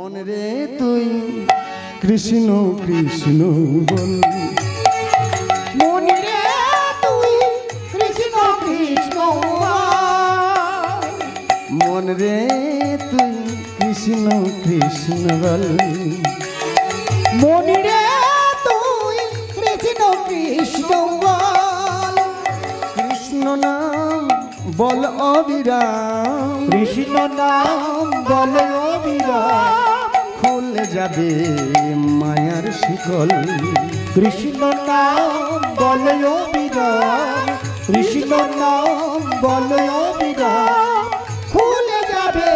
মন রে তুই কৃষ্ণ কৃষ্ণ বল, মন রে তুই কৃষ্ণ কৃষ্ণ বল, মন রে তুই কৃষ্ণ কৃষ্ণ বল, মন রে তুই কৃষ্ণ কৃষ্ণ বল, কৃষ্ণ নাম বল অবিরাম, কৃষ্ণ নাম বল অবিরাম, খুলে যাবে মায়ার শিকল, কৃষ্ণ নাম বল অবিরাম, কৃষ্ণ নাম বল অবিরাম, খুলে যাবে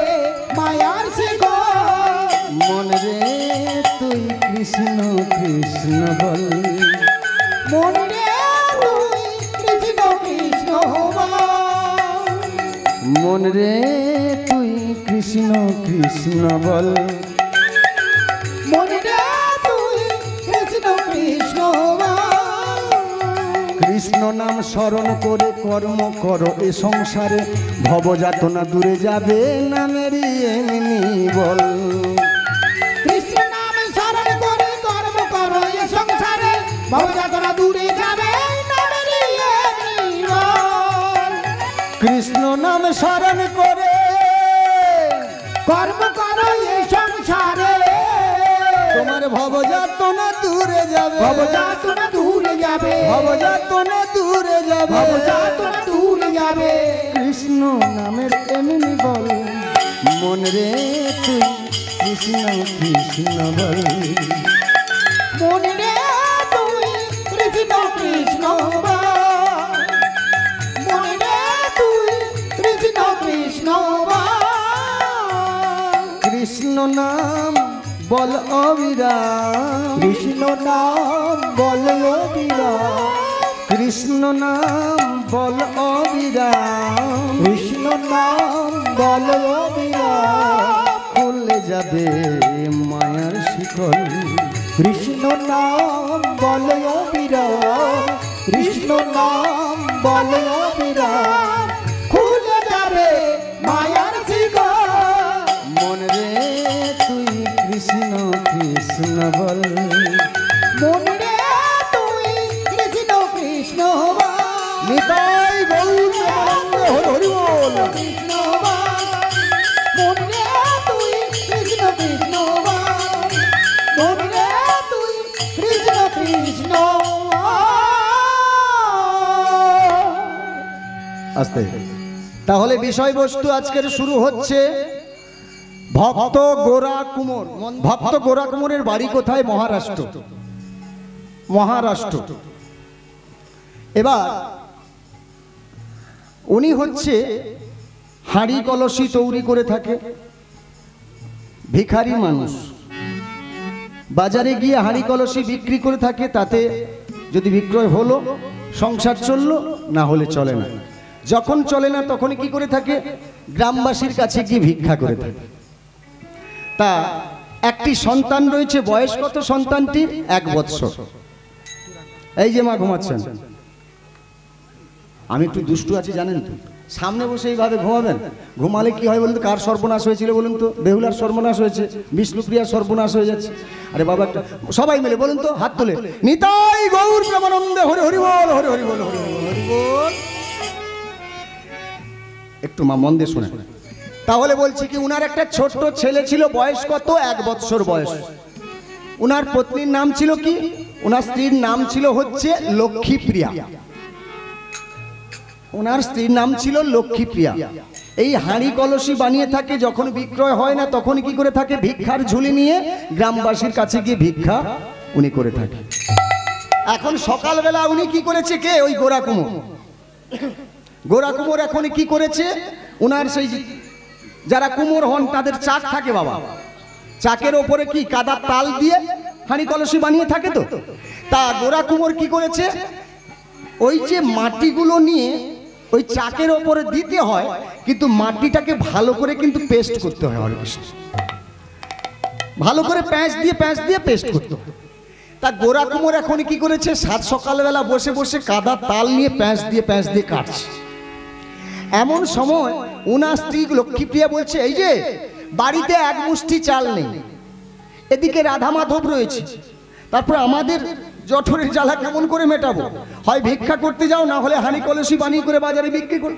মায়ার শিকল, মন রে তুই কৃষ্ণ কৃষ্ণ বল, মন রে তুই কৃষ্ণ কৃষ্ণ বল, মন রে তুই কৃষ্ণ কৃষ্ণ বল, মন রে তুই কৃষ্ণ কৃষ্ণ বল, কৃষ্ণ নাম স্মরণ করে কর্ম করো এ সংসারে, ভবযাতনা দূরে যাবে নামেরই এমনি বল, কৃষ্ণ নাম স্মরণ করে কর্ম করো এ সংসারে, ভবযাতনা দূরে যাবে নামেরই এমনি বল, কৃষ্ণ নাম স্মরণ করে কর্ম করো এ সংসারে, তোমার ভবযাতনা দূরে যাবে, ভবযাতনা দূরে যাবে, ভবযাতনা দূরে যাবে, ভবযাতনা দূরে যাবে, কৃষ্ণ নামের এমনি বল, মন রে তুই কৃষ্ণ কৃষ্ণ বল, মন রে তুই কৃষ্ণ কৃষ্ণ বল, মন রে তুই কৃষ্ণ কৃষ্ণ বল, কৃষ্ণ নাম বল অবিরাম, কৃষ্ণ নাম বল অবিরাম, কৃষ্ণ নাম বল অবিরাম, কৃষ্ণ নাম বল অবিরাম, খুলে যাবে মায়ার শিকল, কৃষ্ণ নাম বল অবিরাম, কৃষ্ণ নাম বল অবিরাম, খুলে যাবে মায়ার শিকল, মন রে তুই কৃষ্ণ কৃষ্ণ বল, মন রে তুই কৃষ্ণ কৃষ্ণ বল, নিতাই গৌর হরি বল, কৃষ্ণ বল, মন রে তুই কৃষ্ণ কৃষ্ণ বল, মন রে তুই কৃষ্ণ কৃষ্ণ বল। আস্তে। তাহলে বিষয়বস্তু আজকের শুরু হচ্ছে ভক্ত গোরা কুমোর। ভক্ত গোরা কুমোরের বাড়ি কোথায়? মহারাষ্ট্র। মহারাষ্ট্র। এবার উনি হচ্ছে হাঁড়ি কলসি তৈরি করে থাকে, ভিখারি মানুষ, বাজারে গিয়ে হাঁড়ি কলসি বিক্রি করে থাকে, তাতে যদি বিক্রয় হলো সংসার চললো, না হলে চলে না। যখন চলে না তখন কি করে থাকে? গ্রামবাসীর কাছে গিয়ে ভিক্ষা করে থাকে। তা একটি সন্তান রয়েছে, বয়স কত সন্তানটির? 1 বৎসর। এই যে মা ঘুমাচ্ছেন, আমি একটু দুষ্টু আছি জানেন তো, সামনে বসে এইভাবে ঘুমাবেন, ঘুমালে কি হয় বলুন তো? কার সর্বনাশ হয়েছিল বলুন তো? বেহুলার সর্বনাশ হয়েছে, বিষ্ণুপ্রিয়ার সর্বনাশ হয়ে যাচ্ছে। আরে বাবা একটা সবাই মিলে বলুন তো, হাত তোলে, নিতাই গৌর প্রেমানন্দে হরি হরি বল, হরি হরি বল, হরি হরি বল। একটু মা মন দিয়ে শোনেন। তাহলে বলছি কি, উনার একটা ছোট্ট ছেলে ছিল, বয়স কত? 1 বৎসর বয়স। উনার পত্নীর নাম ছিল কি? উনার স্ত্রীর নাম ছিল হচ্ছে লক্ষ্মীপ্রিয়া। ওনার স্ত্রীর নাম ছিল লক্ষ্মীপ্রিয়া। এই হাঁড়ি কলসি বানিয়ে থাকে, যখন বিক্রয় হয় না তখন কি করে থাকে? ভিক্ষার ঝুলি নিয়ে গ্রামবাসীর কাছে গিয়ে ভিক্ষা উনি করে থাকে। এখন সকালবেলা উনি কি করেছে? কে? ওই গোরা কুমোর। গোরা কুমোর এখন কি করেছে? উনার সেই যারা কুমোর হন তাদের চাক থাকে বাবা, চাকের ওপরে কি কাদার তাল দিয়ে হাঁড়ি কলসি বানিয়ে থাকে। তো তা গোরা কুমোর কি করেছে? ওই যে মাটিগুলো নিয়ে ওই চাকের ওপরে দিতে হয়, কিন্তু মাটিটাকে ভালো করে কিন্তু পেস্ট করতে হয়। হরে কৃষ্ণ। ভালো করে প্যাঁচ দিয়ে পেস্ট করতে হয়। তা গোরা কুমোর এখন কি করেছে? সাত সকালবেলা বসে বসে কাদা তাল নিয়ে প্যাঁচ দিয়ে কাটছে। এমন সময় ওনার স্ত্রী লক্ষ্মীপ্রিয়া বলছে, এই যে বাড়িতে 1 মুষ্টি চাল নেই, এদিকে রাধা মাধব রয়েছে, তারপর আমাদের জঠরের জ্বালা কেমন করে মেটাবো? হয় ভিক্ষা করতে যাও, না হলে হাঁড়ি কলসি বানিয়ে করে বাজারে বিক্রি করো।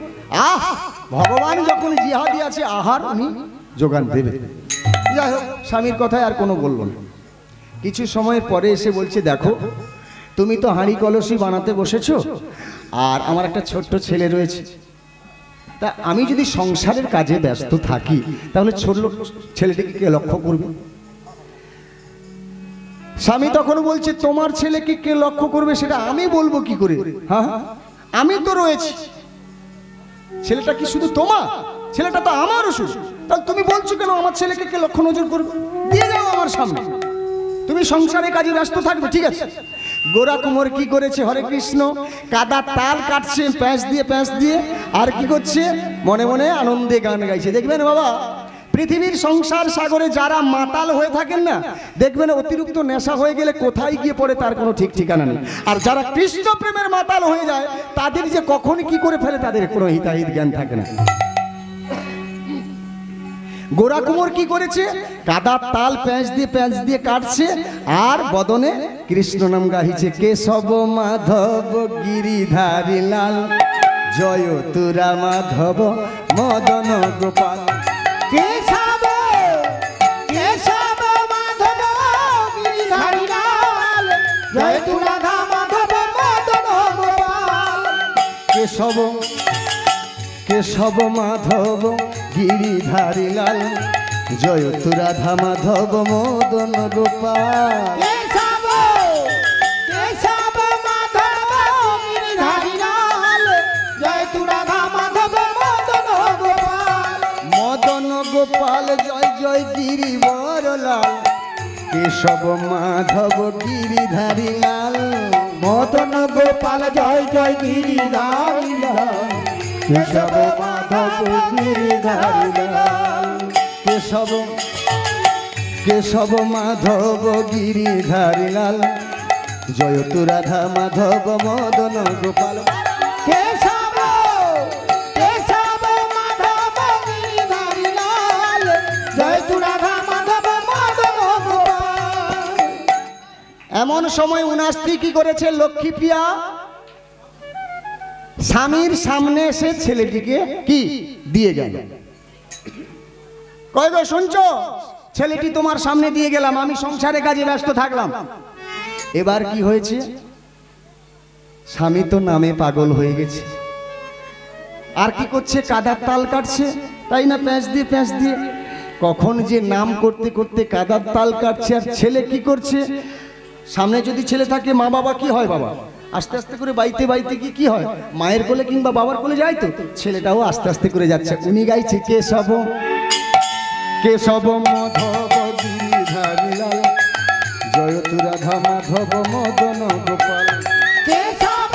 ভগবান যখন জিহাদি আছে, আহার উনি যোগান দেবে। যাই হোক, স্বামীর কথায় আর কোনো বললো না। কিছু সময়ের পরে এসে বলছে, দেখো তুমি তো হাঁড়ি কলসি বানাতে বসেছো, আর আমার একটা ছোট্ট ছেলে রয়েছে, তা আমি যদি সংসারের কাজে ব্যস্ত থাকি তাহলে ছোট ছেলেটিকে কে লক্ষ্য করবে? স্বামী তখন বলছে, তোমার ছেলেকে কে লক্ষ্য করবে সেটা আমি বলবো কি করে? হ্যাঁ, আমি তো রয়েছি, ছেলেটা কি শুধু তোমার? ছেলেটা তো আমারও শুধু। তাহলে তুমি বলছো কেন আমার ছেলেকে কে লক্ষ্য নজর করবে? দিয়ে যাও আমার সামনে, তুমি সংসারে কাজে ব্যস্ত থাকবে, ঠিক আছে। গোরা কুমোর কি করেছে? হরে কৃষ্ণ, কাদা তাল কাটছে প্যাঁচ দিয়ে, আর কি করছে? মনে মনে আনন্দে গান গাইছে। দেখবেন বাবা, পৃথিবীর সংসার সাগরে যারা মাতাল হয়ে থাকেন না, দেখবেন অতিরিক্ত নেশা হয়ে গেলে কোথায় গিয়ে পড়ে তার কোনো ঠিক ঠিকানা নেই। আর যারা কৃষ্ণ প্রেমের মাতাল হয়ে যায়, তাদের যে কখন কি করে ফেলে তাদের কোনো হিতাহিত জ্ঞান থাকে না। গোরা কুমোর কি করেছে? কাদার তাল প্যাঁচ দিয়ে কাটছে, আর বদনে কৃষ্ণ নাম গাহিছে। কেশব মাধব গিরিধারী লাল, জয় তুরা মাধব মদন গোপাল। কেশব মাধব গিরিধারী লাল, জয় তু রাধা মাধব মদন গোপাল। কেশব মাধব গিরিধারী লাল, জয় তু রাধা মাধব মদন গোপাল। কেশব মাধব গিরিধারী লাল, জয় তু রাধা মাধব মদন গোপাল। মদন গোপাল জয় জয় গিরিবর লাল, কেশব মাধব গিরিধারী লাল। মদন গোপাল জয় জয় গিরিধারী লাল, কেশব মাধব গিরিধারী লাল। কেশব মাধব গিরিধারী লাল, জয় তু রাধা মাধব মদন গোপাল। কেশব মাধব গিরিধারী লাল, জয় তু রাধা মাধব মদন গোপাল। এমন সময় উনার স্ত্রী কি করেছে? লক্ষ্মীপ্রিয়া স্বামীর সামনে এসে ছেলেটিকে কি দিয়ে গেল। কয় গো শুনছো? ছেলেটি তোমার সামনে দিয়ে গেলাম, আমি সংসারে কাজে ব্যস্ত থাকলাম। এবার কি হয়েছে? স্বামী তো নামে পাগল হয়ে গেছে, আর কি করছে? কাদার তাল কাটছে, তাই না? প্যাঁচ দিয়ে কখন যে নাম করতে করতে কাদার তাল কাটছে, আর ছেলে কি করছে? সামনে যদি ছেলে থাকে, মা বাবা কি হয়? বাবা আস্তে আস্তে করে বাইতে কি হয়? মায়ের কোলে কিংবা বাবার কোলে যায় তো, ছেলেটাও আস্তে আস্তে করে যাচ্ছে। উনি গাইছে, কেশব মাধব গিরিধারী লাল, জয় তু রাধা মাধব মদন গোপাল। কেশব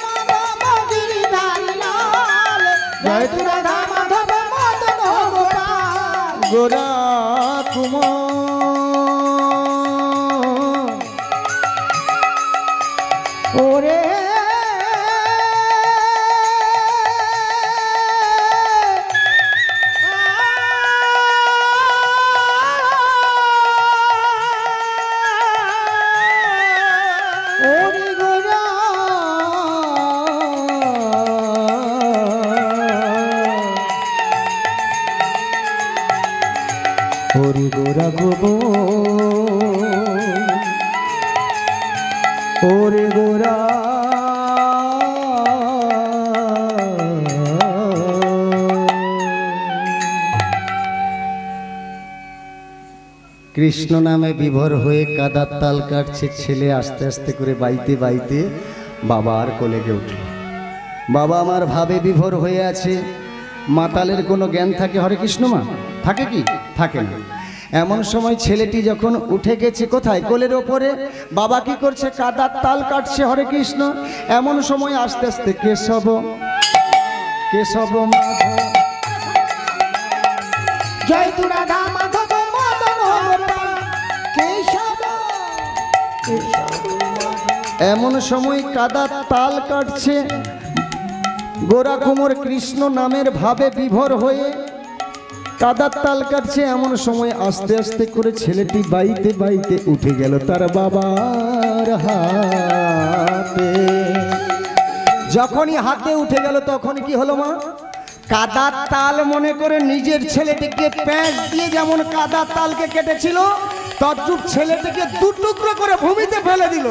মাধব গিরিধারী লাল, জয় তু রাধা মাধব মদন গোপাল। গোরা কুমোর ওরে গোরা হরি গোরা গোবো, ওরে গোরা কৃষ্ণ নামে বিভোর হয়ে কাদার তাল কাটছে ছেলে। আস্তে আস্তে করে বাইতে বাবার কোলে গিয়ে উঠল। বাবা আমার ভাবে বিভোর হয়ে আছে। মাতালের কোনো জ্ঞান থাকে হরে কৃষ্ণ মা? থাকে কি? থাকে না। এমন সময় ছেলেটি যখন উঠে গেছে কোথায়? কোলের ওপরে। বাবা কি করছে? কাদার তাল কাটছে হরে কৃষ্ণ। এমন সময় আস্তে আস্তে কেশব মাধব জয় তু রাধা মাধব মদন গোপাল। কেশব এমন সময় কাদার তাল কাটছে। গোরা কুমোর কৃষ্ণ নামের ভাবে বিভোর হয়ে কাদার তাল কাটছে, এমন সময় আস্তে আস্তে করে ছেলেটি বাইতে বাইতে উঠে গেল তার বাবার হাতে। যখনই হাতে উঠে গেল তখন কি হলো মা? কাদার তাল মনে করে নিজের ছেলেটিকে প্যাঁচ দিয়ে যেমন কাদার তালকে কেটেছিল, তদ্রূপ ছেলেটিকে দু টুকরো করে ভূমিতে ফেলে দিল।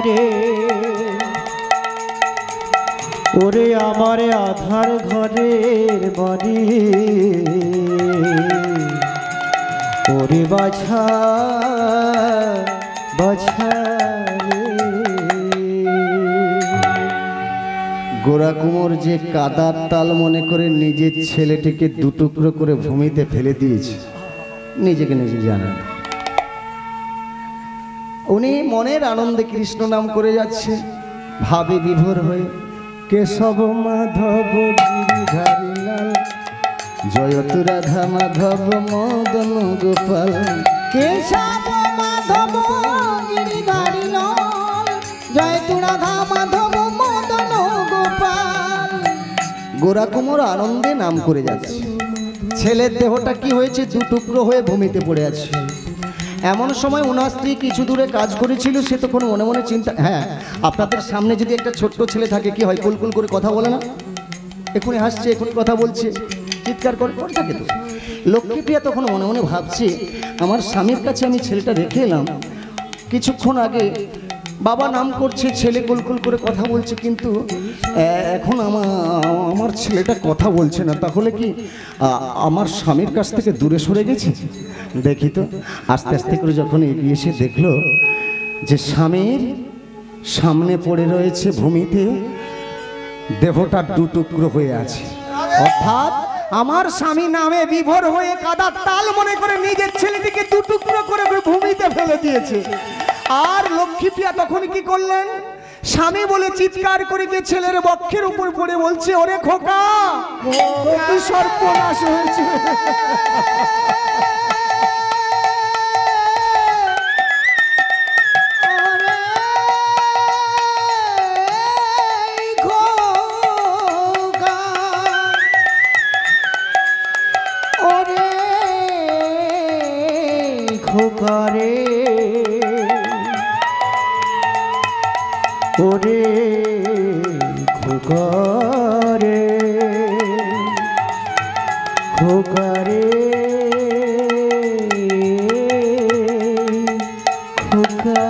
রে ওরে আমার আধার ঘরের বাড়ি, ওরে বাছা বাছা গোরা কুমোর যে কাদার তাল মনে করে নিজের ছেলেটিকে দু টুকরো করে ভূমিতে ফেলে দিয়েছে, নিজেকে নিজে জানেন। উনি মনের আনন্দে কৃষ্ণ নাম করে যাচ্ছে, ভাবে বিভোর হয়ে কেশব মাধব গিরিধারী লাল, জয়তু রাধা মাধব মদন গোপাল, কেশব মাধব গিরিধারী লাল, জয়তু রাধা মাধব মদন গোপাল। গোরা কুমোর আনন্দে নাম করে যাচ্ছে, ছেলের দেহটা কি হয়েছে? দু টুকরো হয়ে ভূমিতে পড়ে আছে। এমন সময় ওনার স্ত্রী কিছু দূরে কাজ করেছিল, সে তখন মনে মনে চিন্তা, হ্যাঁ আপনাদের সামনে যদি একটা ছোট্ট ছেলে থাকে কি হয়? কুলকুল করে কথা বলে না? এখনই হাসছে, এখনই কথা বলছে, চিৎকার করে থাকে তো। লক্ষ্মীপ্রিয়া তখন মনে মনে ভাবছে, আমার স্বামীর কাছে আমি ছেলেটা রেখে এলাম, কিছুক্ষণ আগে বাবা নাম করছে, ছেলে কুলকুল করে কথা বলছে, কিন্তু এখন আমার ছেলেটা কথা বলছে না, তাহলে কি আমার স্বামীর কাছ থেকে দূরে সরে গেছে? দেখি তো। আস্তে আস্তে করে যখন এগিয়ে এসে দেখলো যে স্বামীর সামনে পড়ে রয়েছে ভূমিতে, দেহটা দু টুকরো হয়ে আছে। অর্থাৎ আমার স্বামী নামে বিভোর হয়ে কাদার তাল মনে করে নিজের ছেলেটিকে দু টুকরো করে ভূমিতে ফেলে দিয়েছে। আর লক্ষ্মীপ্রিয়া তখন কি করলেন? স্বামী বলে চিৎকার করে গিয়ে ছেলের বক্ষের উপর পড়ে বলছে, ওরে খোকা, কি সর্বনাশ হয়েছে। খোকারে ওরে খোকারে খোকারে খোকারে।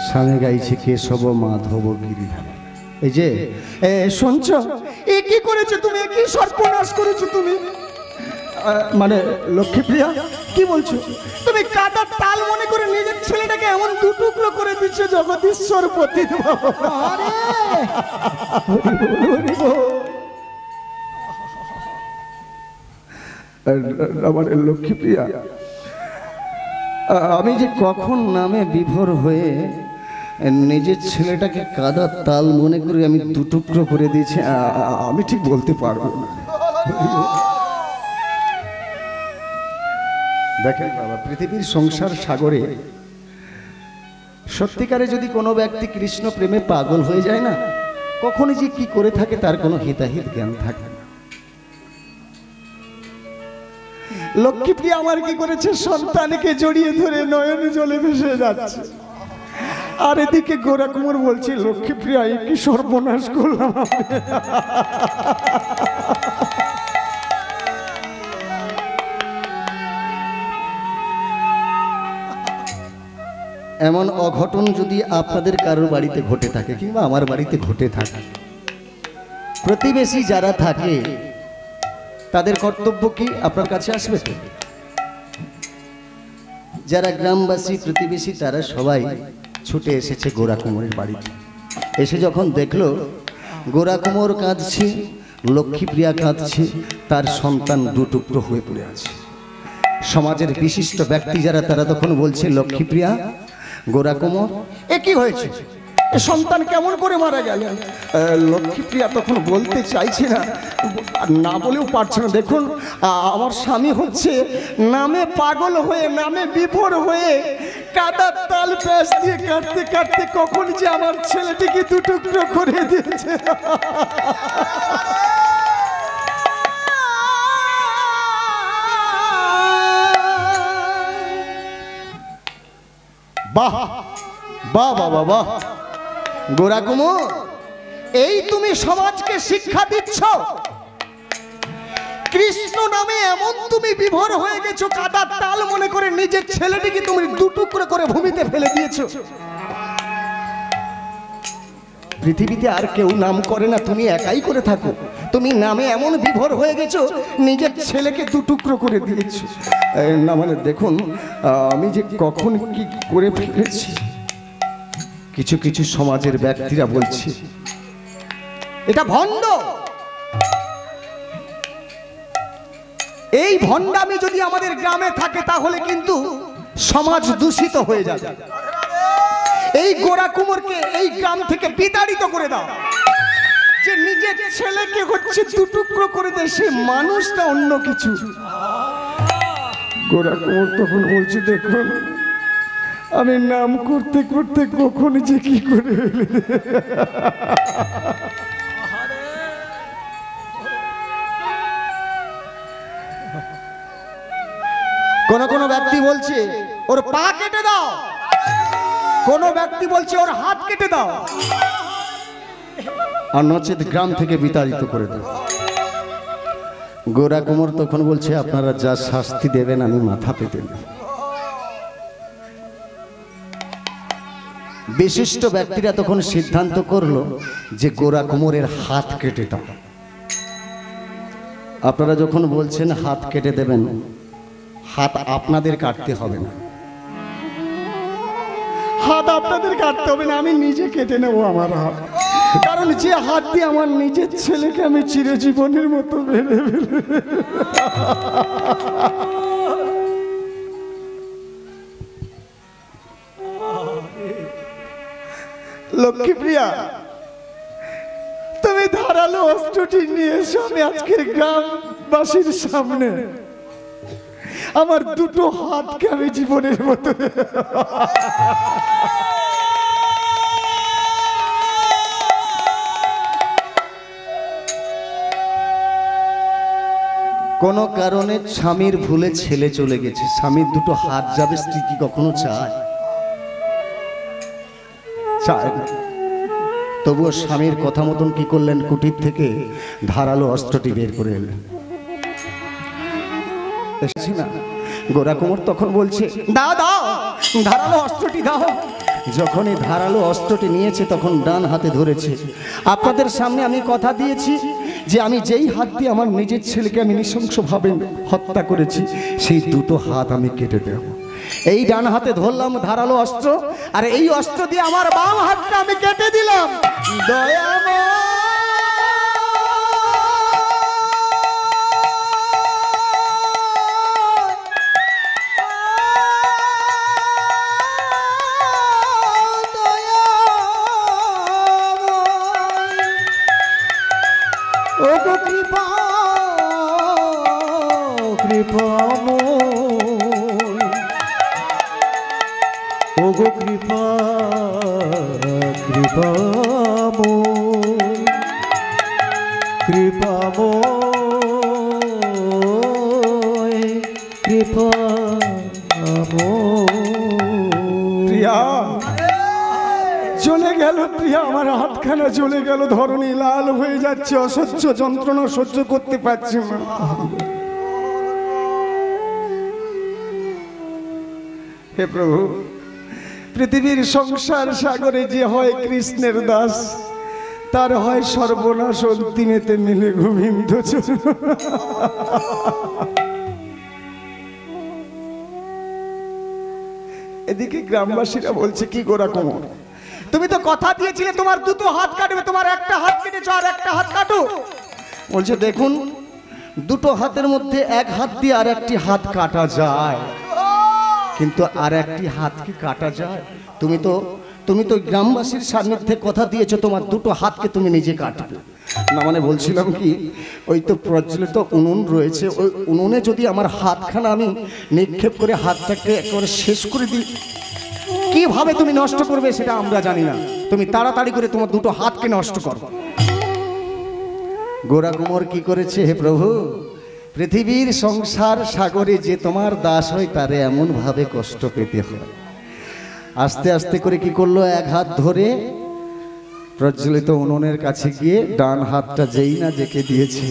স্বামী গাইছে কেশব মাধব গিরিধারী। এই যে শুনছো, এ কি করেছো তুমি? কি সর্বনাশ করেছো তুমি? মানে লক্ষ্মীপ্রিয়া কি বলছো তুমি? কাদার তাল মনে করে নিজের ছেলেটাকে এমন দু টুকরো করে দিচ্ছ, জগদীশ্বর পতি। আমার লক্ষ্মীপ্রিয়া, আমি যে কখন নামে বিভোর হয়ে নিজের ছেলেটাকে কাদার তাল মনে করে আমি দু টুকরো করে দিয়েছি, আমি ঠিক বলতে পারবো না। দেখেন বাবা, পৃথিবীর সংসার সাগরে সত্যিকারে যদি কোনো ব্যক্তি কৃষ্ণ প্রেমে পাগল হয়ে যায় না, কখনই যে কি করে থাকে তার কোনো হিতাহিত জ্ঞান থাকে না। লক্ষ্মীপ্রিয়া আমার কি করেছে? সন্তানকে জড়িয়ে ধরে নয়ন জলে ভেসে যাচ্ছে, আর এদিকে গোরা কুমোর বলছে, লক্ষ্মীপ্রিয়া কি সর্বনাশ করলাম। এমন অঘটন যদি আপনাদের কারোর বাড়িতে ঘটে থাকে কিংবা আমার বাড়িতে ঘটে থাকে, প্রতিবেশী যারা থাকে তাদের কর্তব্য কি? আপনার কাছে আসবে তো। যারা গ্রামবাসী প্রতিবেশী তারা সবাই ছুটে এসেছে গোরা কুমোরের বাড়িতে। এসে যখন দেখলো গোরা কুমোর কাঁদছে, লক্ষ্মীপ্রিয়া কাঁদছে, তার সন্তান দু টুকরো হয়ে পড়ে আছে। সমাজের বিশিষ্ট ব্যক্তি যারা তারা তখন বলছে, লক্ষ্মীপ্রিয়া, গোরা কোমর, এ কি হয়েছে, এ সন্তান কেমন করে মারা গেল? লক্ষ্মীপ্রিয়া তখন বলতে চাইছে না, আর না বলেও পারছে না। দেখুন, আমার স্বামী হচ্ছে নামে পাগল হয়ে, নামে বিভোর হয়ে কাদার তাল প্যাঁচ দিয়ে কাটতে কাটতে কখন যে আমার ছেলেটিকে দুটুকরো করে দিয়েছে। বাহ বাহ বাবা বাহ, গোরা কুমোর, এই তুমি সমাজকে শিক্ষা দিচ্ছ? কৃষ্ণ নামে এমন তুমি বিভোর হয়ে গেছো, কাদার তাল মনে করে নিজের ছেলেটিকে তুমি দুটুকরো করে ভূমিতে ফেলে দিয়েছো। পৃথিবীতে আর কেউ নাম করে না, তুমি একাই করে থাকো। তুমি নামে এমন বিভোর হয়ে গেছো, নিজের ছেলেকে দুটুকরো করে দিয়েছো। না মানে দেখুন, আমি যে কখন কি করে ফেলেছি। কিছু কিছু সমাজের ব্যক্তিরা বলছে এটা ভণ্ড। এই ভণ্ডামি যদি আমাদের গ্রামে থাকে তাহলে কিন্তু সমাজ দূষিত হয়ে যাবে। এই গোরা কুমোরকে এই গ্রাম থেকে বিতাড়িত করে দাও। যে নিজের ছেলেকে হচ্ছে দুটুকরো করে দেয়, সে মানুষটা অন্য কিছু। গোরা কুমোর তখন বলছে, দেখুন আমি নাম করতে করতে কখন যে কি করে কোন কোন ব্যক্তি বলছে ওর পা কেটে দাও, কোন ব্যক্তি বলছে ওর হাত কেটে দাও, আর নচেত গ্রাম থেকে বিতাড়িত করে দাও। গোরা কুমোর তখন বলছে, আপনারা যা শাস্তি দেবেন আমি মাথা পেতে নেব। বিশিষ্ট ব্যক্তিরা তখন সিদ্ধান্ত করলো যে গোরা কুমোরের হাত কেটে দাও। আপনারা যখন বলছেন হাত কেটে দেবেন, হাত আপনাদের কাটতে হবে না, হাত আপনাদের কাটতে হবে না, আমি নিজে কেটে নেব আমার হাত। কারণ যে হাত দিয়ে আমার নিজের ছেলেকে আমি চিরজীবনের মতো মেরে ফেলে। লক্ষ্মীপ্রিয়া, তুমি ধারালো অস্ত্রটি নিয়ে এসো, আমি আজকের গ্রামবাসীর সামনে আমার দুটো হাতকে আমি জীবনের মতো। কোন কারণে স্বামীর ভুলে ছেলে চলে গেছে, স্বামীর দুটো হাত যাবে, স্ত্রী কি কখনো চায়? চায় না। তবুও স্বামীর কথা মতন কি করলেন, কুটির থেকে ধারালো অস্ত্রটি বের করে এলেন। না, গোরা কুমোর তখন বলছে, দাও দাও ধারালো অস্ত্রটি দাও। যখনই ধারালো অস্ত্রটি নিয়েছে তখন ডান হাতে ধরেছে। আপনাদের সামনে আমি কথা দিয়েছি যে আমি যেই হাত দিয়ে আমার নিজের ছেলেকে আমি নৃশংসভাবে হত্যা করেছি, সেই দুটো হাত আমি কেটে দেব। এই ডান হাতে ধরলাম ধারালো অস্ত্র, আর এই অস্ত্র দিয়ে আমার বাম হাতটা আমি কেটে দিলাম। দয়াময় কৃপা ওগো কৃপা প্রিয়া চলে গেল, প্রিয়া আমার হাতখানা চলে গেল, ধরণী লাল হয়ে যাচ্ছে, অসহ্য যন্ত্রণা সহ্য করতে পারছি না। হে প্রভু, পৃথিবীর সংসার সাগরে যে হয় কৃষ্ণের দাস, তার হয় সর্বনাশ অন্তিমেতে মিলে গোবিন্দ চরণ। এদিকে গ্রামবাসীরা বলছে, কি গোরা কুমোর, তুমি তো কথা দিয়েছিলে তোমার দুটো হাত কাটবে, তোমার একটা হাত কেটেছো, আর একটা হাত কাটো। বলছে, দেখুন দুটো হাতের মধ্যে এক হাত দিয়ে আর একটি হাত কাটা যায়, কিন্তু আর একটি হাত কি কাটা যায়? তুমি তো গ্রামবাসীর সান্নিধ্যে কথা দিয়েছো তোমার দুটো হাতকে তুমি নিজে কাটবে না। মানে বলছিলাম কি, ওই তো প্রজ্বলিত উনুন রয়েছে, ওই উনুনে যদি আমার হাতখানা আমি নিক্ষেপ করে হাতটাকে একেবারে শেষ করে দিই, কিভাবে তুমি নষ্ট করবে সেটা আমরা জানি না। তুমি তাড়াতাড়ি করে তোমার দুটো হাতকে নষ্ট করো। গোরা কুমার কি করেছে? হে প্রভু, পৃথিবীর সংসার সাগরে যে তোমার দাস হয় তারে এমন ভাবে কষ্ট পেতে হয়। আস্তে আস্তে করে কি করলো, এক হাত ধরে প্রজ্বলিত উনুনের কাছে গিয়ে ডান হাতটা যেই না জেকে দিয়েছে,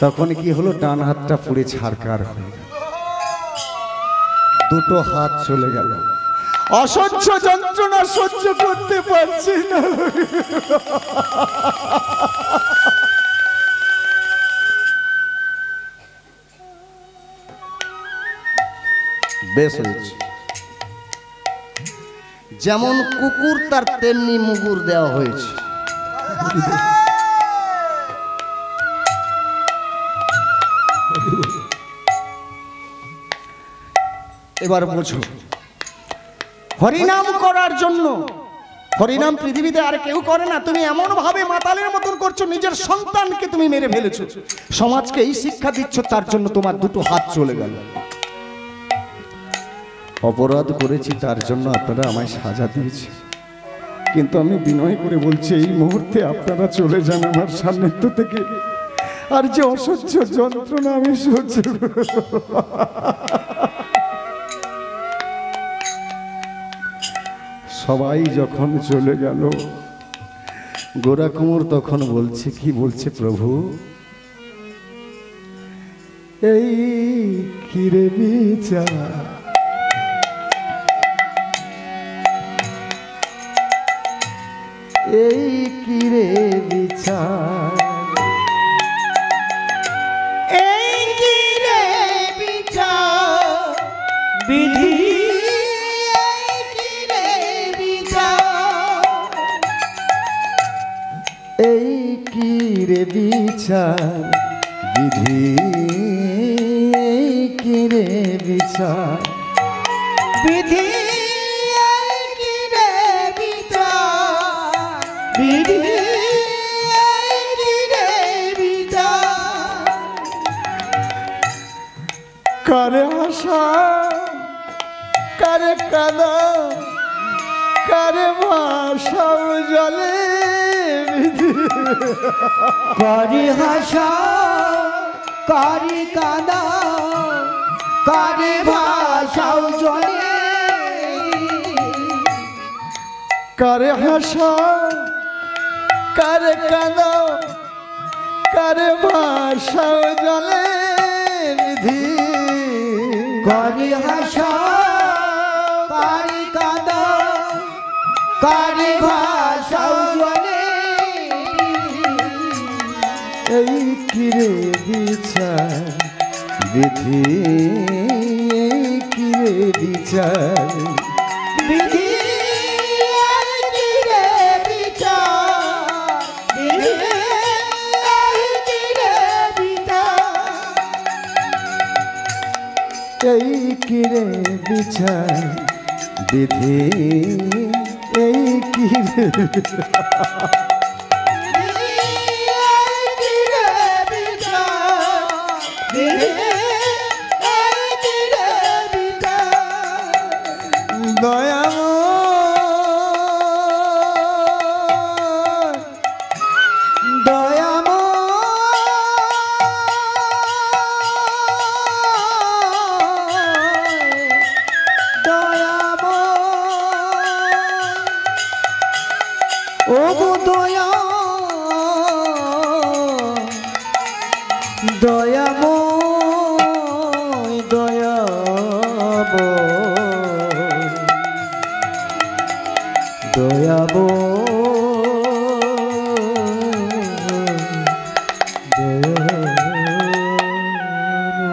তখন কি হলো, ডান হাতটা পুড়ে ছারকার হয়ে গেল, দুটো হাত চলে গেল। অসহ্য যন্ত্রণা সহ্য করতে পারছি না। বেশ হয়েছে, যেমন কুকুর তার তেমনি মুগুর দেওয়া হয়েছে। এবার বোঝো, হরিনাম করার জন্য, হরিনাম পৃথিবীতে আর কেউ করে না, তুমি এমন ভাবে মাতালের মতন করছো, নিজের সন্তানকে তুমি মেরে ফেলেছো, সমাজকে এই শিক্ষা দিচ্ছ, তার জন্য তোমার দুটো হাত চলে গেল। অপরাধ করেছি, তার জন্য আপনারা আমায় সাজা দিয়েছে, কিন্তু আমি বিনয় করে বলছি, এই মুহূর্তে আপনারা চলে যান আমার সান্নিধ্য থেকে। আর যে অসহ্য যন্ত্রণা আমি সহ্য করব। সবাই যখন চলে গেল, গোরা কুমোর তখন বলছে, কি বলছে, প্রভু এই কিরে বিচার, এই কিরে বিচার, এই কিরে বিচার বিধি, এই কিরে বিচার, এই কিরে বিচার বিধি, এই কিরে বিচার বিধি, এই কিরে বিচার বিধি, এই কিরে বিচার। কারে হাসা, কারে কাদা, কারে ভাষাও জলে বিধি। করি হাসা, করি কাঁদা, করি ভাষাও জলে, কারে হাসা, কারে কাদা, কারে ভাষাও জলে বিধি। করি হাসা, করি কাঁদা, করি ভাষাও জলে, এই কিরে বিচার বিধি, এই কিরে বিচার বিধি, এই কিরে বিচার বিধি, এই কিরে বিচার। এই কিরে বিচার বিধি, এই কিরে দয়াময় দয়াময়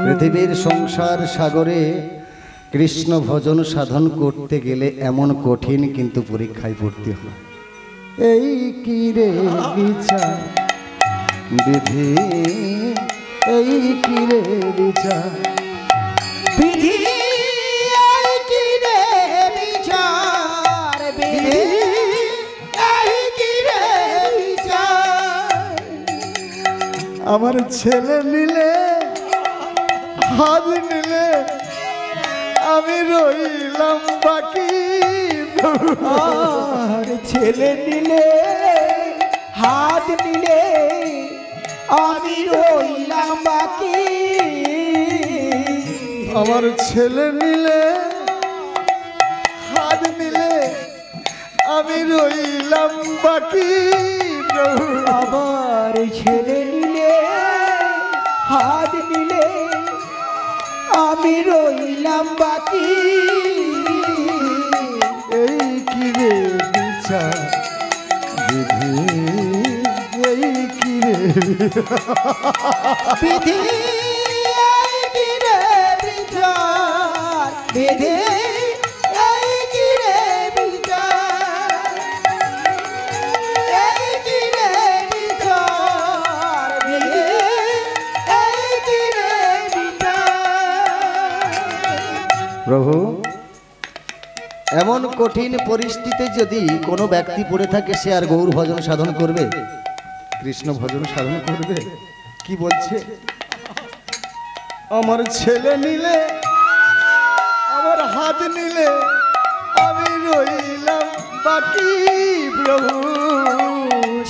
পৃথিবীর সংসার সাগরে কৃষ্ণ ভজন সাধন করতে গেলে এমন কঠিন কিন্তু পরীক্ষায় পড়তে হয়। এই কিরে বিচার বিধি, এই কি রে বিচার বিধি এই কি রে বিচার, বিধি এই কি রে বিচার। আমার ছেলে নিলে হাত নিলে আমি রইলাম বাকি আর ছেলে নিলে হাত নিলে আমি রইলাম বাকি। আমার ছেলে নিলে হাত নিলে আমি রইলাম বাকি আবার ছেলে নিলে হাত নিলে আমি রইলাম বাকি। এই কি রে বিচার বিধি এই কি রে বিধি এই কি রে বিচার, বিধি এই কি রে বিচার, এই কি রে বিচার, বিধি এই কি রে বিচার। প্রভু এমন কঠিন পরিস্থিতিতে যদি কোনো ব্যক্তি পড়ে থাকে সে আর গৌর ভজন সাধন করবে, কৃষ্ণ ভজন সাধন করবে? কি বলছে? আমার ছেলে নিলে আমার হাত নিলে আমি রইলাম বাকি প্রভু।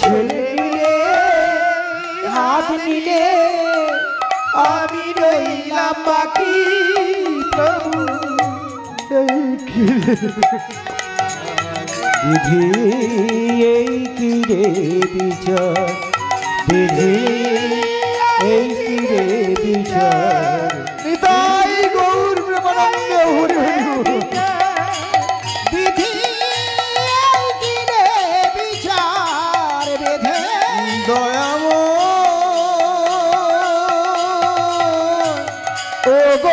ছেলে নিলে হাত নিলে আমি রইলাম বাকি প্রভু। এই কি বিধি এই কি রে বিচার, বিধি এই কি রে বিচার। নিতাই গৌর প্রেমানন্দ হরি হরি। বিধি এই কি রে বিচার, বিধি দয়াময় ও গো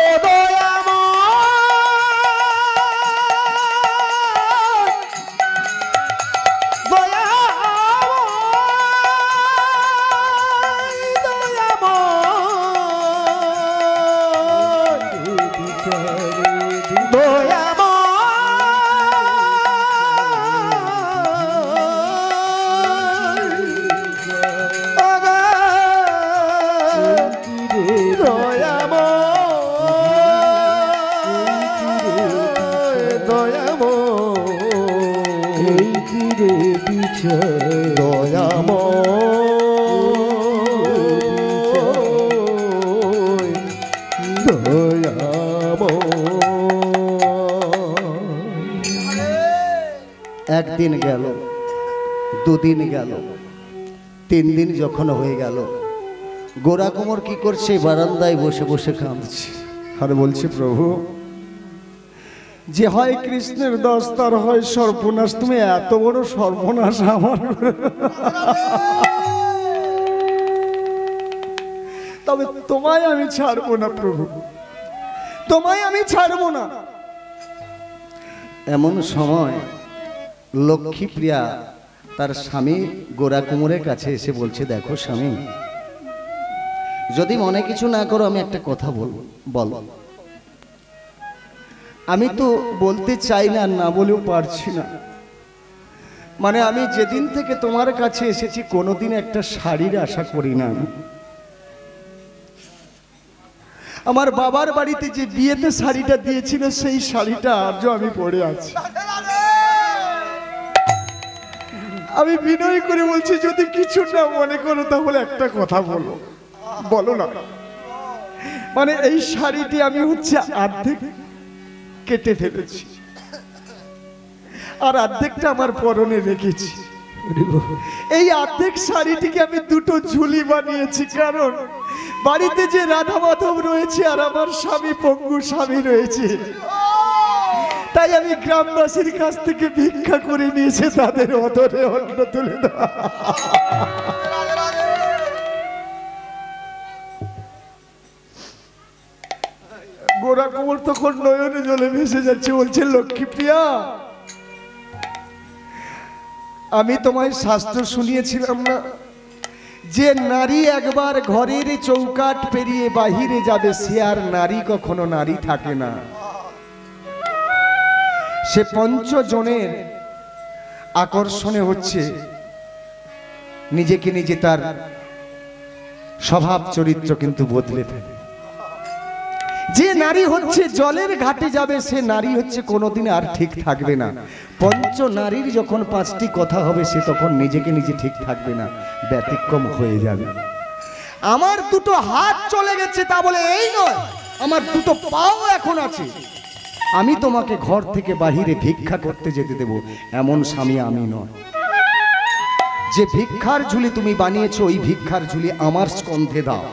একদিন গেল, দুদিন গেল, 3 দিন যখন হয়ে গেল, গোরা কোমর কি করছে? বারান্দায় বসে বসে কাঁদছে আর বলছে, প্রভু যে হয় কৃষ্ণের দাস তার হয় সর্বনাশ। তুমি এত বড় সর্বনাশ আমার তবে তোমায় আমি ছাড়বো না প্রভু, তোমায় আমি ছাড়বো না। এমন সময় লক্ষ্মীপ্রিয়া তার স্বামী গোরা কুমোরের কাছে এসে বলছে, দেখো স্বামী, যদি মনে কিছু না করো আমি একটা কথা বলবো। বল। আমি তো বলতে চাই না, না বলেও পারছি না। মানে আমি যেদিন থেকে তোমার কাছে এসেছি কোনোদিন একটা শাড়ির আশা করি না। আমার বাবার বাড়িতে যে বিয়েতে শাড়িটা দিয়েছিল সেই শাড়িটা আজও আমি পরে আছি। আমি বিনয় করে বলছি, যদি কিছু না মনে করো তাহলে একটা কথা বলো। বলো না। মানে এই শাড়িটি আমি হচ্ছে অর্ধেক কেটে ফেলেছি আর অর্ধেকটা আমার পরনে রেখেছি। এই অর্ধেক শাড়িটিকে আমি দুটো ঝুলি বানিয়েছি, কারণ বাড়িতে যে রাধা মাধব রয়েছে আর আমার স্বামী পঙ্গু স্বামী রয়েছে, তাই আমি গ্রামবাসীর কাছ থেকে ভিক্ষা করে নিয়েছে তাদের অদরে অন্ন তুলে দেওয়া। গোরা কোমর তখন নয়নে জলে ভেসে যাচ্ছে, বলছে, লক্ষ্মীপ্রিয়া, আমি তোমায় শাস্ত্র শুনিয়েছিলাম না যে নারী একবার ঘরের চৌকাট পেরিয়ে বাহিরে যাবে সে আর নারী কখনো নারী থাকে না। সে পঞ্চজনের আকর্ষণে হচ্ছে নিজেকে নিজে তার স্বভাব চরিত্র কিন্তু বদলে ফেলে। যে নারী হচ্ছে জলের ঘাটে যাবে সে নারী হচ্ছে কোনোদিন আর ঠিক থাকবে না। পঞ্চ নারীর যখন পাঁচটি কথা হবে সে তখন নিজেকে নিজে ঠিক থাকবে না, ব্যতিক্রম হয়ে যাবে। আমার দুটো হাত চলে গেছে তা বলে এই নয়, আমার দুটো পাও এখন আছে। আমি তোমাকে ঘর থেকে বাহিরে ভিক্ষা করতে যেতে দেব এমন স্বামী আমি নয়। যে ভিক্ষার ঝুলি তুমি বানিয়েছো ওই ভিক্ষার ঝুলি আমার স্কন্ধে দাও,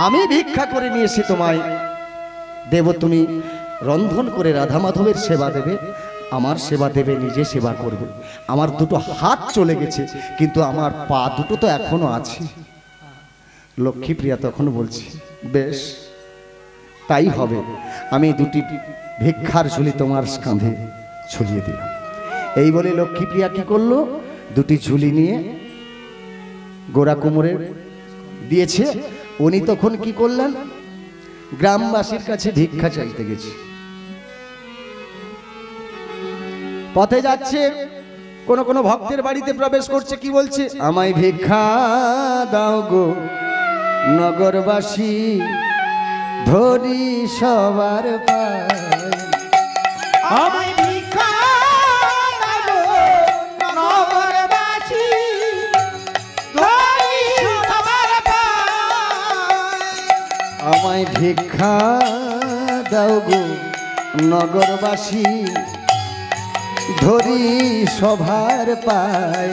আমি ভিক্ষা করে নিয়ে এসে তোমায় দেব। তুমি রন্ধন করে রাধা মাধবের সেবা দেবে, আমার সেবা দেবে, নিজে সেবা করবে। আমার দুটো হাত চলে গেছে কিন্তু আমার পা দুটো তো এখনো আছে। লক্ষ্মীপ্রিয়া তখন বলছি বেশ তাই হবে, আমি দুটি ভিক্ষার ঝুলি তোমার কাঁধে ঝুলিয়ে দিলাম। এই বলে লক্ষ্মীপ্রিয়া কি করলো, দুটি ঝুলি নিয়ে গোরা কুমোরের দিয়েছে। উনি তখন কি করলেন, গ্রামবাসীর কাছে ভিক্ষা চাইতে গেছে। পথে যাচ্ছে, কোন কোন ভক্তের বাড়িতে প্রবেশ করছে, কি বলছে, আমায় ভিক্ষা দাও গো নগরবাসী, ধরি সবার পায়। আমায় ভিক্ষা দাও নগরবাসী, ধরি সবার পায়। আমায় ভিক্ষা দাও গো নগরবাসী, ধরি সবার পায়।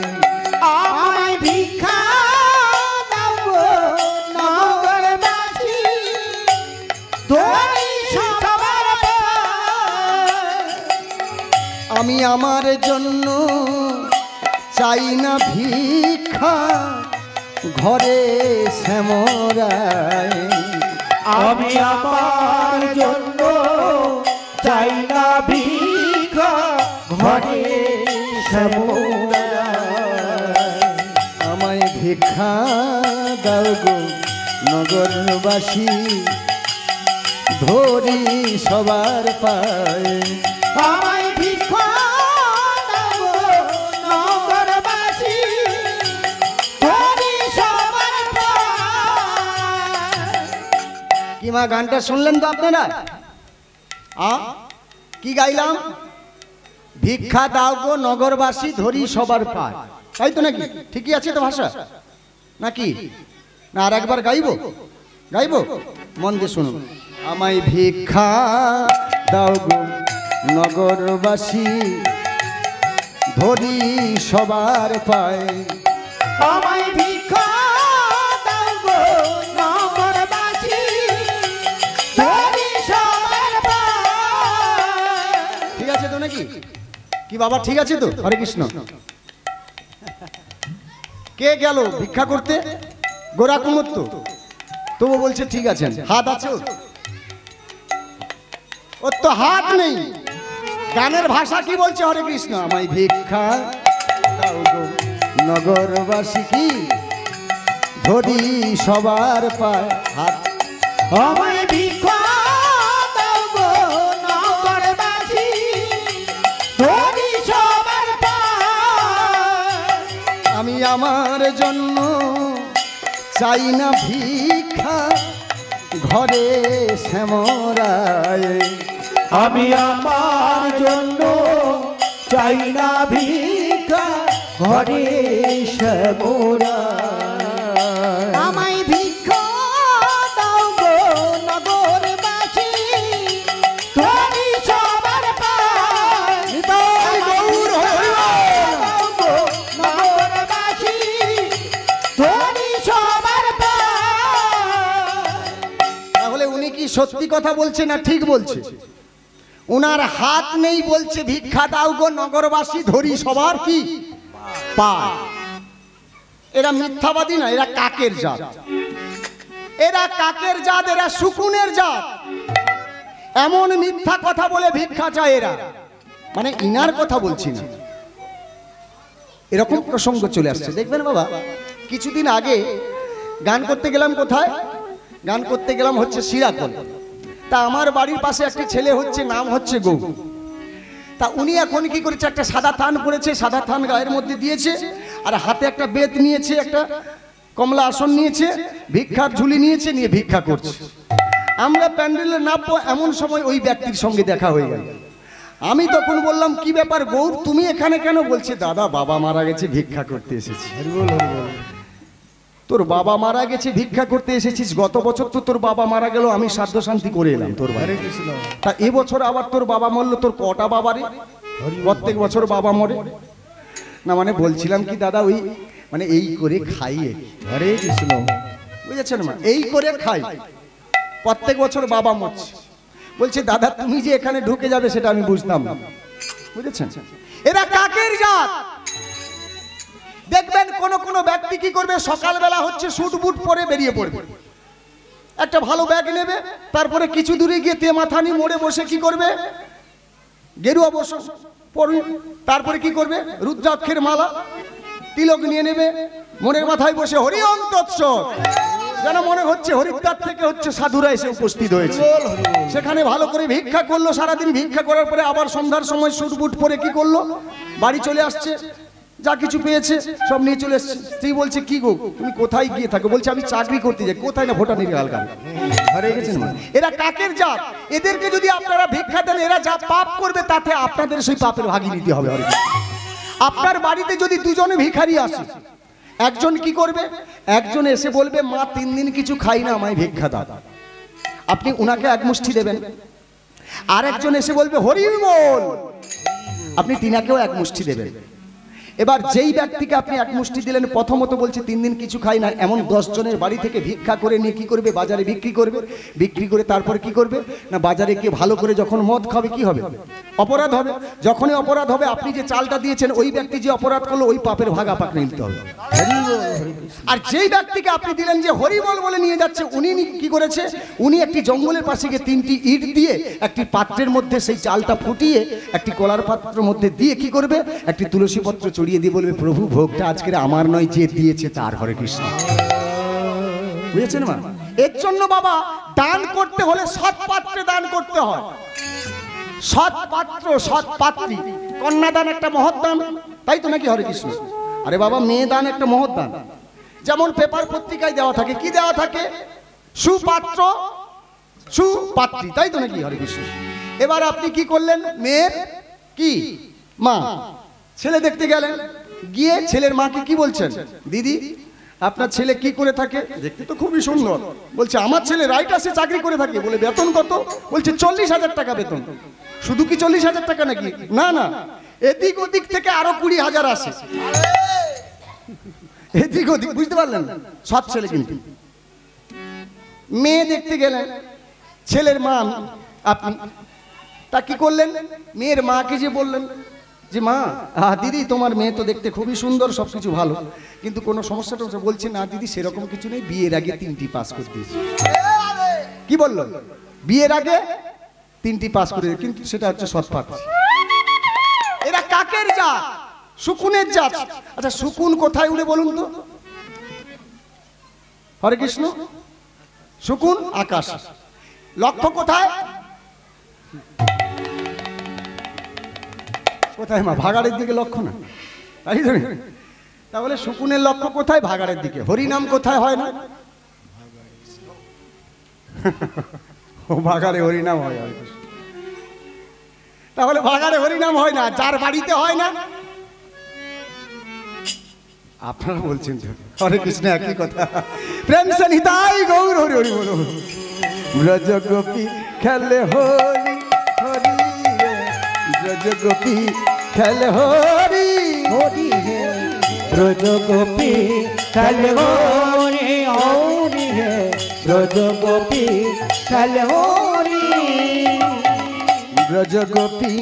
আমায় ভিক্ষা দাও গো নগরবাসী, ধরি সবার পায়। আমি আমার জন্য চাই না ভিক্ষা, ঘরে শ্যামরায়। আমি আমার জন্য চাই না ভিক্ষা, ঘরে শ্যামরায়। আমায় ভিক্ষা দাও গো নগরবাসী, ধরি সবার পায়। আমায় ভিক্ষা দাও গো নগরবাসী, ধরি সবার পায়। কি মা গানটা শুনলেন তো আপনারা? কি গাইলাম? ভিক্ষা দাও গো নগরবাসী, ধরি সবার পায়, তাই তো নাকি? ঠিকই আছে তো ভাষা নাকি? না আর একবার গাইবো? গাইবো, মন দিয়ে শুনুন। আমায় ভিক্ষা দাও গো নগরবাসী, ধরি সবার পায়। আমায় ভিক্ষা দাও গো নগরবাসী, ধরি সবার পায়। ঠিক আছে তো নাকি? কি বাবা ঠিক আছে তো? হরে কৃষ্ণ। কে গেল ভিক্ষা করতে? গোরা কুমোর তো, তবু বলছে ঠিক আছে। হাত আছে ওর? ওর তো হাত নেই। গানের ভাষা কি বলছে? হরে কৃষ্ণ। আমায় ভিক্ষা দাও গো নগরবাসী, কি ধরি সবার পায়। হাত। আমায় ভিক্ষা দাও গো নগরবাসী, ধরি সবার পায়। আমি আমার জন্য চাই না ভিক্ষা, ঘরে শ্যামরায়। আমি আমার জন্য চাই না ভিক্ষা, ঘরে শ্যামরায়। আমায় ভিক্ষা দাও গো নগরবাসী, ধরি সবার পায়। নিতাই গৌর হরি বল। দাও গো নগরবাসী, ধরি সবার পায়। তাহলে উনি কি সত্যি কথা বলছে না ঠিক বলছে? উনার হাত নেই বলছে ভিক্ষা দাও গো নগরবাসী, ধরি সবার কি পায়। এরা মিথ্যাবাদী না, এরা কাকের জাত। এরা কাকের জাত, এরা শকুনের জাত। এমন মিথ্যা কথা বলে ভিক্ষা চায় এরা। মানে ইনার কথা বলছি না, এরকম প্রসঙ্গ চলে আসছে। দেখবেন বাবা, কিছুদিন আগে গান করতে গেলাম কোথায়? গান করতে গেলাম হচ্ছে সিরাকল। তা আমার বাড়ির পাশে একটি ছেলে হচ্ছে, নাম হচ্ছে গৌ। তা উনি এখন কি করেছে, একটা সাদা থান পরেছে, সাদা থান গায়ের মধ্যে দিয়েছে, আর হাতে একটা বেত নিয়েছে, একটা কমলা আসন নিয়েছে, ভিক্ষার ঝুলি নিয়েছে, নিয়ে ভিক্ষা করছে। আমরা প্যান্ডেলে নামবো, এমন সময় ওই ব্যক্তির সঙ্গে দেখা হয়ে গেল। আমি তখন বললাম, কি ব্যাপার গৌর, তুমি এখানে কেন? বলছে, দাদা বাবা মারা গেছে, ভিক্ষা করতে এসেছি। তোর বাবা মারা গেছে, ভিক্ষা করতে এসেছিস? গত বছর তো তোর বাবা মারা গেল, আমি শ্রাদ্ধ শান্তি করে এলাম তোর বাড়ি। তা এবছর আবার তোর বাবা মরলো, তোর কটা বাবারে? প্রত্যেক বছর বাবা মরে না। মানে বলছিলাম কি দাদা, ওই মানে এই করে খাইয়ে, হরে কৃষ্ণ, বুঝেছেন মা, এই করে খাই, প্রত্যেক বছর বাবা মরছে। বলছে, দাদা তুমি যে এখানে ঢুকে যাবে সেটা আমি বুঝতাম না, বুঝেছেন? এরা কাকের জাত? দেখবেন কোন কোন ব্যক্তি কি করবে, সকালবেলা হচ্ছে স্যুট বুট পরে বেরিয়ে পড়বে, একটা ভালো ব্যাগ নেবে, তারপরে কিছু দূরে গিয়ে তেমাথানি মোড়ে বসে কি করবে, গেরুয়া বসে পড়বে, তারপরে কি করবে, রুদ্রাক্ষের মালা তিলক নিয়ে নেবে, মনের মাথায় বসে হরি ওম তৎসৎ, যেন মনে হচ্ছে হরিদ্বার থেকে হচ্ছে সাধুরা এসে উপস্থিত হয়েছে। সেখানে ভালো করে ভিক্ষা করলো, সারাদিন ভিক্ষা করার পরে আবার সন্ধ্যার সময় স্যুট বুট পরে কি করলো, বাড়ি চলে আসছে, যা কিছু পেয়েছে সব নিয়ে চলে এসছে। স্ত্রী বলছে, কি গো তুমি কোথায় গিয়ে থাকো? বলছে, আমি চাকরি করতে যাই। কোথায়? না ভোটার নিয়ে হালকা। এরা কাকের জাত? এদেরকে যদি আপনারা ভিক্ষা দেন, এরা যা পাপ করবে তাতে আপনাদের সেই পাপের ভাগী নিতে হবে। আপনার বাড়িতে যদি দুজনে ভিখারি আসে, একজন কি করবে, একজন এসে বলবে, মা 3 দিন কিছু খাই না, আমায় ভিক্ষা দাও। আপনি উনাকে এক মুষ্টি দেবেন। আর একজন এসে বলবে, হরি বল, আপনি তিনাকেও এক মুষ্টি দেবেন। এবার যেই ব্যক্তিকে আপনি এক মুষ্টি দিলেন, প্রথমত বলছে 3 দিন কিছু খাই না, এমন 10 জনের বাড়ি থেকে ভিক্ষা করে নিয়ে কি করবে, বাজারে বিক্রি করবে। বিক্রি করে তারপর কি করবে না, বাজারে গিয়ে ভালো করে যখন মদ খাবে, কি হবে, অপরাধ হবে। যখনই অপরাধ হবে, আপনি যে চালটা দিয়েছেন, ওই ব্যক্তি যে অপরাধ করলো, ওই পাপের ভাগ আপনাকে নিতে হবে। আর যেই ব্যক্তিকে আপনি দিলেন যে হরিবল বলে নিয়ে যাচ্ছে, উনি কি করেছে, উনি একটি জঙ্গলের পাশে গিয়ে 3টি ইট দিয়ে একটি পাত্রের মধ্যে সেই চালটা ফুটিয়ে একটি কলার পাত্রের মধ্যে দিয়ে কি করবে, একটি তুলসী পত্র চড়িয়ে দিয়ে বলবে, প্রভু ভোগটা আজকের আমার নয়, যে দিয়েছে তার। হরে কৃষ্ণ, বুঝেছেন মা? এর জন্য বাবা, দান করতে হলে সৎ পাত্রে দান করতে হয়। সৎ পাত্র, সৎ পাত্রী। কন্যাদান একটা মহৎ দান, তাই তো নাকি? হরে কৃষ্ণ। আরে বাবা, মেয়ে দান একটা মহৎ দান। যেমন পেপার পত্রিকায় দেওয়া থাকে, কি দেওয়া থাকে, সুপাত্র সুপাত্রী, তাই তো নাকি? হরে কৃষ্ণ। এবার আপনি কি করলেন, মেয়ের কি মা, ছেলে দেখতে গেলেন, গিয়ে ছেলের মাকে কি বলছেন, দিদি আপনার ছেলে কি করে থাকে? দেখতে তো খুবই সুন্দর। বলছে, আমার ছেলে রাইটার্সে চাকরি করে থাকে। বলে, বেতন কত? বলছে, 40,000 টাকা বেতন। শুধু কি 40,000 টাকা নাকি? না না, এদিক ওদিক থেকে আরো 20,000 আসে। এদিক ওদিক, বুঝতে পারলেন? সৎ ছেলে। কিন্তু মেয়ে দেখতে গেলেন, ছেলের মা আপনি, তা কি করলেন, মেয়ের মাকে যে বললেন যে, মা দিদি তোমার মেয়ে তো দেখতে খুবই সুন্দর, সবকিছু ভালো, কিন্তু কোনো সমস্যাটা বলছে না দিদি, সেরকম কিছু নেই, বিয়ের আগে 3টি পাস করে দিয়েছি। কি বললো? বিয়ের আগে 3টি পাস করে, কিন্তু সেটা হচ্ছে সৎ পাত্র। এরা কাকের জাত? শকুনের জাত। আচ্ছা, শকুন কোথায় উড়ে বলুন তো? হরে কৃষ্ণ। শকুন আকাশ। লক্ষ্য কোথায়? কোথায় মা? ভাগাড়ের দিকে লক্ষ্য না, তাই তো? তাহলে শকুনের লক্ষ্য কোথায়? ভাগাড়ের দিকে। হরিনাম কোথায় হয় না? ও ভাগাড়ে হরিনাম হয়। তাহলে ভাগাড়ে হরিনাম হয় না, যার বাড়িতে হয় না। আপনারা বলছেন তো, হরে কৃষ্ণ একই কথা। প্রেম সে নিতাই গৌর হরি হরি বলো। ব্রজ গোপী খেলে হরি হরি রে, ব্রজ গোপী খেলে হরি হরি রে, ব্রজ গোপী খেলে হরি হরি রে, ব্রজ গোপী খেলে হরি, ব্রজ গোপী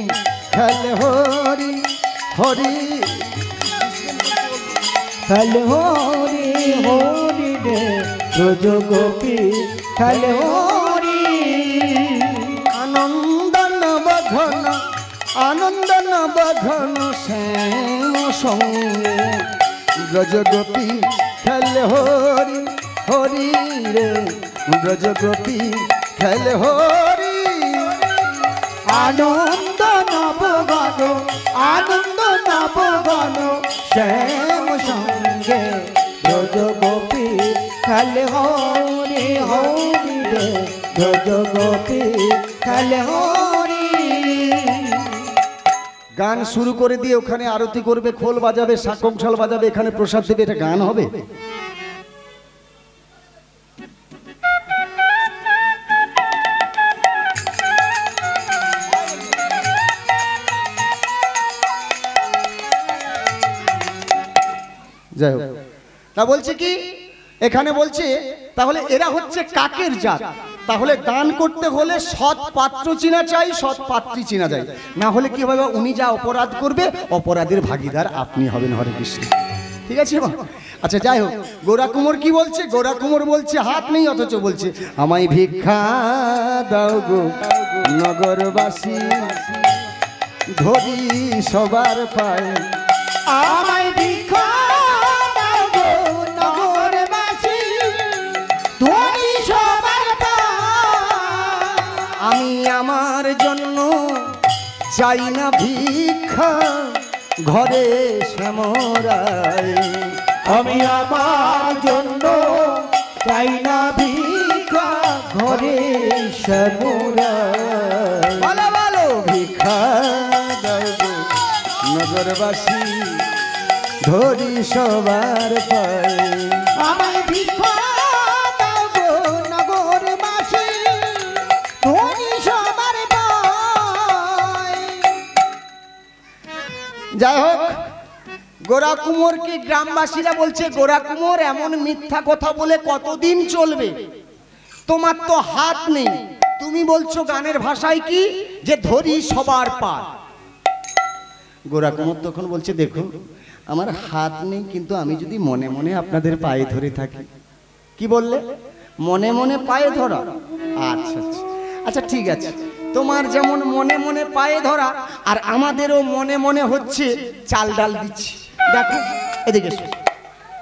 খেলে হরি হরি খেলে হরি হরি রে, ব্রজ গোপী খেলে হরি। আনন্দ নবঘন আনন্দ নবঘন শ্যাম সঙ্গে, ব্রজ গোপী খেলে হরি হরি রে ব্রজগোপী খেলে হরি। আনন্দ নবগণ আনন্দ নবগণ শ্যাম সঙ্গে ব্রজ গোপী খেলে হরি হরি রে ব্রজ গোপী খেলে হরি। গান শুরু করে দিয়ে ওখানে আরতি করবে, খোল বাজাবে, শাকংশাল বাজাবে, এখানে প্রসাদ দেবে, এটা গান হবে? যাই হোক, তা বলছে কি এখানে বলছে তাহলে এরা হচ্ছে কাকের জাত। তাহলে দান করতে হলে সৎ পাত্র চিনা চাই, সৎ পাত্রী চিনা যায়, না হলে কি হবে, উনি যা অপরাধ করবে অপরাধের ভাগীদার আপনি হবেন। হরে কৃষ্ণ, ঠিক আছে? আচ্ছা যাই হোক, গোরা কুমোর কি বলছে? গোরা কুমোর বলছে হাত নেই, অথচ বলছে আমায় ভিক্ষা দাও গো নগরবাসী, ধরি সবার পায়। আমায় ভিক্ষা দাও গো নগরবাসী, ধরি সবার পায়। আমি আমার জন্য চাই না ভিক্ষা, ঘরে শ্যামরাই। আমি আমার জন্য চাই না ভিক্ষা, ঘরে শ্যামরাই। বলো বলো, ভিক্ষা দাও গো নগরবাসী, ধরি সবার পায়। আমায় ভিক্ষা দাও গো নগরবাসী, ধরি সবার পায়। যাই হোক, গোরা কুমোরকে গ্রামবাসীরা বলছে গোরা কুমোর এমন মিথ্যা কথা বলে কতদিন চলবে? তোমার তো হাত নেই, তুমি বলছো গানের ভাষায় কি যে ধরি সবার পায়। গোরা কুমোর তখন বলছে দেখুন আমার হাত নেই, কিন্তু আমি যদি মনে মনে আপনাদের পায়ে ধরে থাকি। কি বললে? মনে মনে পায়ে ধরা? আচ্ছা আচ্ছা আচ্ছা, ঠিক আছে, তোমার যেমন মনে মনে পায়ে ধরা, আর আমাদেরও মনে মনে হচ্ছে চাল ডাল দিচ্ছি। দেখো এদিকে এসো,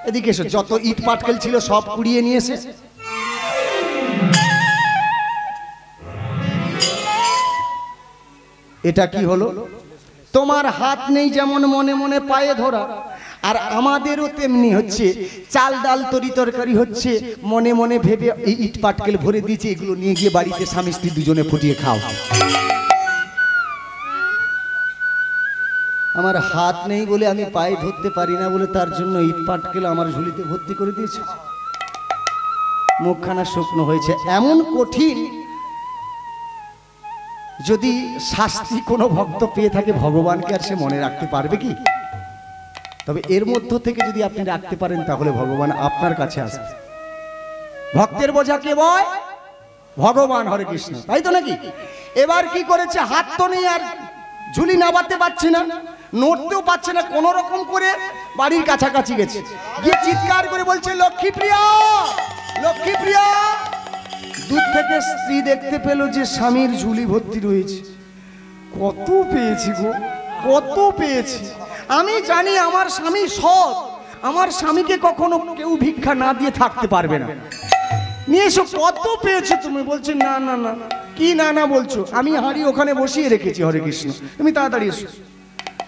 এদিকে এসো, যত ইট পাটকেল ছিল সব কুড়িয়ে নিয়ে এসে এটা কি হলো? তোমার হাত নেই যেমন মনে মনে পায়ে ধরা, আর আমাদেরও তেমনি হচ্ছে চাল ডাল তরি তরকারি হচ্ছে মনে মনে ভেবে এই ইট পাটকেল ভরে দিয়েছে, এগুলো নিয়ে গিয়ে বাড়িতে স্বামী স্ত্রী দুজনে ফুটিয়ে খাও। আমার হাত নেই বলে, আমি পায়ে ধরতে পারি না বলে, তার জন্য ইট পাটকেল আমার ঝুলিতে ভর্তি করে দিয়েছে। মুখখানা শুকনো হয়েছে। এমন কঠিন, যদি শাস্তি কোনো ভক্ত পেয়ে থাকে ভগবানকে আর সে মনে রাখতে পারবে কি? তবে এর মধ্য থেকে যদি আপনি রাখতে পারেন তাহলে ভগবান আপনার কাছে আসবে। ভক্তের বোঝা কে বয়? ভগবান। হরে কৃষ্ণ, তাই তো নাকি? এবার কি করেছে? হাত তো নেই, আর ঝুলি নাবাতে পারছে না, নড়তেও পারছে না, কোন রকম করে বাড়ির কাছাকাছি গেছে, গিয়ে চিৎকার করে বলছে লক্ষ্মীপ্রিয়া, লক্ষ্মীপ্রিয়া। দূর থেকে স্ত্রী দেখতে পেল যে স্বামীর ঝুলি ভর্তি রয়েছে। কত পেয়েছি গো, কত পেয়েছি। আমি জানি আমার স্বামী সৎ, আমার স্বামীকে কখনো কেউ ভিক্ষা না দিয়ে থাকতে পারবে না। নিয়ে এসো, কত পেয়েছো তুমি? বলছে না না না। কি না না বলছো? আমি হাঁড়ি ওখানে বসিয়ে রেখেছি। হরে কৃষ্ণ, তুমি তাড়াতাড়ি এসো।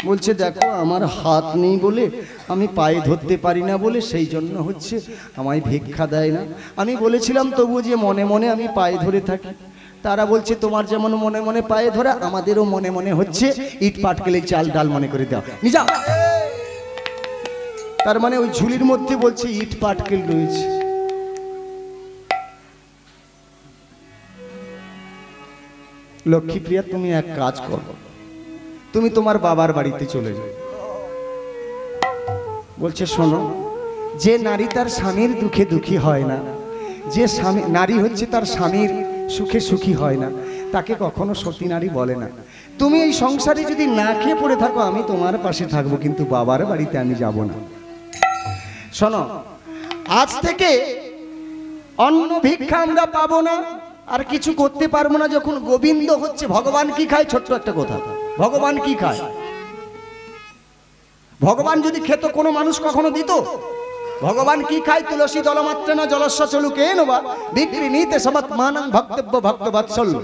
বলছে দেখো আমার হাত নেই বলে, আমি পায়ে ধরতে পারি না বলে, সেই জন্য হচ্ছে আমায় ভিক্ষা দেয় না। আমি বলেছিলাম তবু যে মনে মনে আমি পায়ে ধরে থাকি। তারা বলছে তোমার যেমন মনে মনে পায়ে ধরা, আমাদেরও মনে মনে হচ্ছে ইট পাটকেলে চাল ডাল মনে করে দাও, নিজা। তার মানে ওই ঝুলির মধ্যে বলছে ইট পাটকেল রয়েছে। লক্ষ্মীপ্রিয়া, তুমি এক কাজ করো, তুমি তোমার বাবার বাড়িতে চলে যাও। বলছে শোনো, যে নারী তার স্বামীর দুঃখে দুঃখী হয় না, যে স্বামী নারী হচ্ছে তার স্বামীর সুখে সুখী হয় না, তাকে কখনো সতী নারী বলে না। তুমি এই সংসারে যদি না খেয়ে পড়ে থাকো, আমি তোমার পাশে থাকবো, কিন্তু বাবার বাড়িতে আমি যাব না। শোনো, আজ থেকে অন্ন ভিক্ষা আমরা পাবো না, আর কিছু করতে পারবো না। যখন গোবিন্দ হচ্ছে, ভগবান কি খায়? ছোট্ট একটা কথা, ভগবান কি খায়? ভগবান যদি খেত কোনো মানুষ কখনো দিত? ভগবান কি খায়? তুলসী দলমাত্রেন জলস্ব চলুকেন বা বিক্রি নিতে সমাত মানং ভক্তব্য ভক্ত বাৎসল্য।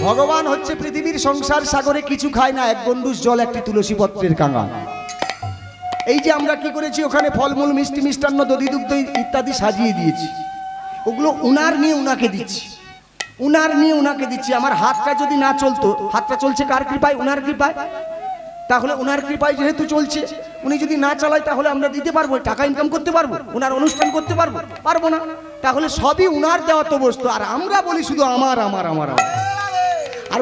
ভগবান হচ্ছে পৃথিবীর সংসার সাগরে কিছু খায় না, এক গন্ডুস জল, একটি তুলসী পত্রের কাঙাল। এই যে আমরা কি করেছি, ওখানে ফলমূল মিষ্টি মিষ্টান্ন দধি দুগ্ধ ইত্যাদি সাজিয়ে দিয়েছি, ওগুলো উনার নিয়ে উনাকে দিচ্ছি, উনার নিয়ে উনাকে দিচ্ছি। আমার হাতটা যদি না চলতো, হাতটা চলছে কার কৃপায়? উনার কৃপায়। তাহলে উনার কৃপায় যেহেতু চলছে, উনি যদি না চালায় তাহলে আমরা দিতে পারবো, টাকা ইনকাম করতে পারবো, উনার অনুষ্ঠান করতে পারবো? পারবো না। তাহলে সবই উনার দেওয়া তো বস্তু, আর আমরা বলি শুধু আমার আমার আমার আমার। আর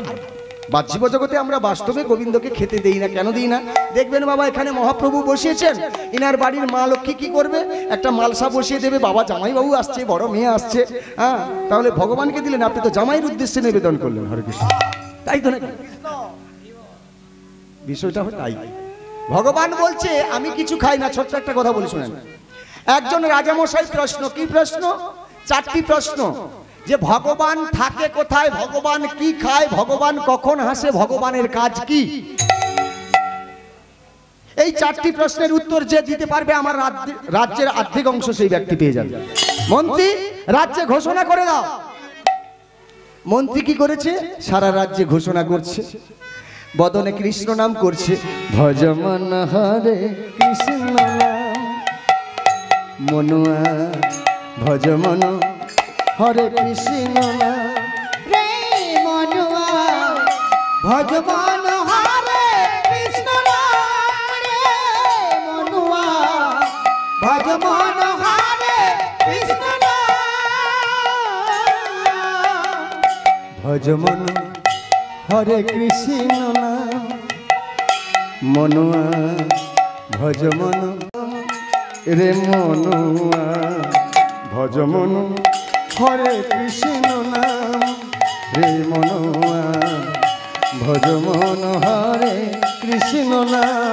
বাহ্যিক জগতে আমরা বাস্তবে গোবিন্দকে খেতে দেই না। কেন দিই না? দেখবেন বাবা, এখানে মহাপ্রভু বসিয়েছেন, ইনার বাড়ির মা লক্ষ্মী কি করবে? একটা মালসা বসিয়ে দেবে, বাবা জামাইবাবু আসছে, বড় মেয়ে আসছে, হ্যাঁ, তাহলে ভগবানকে দিলেন, আপনি তো জামাইয়ের উদ্দেশ্যে নিবেদন করলেন। হরে কৃষ্ণ, তাই তো নাকি? বিষয়টা হয় তাই। ভগবান বলছে আমি কিছু খাই না। ছোট্ট একটা কথা বলি শুনেন। একজন রাজামশাই প্রশ্ন, কি প্রশ্ন? 4টি প্রশ্ন, যে ভগবান থাকে কোথায়, ভগবান কি খায়, ভগবান কখন হাসে, ভগবানের কাজ কি? এই 4টি প্রশ্নের উত্তর যে দিতে পারবে আমার রাজ্যের আর্ধেক অংশ সেই ব্যক্তি পেয়ে যাবে। মন্ত্রী, রাজ্যে ঘোষণা করে দাও। মন্ত্রী কি করেছে? সারা রাজ্যে ঘোষণা করছে, বদনে কৃষ্ণ নাম করছে, ভজমন হরে কৃষ্ণ নাম মনুয়া, ভজমন হরে কৃষ্ণ নাম রে মনুয়া, ভজমন হরে কৃষ্ণ নাম রে মনুয়া, ভজমন হরে কৃষ্ণ নাম, ভজমন হরে কৃষ্ণ নাম মনুয়া, ভজমন রে মনুয়া, ভজমন হরে কৃষ্ণ নাম রে মনুয়া, ভজমন হরে কৃষ্ণ নাম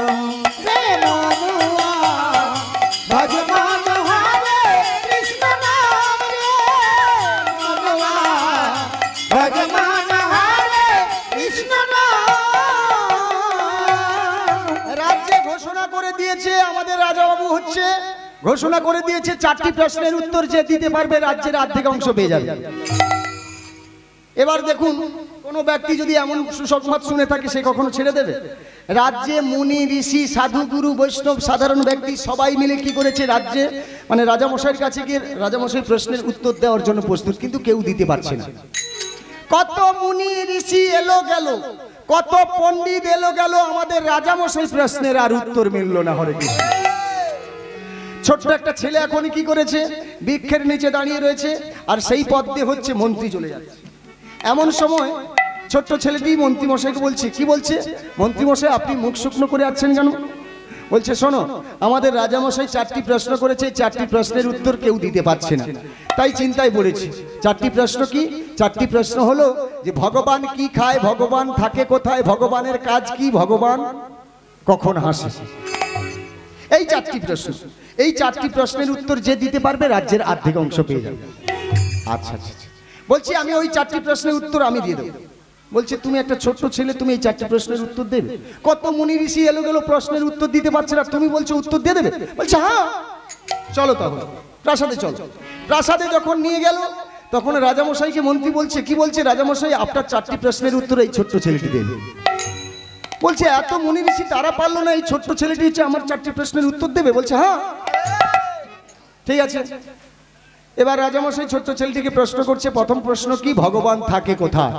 রে মনুয়া, ভজমন হরে কৃষ্ণ নাম রে মনুয়া, ভজমন হরে কৃষ্ণ নাম। রাজ্যে ঘোষণা করে দিয়েছে, আমাদের রাজাবাবু হচ্ছে ঘোষণা করে দিয়েছে, 4টি প্রশ্নের উত্তর যে দিতে পারবে রাজ্যের অর্ধেক অংশ পেয়ে যাবে। এবার দেখুন, কোন ব্যক্তি যদি এমন সুসংবাদ শুনে থাকে, সে কখনো ছেড়ে দেবে? রাজ্যে মুনি ঋষি সাধু গুরু বৈষ্ণব সাধারণ ব্যক্তি সবাই মিলে কি করেছে, রাজ্যে মানে রাজামশাইয়ের কাছে গিয়ে রাজামশাই প্রশ্নের উত্তর দেওয়ার জন্য প্রস্তুত, কিন্তু কেউ দিতে পারছে না। কত মুনি ঋষি এলো গেল, কত পণ্ডিত এলো গেল, আমাদের রাজামশাই প্রশ্নের আর উত্তর মিলল না। হরে কৃষ্ণ। ছোট্ট একটা ছেলে এখনই কি করেছে, বৃক্ষের নিচে দাঁড়িয়ে রয়েছে, আর সেই পথ দিয়ে হচ্ছে মন্ত্রী চলে যাচ্ছে। এমন সময় ছোট্ট ছেলেটি মন্ত্রী মশাইকে বলছে, কি বলছে? মন্ত্রী মশাই, আপনি মুখ শুকনো করে আছেন কেন? বলছে, শোনো, আমাদের রাজামশাই 4টি প্রশ্ন করেছে, 4টি প্রশ্নের উত্তর কেউ দিতে পারছে না, তাই চিন্তায় পড়েছি। 4টি প্রশ্ন কি? 4টি প্রশ্ন হলো যে ভগবান কি খায়, ভগবান থাকে কোথায়, ভগবানের কাজ কি, ভগবান কখন হাসে। এই 4টি প্রশ্ন, এই 4টি প্রশ্নের উত্তর যে দিতে পারবে রাজ্যের অর্ধেক অংশ পেয়ে যাবে। আচ্ছা আচ্ছা, বলছি আমি ওই 4টি প্রশ্নের উত্তর আমি দিয়ে দেবো। বলছে, তুমি একটা ছোট্ট ছেলে, তুমি এই 4টি প্রশ্নের উত্তর দেবে? কত মুনি ঋষি এলো গেল, প্রশ্নের উত্তর দিতে পারছে না, তুমি বলছো উত্তর দিয়ে দেবে? বলছে, হ্যাঁ। চলো তাহলে প্রাসাদে চলো। প্রাসাদে যখন নিয়ে গেল, তখন রাজামশাইকে মন্ত্রী বলছে, কি বলছে? রাজামশাই, আপনার 4টি প্রশ্নের উত্তর এই ছোট্ট ছেলেটি দেবে। বলছে, এত মুনি ঋষি তারা পারলো না, এই ছোট্ট ছেলেটি হচ্ছে আমার 4টি প্রশ্নের উত্তর দেবে? বলছে, হ্যাঁ। ঠিক আছে। এবার রাজামশাই ছোট্ট ছেলেটিকে প্রশ্ন করছে, প্রথম প্রশ্ন কি? ভগবান থাকে কোথায়?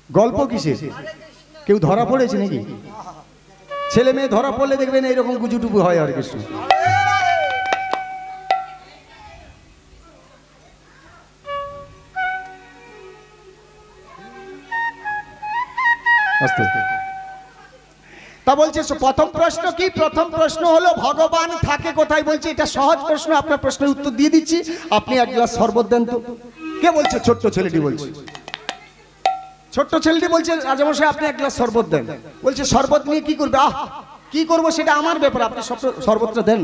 গল্প কিসের? কেউ ধরা পড়েছে নাকি? ছেলে মেয়ে ধরা পড়লে দেখবেন এইরকম গুজুটুকু হয়। হরে কৃষ্ণ। তা বলছে, প্রথম প্রশ্ন কি? প্রথম প্রশ্ন হলো ভগবান থাকে কোথায়। বলছে, এটা সহজ প্রশ্ন, আপনার প্রশ্নের উত্তর দিয়ে দিচ্ছি, আপনি এক গ্লাস শরবত দেন তো। কে বলছে? ছোট্ট ছেলেটি বলছে। ছোট্ট ছেলেটি বলছে, রাজামশাই আপনি এক গ্লাস শরবত দেন। বলছে, শরবত নিয়ে কি করবে? কি করবো সেটা আমার ব্যাপার, আপনি শরবতটা দেন।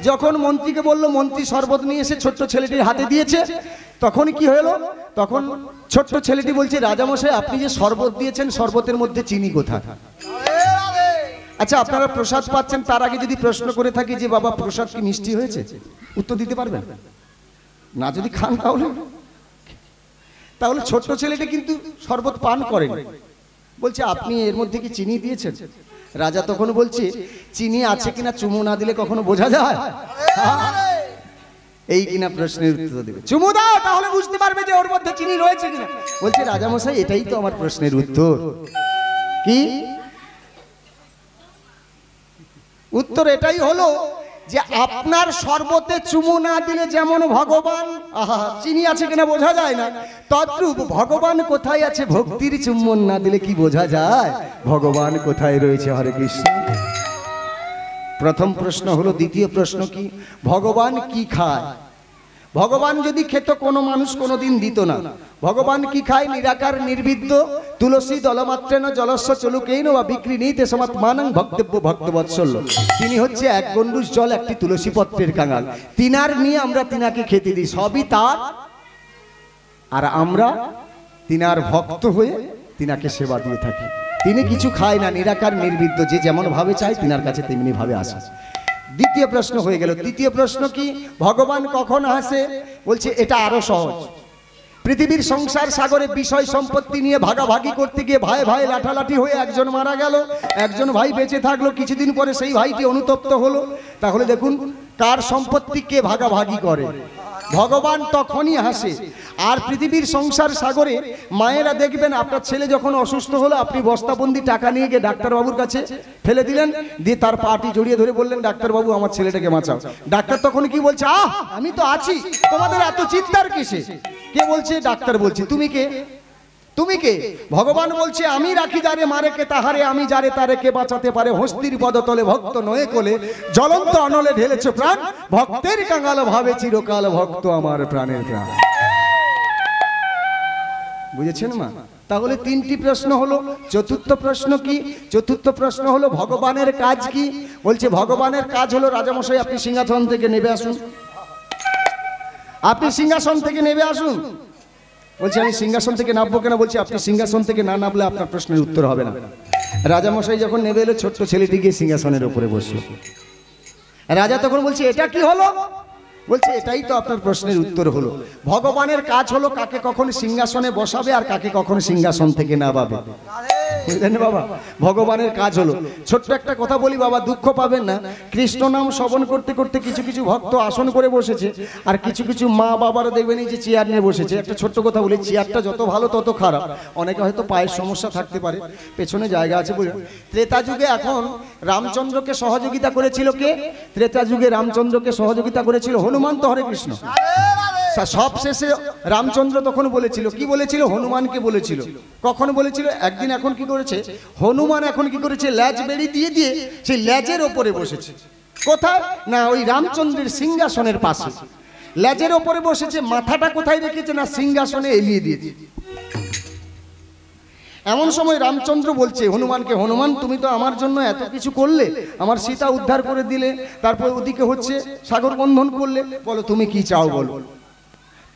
যখন মন্ত্রীকে বললো, মন্ত্রী শরবত নিয়ে এসে ছোট্ট ছেলেটির হাতে দিয়েছে, তখন কি হলো? তখন ছোট্ট ছেলেটি বলছে, রাজামশাই আপনি যে শরবত দিয়েছেন, শরবতের মধ্যে চিনি কোথায়? আচ্ছা, আপনারা প্রসাদ পাচ্ছেন, তার আগে যদি প্রশ্ন করে থাকি যে বাবা প্রসাদ কি মিষ্টি হয়েছে, উত্তর দিতে পারবেন না? যদি খান তাহলে ছোট্ট ছেলেটা কিন্তু শরবত পান করেন, বলছে আপনি এর মধ্যে কি চিনি দিয়েছেন? রাজা তখন বলছে চিনি আছে কিনা চুমু না দিলে কখনো বোঝা যায়? এই কিনা প্রশ্নের উত্তর দেবে, চুমু দাও তাহলে বুঝতে পারবে যে ওর মধ্যে চিনি রয়েছে কিনা। বলছে রাজামশাই এটাই তো আমার প্রশ্নের উত্তর। কি উত্তর? এটাই হলো যে আপনার শরবতে চুমু না দিলে যেমন ভগবান চিনি আছে কিনা বোঝা যায় না, তদ্রূপ ভগবান কোথায় আছে ভক্তির চুম্বন না দিলে কি বোঝা যায় ভগবান কোথায় রয়েছে? হরে কৃষ্ণ। প্রথম প্রশ্ন হলো। দ্বিতীয় প্রশ্ন কি, ভগবান কি খায়? ভগবান যদি খেত কোনো মানুষ কোনোদিন দিত না। ভগবান কি খায়? নিরাকার নির্বিদ্য তুলসী দলমাত্রেন জলস্ব চলুকেইন বা বিক্রি নিতে সমাত্মানং ভক্তব্য ভক্তবৎসল্য। তিনি হচ্ছে এক গণ্ডুষ জল একটি তুলসী পত্রের কাঙাল, তিনার নিয়ে আমরা তিনাকে খেতে দিই, সবই তার, আর আমরা তিনার ভক্ত হয়ে তিনাকে সেবা দিয়ে থাকি। তিনি কিছু খায় না, নিরাকার নির্বিদ্য, যে যেমন ভাবে চায় তিনার কাছে তেমনি ভাবে আসে। দ্বিতীয় প্রশ্ন হয়ে গেল। তৃতীয় প্রশ্ন কি, ভগবান কখন হাসে? বলছে এটা আরো সহজ। পৃথিবীর সংসার সাগরে বিষয় সম্পত্তি নিয়ে ভাগাভাগি করতে গিয়ে ভাই ভাই লাঠালাঠি হয়ে একজন মারা গেল, একজন ভাই বেঁচে থাকলো, কিছুদিন পরে সেই ভাইটি অনুতপ্ত হলো। তাহলে দেখুন কার সম্পত্তি কে ভাগাভাগি করে? ভগবান তখনই হাসে। আর পৃথিবীর সংসার সাগরে মায়েরা দেখবেন আপনার ছেলে যখন অসুস্থ হলো, আপনি বস্তাবন্দি টাকা নিয়ে গিয়ে ডাক্তারবাবুর কাছে ফেলে দিলেন, দিয়ে তার পাটি জড়িয়ে ধরে বললেন ডাক্তারবাবু আমার ছেলেটাকে বাঁচাও। ডাক্তার তখন কি বলছে? আমি তো আছি, তোমাদের এত চিন্তার কিসে? কে বলছে? ডাক্তার বলছে। তুমি কে? তুমি কে? ভগবান বলছে আমি রাখি যারে মারে কে তাহারে, আমি যারে তারে কে বাঁচাতে পারে। হস্তির পদতলে ভক্ত নয়ে কোলে, জ্বলন্ত অনলে ঢেলেছ প্রাণ, ভক্তের কাঙাল ভাবে চিরকাল ভক্ত আমার প্রাণের প্রাণ। বুঝেছেন মা? তাহলে তিনটি প্রশ্ন হলো। চতুর্থ প্রশ্ন কি? চতুর্থ প্রশ্ন হলো ভগবানের কাজ কি? বলছে ভগবানের কাজ হলো, রাজামশাই আপনি সিংহাসন থেকে নেমে আসুন, আপনি সিংহাসন থেকে নেমে আসুন। বলছে আমি সিংহাসন থেকে নামবো কেন? বলছে আপনি সিংহাসন থেকে না নামলে আপনার প্রশ্নের উত্তর হবে না। রাজামশাই যখন নেমে এলো, ছোট্ট ছেলেটি গিয়ে সিংহাসনের উপরে বসলো। রাজা তখন বলছে এটা কি হলো? বলছে এটাই তো আপনার প্রশ্নের উত্তর হলো। ভগবানের কাজ হলো কাকে কখন সিংহাসনে বসাবে আর কাকে কখন সিংহাসন থেকে নামাবে। বুঝলেন বাবা? ভগবানের কাজ হলো। ছোট্ট একটা কথা বলি বাবা, দুঃখ পাবেন না। কৃষ্ণ নাম শ্রবণ করতে করতে কিছু কিছু ভক্ত আসন করে বসেছে, আর কিছু কিছু মা বাবারা দেখবেন এই যে চেয়ার নিয়ে বসেছে। একটা ছোট্ট কথা বলি, চেয়ারটা যত ভালো তত খারাপ। অনেকে হয়তো পায়ের সমস্যা থাকতে পারে, পেছনে জায়গা আছে বলে। ত্রেতা যুগে এখন রামচন্দ্রকে সহযোগিতা করেছিল কে? ত্রেতা যুগে রামচন্দ্রকে সহযোগিতা করেছিল হনুমান। তো হরে কৃষ্ণ। সব শেষে রামচন্দ্র তখন বলেছিল, কি বলেছিল? হনুমানকে বলেছিল। কখন বলেছিল? একদিন এখন কি করেছে হনুমান, এখন কি করেছে? ল্যাজ বেড়ি দিয়ে দিয়ে সেই ল্যাজের ওপরে বসেছে। কোথায়? না ওই রামচন্দ্রের সিংহাসনের পাশে ল্যাজের ওপরে বসেছে। মাথাটা কোথায় রেখেছে? না সিংহাসনে এলিয়ে দিয়েছে। এমন সময় রামচন্দ্র বলছে হনুমানকে, হনুমান তুমি তো আমার জন্য এত কিছু করলে, আমার সীতা উদ্ধার করে দিলে, তারপর ওদিকে হচ্ছে সাগর বন্ধন করলে, বলো তুমি কি চাও বলো।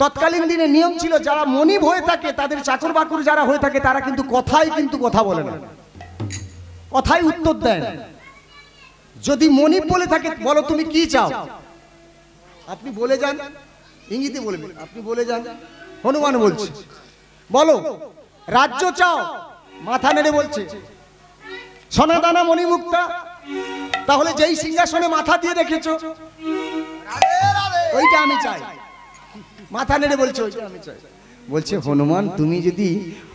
তৎকালীন দিনে নিয়ম ছিল যারা মনিব হয়ে থাকে, তাদের চাকর বাকর যারা হয়ে থাকে, তারা কিন্তু কথায় কথা বলে না, কথায় উত্তর দেয় না। যদি মনিব বলে থাকে বলো তুমি কি চাও, আপনি বলে যান, ইঙ্গিতে বলবেন আপনি বলে যান। হনুমান বলছে বলো রাজ্য চাও, মাথা নেড়ে বলছে সনাদানা মণিমুক্তা। তাহলে যেই সিংহাসনে মাথা দিয়ে রেখেছো ওইটা আমি চাই। মাথা নেড়ে বলছে ওইটা আমি চাই। বলছে হনুমান তুমি যদি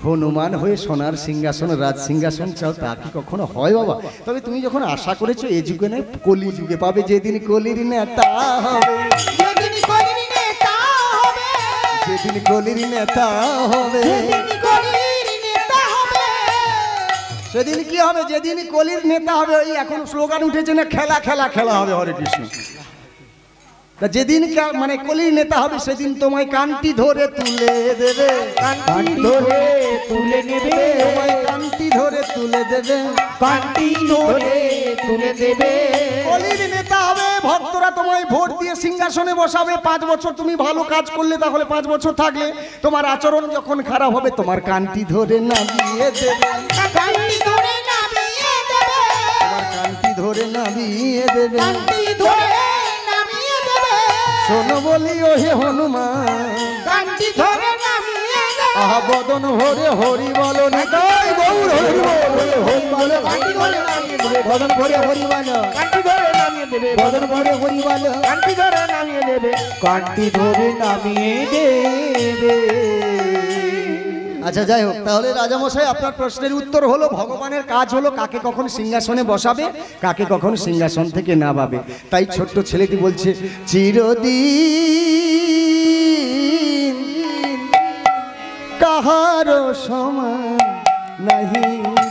হনুমান হয়ে সোনার সিংহাসন রাজ সিংহাসন চাও তা কি কখনো হয় বাবা? তবে তুমি যখন আশা করেছো এ যুগে নয় কলি যুগে পাবে, যেদিন কলির নেতা হবে, যেদিন কলির নেতা হবে, যেদিন কলির নেতা হবে, সেদিন কি হবে? যেদিন কলির নেতা হবে। ওই এখন স্লোগান উঠেছে না খেলা খেলা খেলা হবে। হরে কৃষ্ণ। যেদিন মানে কলির নেতা হবে সেদিন তোমায় কান্তি ধরে তুলে দেবে, কান্তি ধরে তুলে নেবে, তোমায় কান্তি ধরে তুলে দেবে, কান্তি ধরে তুলে দেবে। কলির নেতা হবে, ভক্তরা তোমায় ভোট দিয়ে সিংহাসনে বসাবে। 5 বছর তুমি ভালো কাজ করলে তাহলে 5 বছর থাকলে, তোমার আচরণ যখন খারাপ হবে তোমার কান্তি ধরে নামিয়ে দেবে, কান্তি ধরে নামিয়ে দেবে, তোমার নামিয়ে দেবে কান্তি ধরে নামিয়ে দেবে শোনো বলি ও হে হনুমান কান্তি ধরে নামিয়ে দেবে আহা বদন ভরে হরি বলো নিতাই গৌর হরি বল হরি বল কান্তি ধরে নামিয়ে দেবে বদন ভরে হরি বল কান্তি ধরে নামিয়ে দেবে বদন ভরে হরি বল কান্তি ধরে নামিয়ে দেবে কান্তি ধরে নামিয়ে দেবে। আচ্ছা যাই হোক, তাহলে রাজামশাই আপনার প্রশ্নের উত্তর হলো ভগবানের কাজ হলো কাকে কখন সিংহাসনে বসাবে, কাকে কখন সিংহাসন থেকে নামাবে। তাই ছোট্ট ছেলেটি বলছে চিরদিন কাহারো সমান নাহি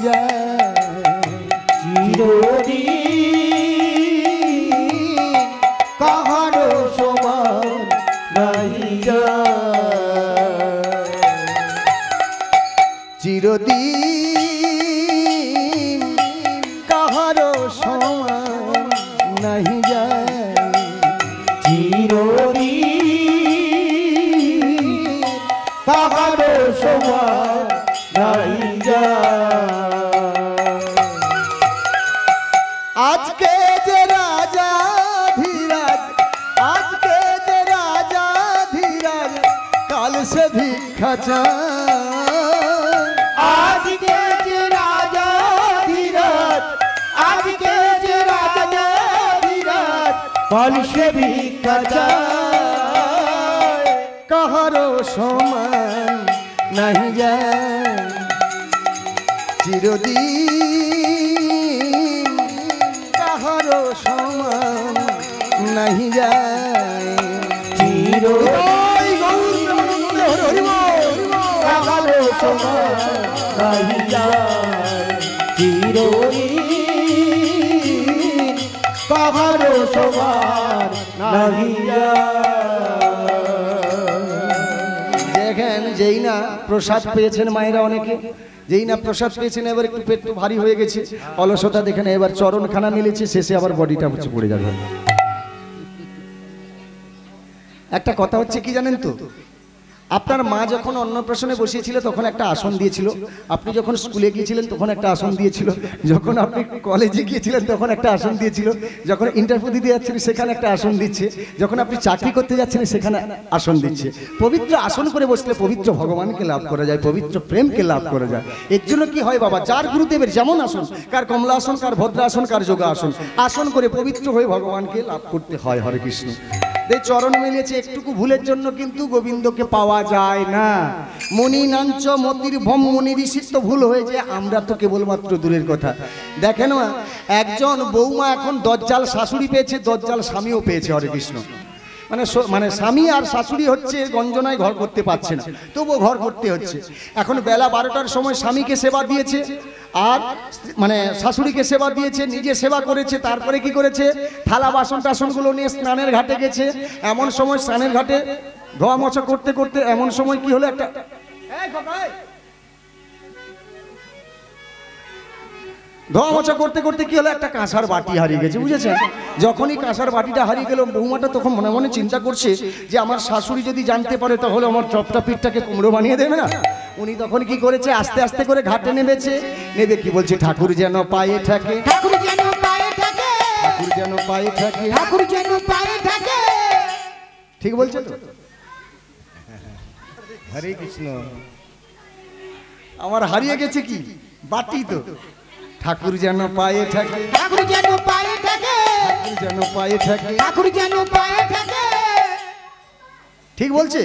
যায় চিরদিন কাহারো সমান নাহি যায় চিরদিন কাহারো সমান নাহি যায় চিরদিন কাহারো সমান নাহি যায়। আজকে যে রাজা ধীরাজ আজকে যে রাজা ধীরাজ কাল সে ভিক্ষা চায় আজকে যে রাজা ধীরাজ আজকে যে রাজা ধীরাজ কাল সে ভিক্ষা চায় কাহারো সমান নাহি যায় চিরদিন কাহারো সমান নাহি যায় কাহারো সমান নাহি যায় চিরদিন কাহারো সমান নাহি দেখেন যেই না প্রসাদ পেয়েছেন মায়েরা অনেকে, যেই না প্রসাদ পেয়েছেন এবার একটু পেট তো ভারী হয়ে গেছে, অলসতা দেখেন এবার চরণখানা মিলেছে, শেষে আবার বডিটা হচ্ছে পড়ে যাবে। একটা কথা হচ্ছে কি জানেন তো, আপনার মা যখন অন্নপ্রাশনে বসিয়েছিল তখন একটা আসন দিয়েছিল, আপনি যখন স্কুলে গিয়েছিলেন তখন একটা আসন দিয়েছিল, যখন আপনি কলেজে গিয়েছিলেন তখন একটা আসন দিয়েছিল, যখন ইন্টারভিউ দিতে যাচ্ছেন সেখানে একটা আসন দিচ্ছে, যখন আপনি চাকরি করতে যাচ্ছেন সেখানে আসন দিচ্ছে। পবিত্র আসন করে বসলে পবিত্র ভগবানকে লাভ করা যায়, পবিত্র প্রেমকে লাভ করা যায়। এর জন্য কি হয় বাবা, যার গুরুদেবের যেমন আসন, কার কমলা আসন, কার ভদ্র আসন, কার যোগা আসন, আসন করে পবিত্র হয়ে ভগবানকে লাভ করতে হয়। হরে কৃষ্ণ। এই চরণ মিলেছে, একটুকু ভুলের জন্য কিন্তু গোবিন্দকে পাওয়া যায় না। মণি নাঞ্চ মতির ভম মনি ঋষিত্ব ভুল হয়েছে, আমরা তো কেবলমাত্র দূরের কথা। দেখেন না, একজন বৌমা এখন দজ্জাল শাশুড়ি পেয়েছে, দজ্জাল স্বামীও পেয়েছে। হরে কৃষ্ণ। মানে স্বামী আর শাশুড়ি হচ্ছে গঞ্জনায় ঘর করতে পারছে না, তবুও ঘর করতে হচ্ছে। এখন বেলা 12টার সময় স্বামীকে সেবা দিয়েছে আর মানে শাশুড়িকে সেবা দিয়েছে, নিজে সেবা করেছে, তারপরে কি করেছে, থালা বাসন টাসনগুলো নিয়ে স্নানের ঘাটে গেছে। এমন সময় স্নানের ঘাটে ধোয়া মোছা করতে করতে এমন সময় কি হলো, একটা ধোয়া মোছা করতে করতে কি হলো, একটা কাঁসার বাটি হারিয়ে গেছে, বুঝেছেন? যখনই কাঁসার বাটিটা হারিয়ে গেল, বৌমাটা তখন মনে মনে চিন্তা করছে যে আমার শাশুড়ি যদি জানতে পারে তাহলে আমার চপটা পিঠটাকে কুমড়ো বানিয়ে দেবে না। উনি তখন কি করেছে, আস্তে আস্তে করে ঘাটে নেমেছে, নেবে কি বলছে, ঠাকুর যেন পায়ে থাকে, ঠাকুর যেন পায়ে থাকে, ঠাকুর যেন পায়ে থাকে, ঠাকুর যেন পায়ে থাকে। ঠিক বলছে তো? হরে কৃষ্ণ। আমার হারিয়ে গেছে কি, বাটি তো। ঠাকুর যেন পায়ে থাকে, ঠাকুর যেন পায়ে থাকে, ঠাকুর যেন পায়ে থাকে, ঠাকুর যেন পায়ে থাকে। ঠিক বলছে?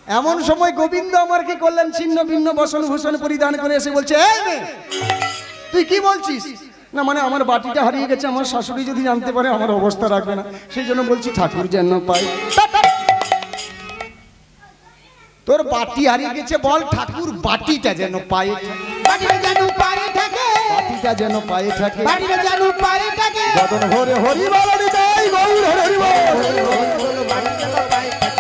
এমন সময় গোবিন্দ আমার কি করলেন, ছিন্ন ভিন্ন বসন ভূষণ পরিধান করে এসে বলছে, এই মেয়ে, তুই কি বলছিস? না মানে আমার বাটিটা হারিয়ে গেছে, আমার শাশুড়ি যদি জানতে পারে আমার অবস্থা রাখবে না, সেই জন্য বলছি ঠাকুর যেন পায়। তোর বাটি হারিয়ে গেছে, বল ঠাকুর বাটিটা যেন পায়ে থাকে, বাটিটা যেন পায়ে থাকে, বাটিটা যেন পায়ে থাকে, বাটিটা যেন পায়ে থাকে। বদন ভরে হরি বল নিতাই গৌর হরি বল,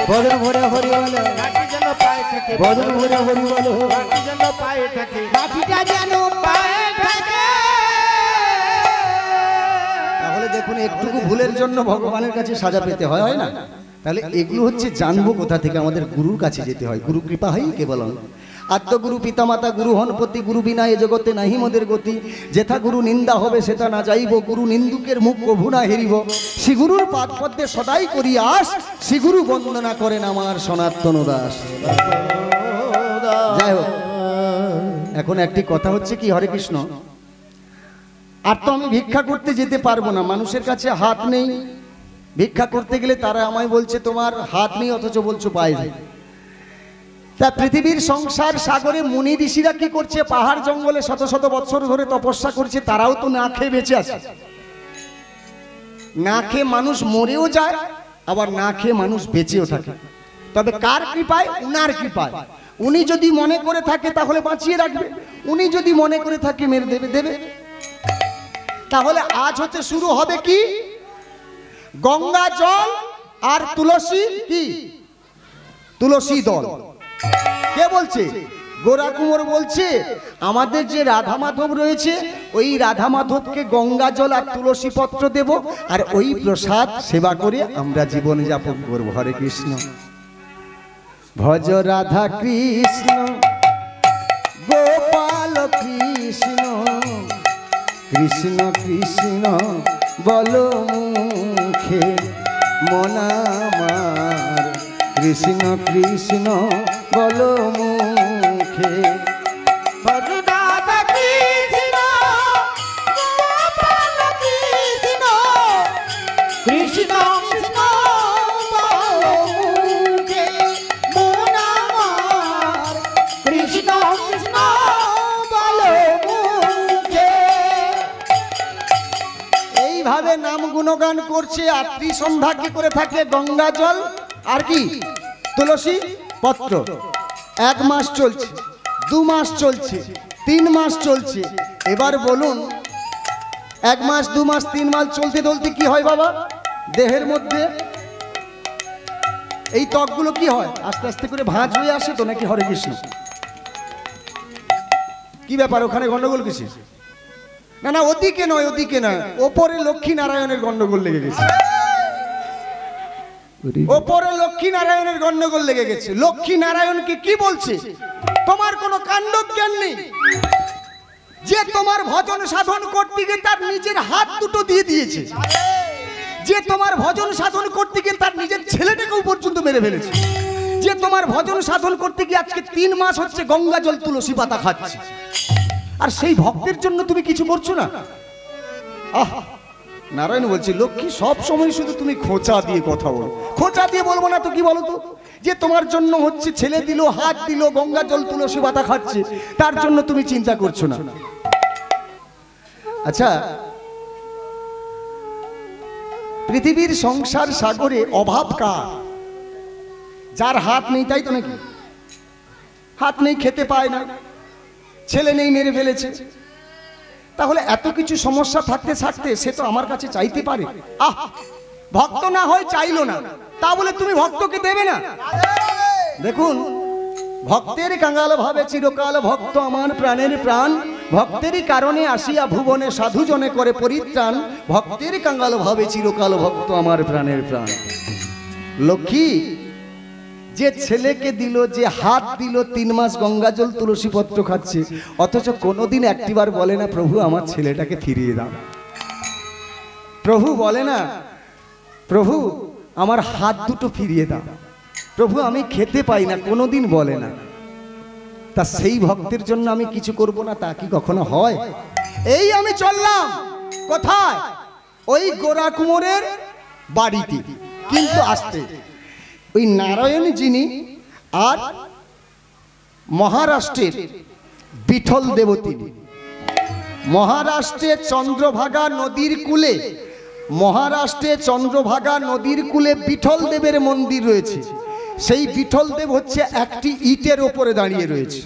বদন ভরে হরি বল, বাটি যেন পায়ে থাকে, বদন ভরে হরি বল, বাটি যেন পায়ে থাকে, বাটিটা যেন পায়ে থাকে। তাহলে দেখুন একটুকু ভুলের জন্য ভগবানের কাছে সাজা পেতে হয়, হয় না? তাহলে এগুলো হচ্ছে জানবো কোথা থেকে, আমাদের গুরুর কাছে যেতে হয়। গুরু কৃপা হয় কেবলম। আত্মগুরু পিতামাতা গুরু হনপতি, গুরু বিনা এ জগতে নাহি মোদের গতি। যেথা গুরু নিন্দা হবে সেটা না যাইব, গুরু নিন্দুকের মুখ কভু না হেরিব। শ্রী গুরুর পাদ পদ্মে সদাই করি আস, শ্রী গুরু বন্দনা করেন আমার সনাতন দাস। যাই হোক, এখন একটি কথা হচ্ছে কি, হরে কৃষ্ণ, আর তো আমি ভিক্ষা করতে যেতে পারবো না, মানুষের কাছে হাত নেই। ভিক্ষা করতে গেলে তারা আমায় বলছে তোমার হাত নেই, অথচ বলছো পায়ে নেই। তা পৃথিবীর সংসার সাগরে মুনি ঋষিরা কি করছে, পাহাড় জঙ্গলে শত শত বৎসর ধরে তপস্যা করছে, তারাও তো না খেয়ে বেঁচে আছে। না খেয়ে মানুষ মরেও যায়, আবার না খেয়ে মানুষ বেঁচেও থাকে। তবে কার কৃপায়? উনার কৃপায়। উনি যদি মনে করে থাকে তাহলে বাঁচিয়ে রাখবে, উনি যদি মনে করে থাকে মেরে দেবে দেবে। তাহলে আজ হতে শুরু হবে কি, গঙ্গা জল আর তুলসী, কি তুলসী দল। কে বলছে? গোরা কুমোর বলছে আমাদের যে রাধা মাধব রয়েছে, ওই রাধা মাধবকে গঙ্গা জল আর তুলসী পত্র দেব, আর ওই প্রসাদ সেবা করে আমরা জীবন যাপন করবো। হরে কৃষ্ণ। ভজ রাধা কৃষ্ণ গোপাল কৃষ্ণ, কৃষ্ণ কৃষ্ণ বলো মুখে মন আমার, কৃষ্ণ কৃষ্ণ বলো মুখে। ভজ রাধা কৃষ্ণ গোপাল কৃষ্ণ, কৃষ্ণ কৃষ্ণ বলো মুখে মন আমার, কৃষ্ণ কৃষ্ণ বলো মুখে। এইভাবে নাম গুণগান করছে, আত্রি সন্ধ্যা কি করে থাকে, গঙ্গা জল আর কি তুলসী পত্র। 1 মাস চলছে, 2 মাস চলছে, 3 মাস চলছে। এবার বলুন 1 মাস 2 মাস 3 মাস চলতে চলতে কি হয় বাবা? দেহের মধ্যে এই ত্বকগুলো কি হয়, আস্তে আস্তে করে ভাঁজ হয়ে আসে তো নাকি? হরে কৃষ্ণ। কি ব্যাপার, ওখানে গন্ডগোল কিছু? না না, ওদিকে নয়, ওদিকে নয়, ওপরে লক্ষ্মী নারায়ণের গন্ডগোল লেগে গেছে। ওপরে লক্ষ্মী নারায়ণের গন্ডগোল লেগে গেছে। লক্ষ্মী নারায়ণকে কি বলছে? তোমার কোনো কাণ্ড জ্ঞান নেই, যে তোমার ভজন সাধন করতে গিয়ে তার নিজের হাত দুটো দিয়ে দিয়েছে, যে তোমার ভজন সাধন করতে গিয়ে তার নিজের ছেলেটাকেও পর্যন্ত মেরে ফেলেছে, যে তোমার ভজন সাধন করতে গিয়ে আজকে 3 মাস হচ্ছে গঙ্গা জল তুলসী পাতা খাচ্ছে, আর সেই ভক্তের জন্য তুমি কিছু করছো না। আহ, নারায়ণ বলছে লক্ষ্মী সব সময় শুধু তুমি খোঁচা দিয়ে কথা বলো। খোঁচা দিয়ে বলবো না তো কি বলো তো, যে তোমার জন্য হচ্ছে ছেলে দিল, হাত দিল, গঙ্গা জল তুলসী পাতা খাচ্ছে, তার জন্য তুমি চিন্তা করছো না। আচ্ছা, পৃথিবীর সংসার সাগরে অভাব কার? যার হাত নেই, তাই তো নাকি? হাত নেই, খেতে পায় না, ছেলে নেই, মেরে ফেলেছে। তাহলে এত কিছু সমস্যা থাকতে থাকতে সে তো আমার কাছে চাইতে পারে। আহ, ভক্ত না হয় চাইলো না, তা বলে তুমি ভক্তকে দেবে না? দেখুন, ভক্তের কাঙ্গাল ভাবে চিরকাল ভক্ত আমার প্রাণের প্রাণ, ভক্তেরই কারণে আসিয়া ভুবনে সাধুজনে করে পরিত্রাণ, ভক্তের কাঙ্গাল ভাবে চিরকাল ভক্ত আমার প্রাণের প্রাণ। লক্ষ্মী যে ছেলেকে দিল, যে হাত দিল, 3 মাস গঙ্গা জল তুলসী পত্র খাচ্ছে, অথচ কোনোদিন একটিবার বলে না প্রভু আমার ছেলেটাকে ফিরিয়ে দাও। প্রভু বলে না প্রভু আমার হাত দুটো ফিরিয়ে দাও, প্রভু আমি খেতে পাই না, কোনোদিন বলে না। তা সেই ভক্তের জন্য আমি কিছু করব না, তা কি কখনো হয়? এই আমি চললাম কোথায়? ওই গোরা কুমোরের বাড়িতে, কিন্তু আসতে ওই নারায়ণ যিনি আর মহারাষ্ট্রের বিঠল দেব তিনি। মহারাষ্ট্রে চন্দ্রভাগা নদীর কূলে, মহারাষ্ট্রে চন্দ্রভাগা নদীর কূলে বিঠল দেবের মন্দির রয়েছে। সেই বিঠল দেব হচ্ছে একটি ইটের ওপরে দাঁড়িয়ে রয়েছে।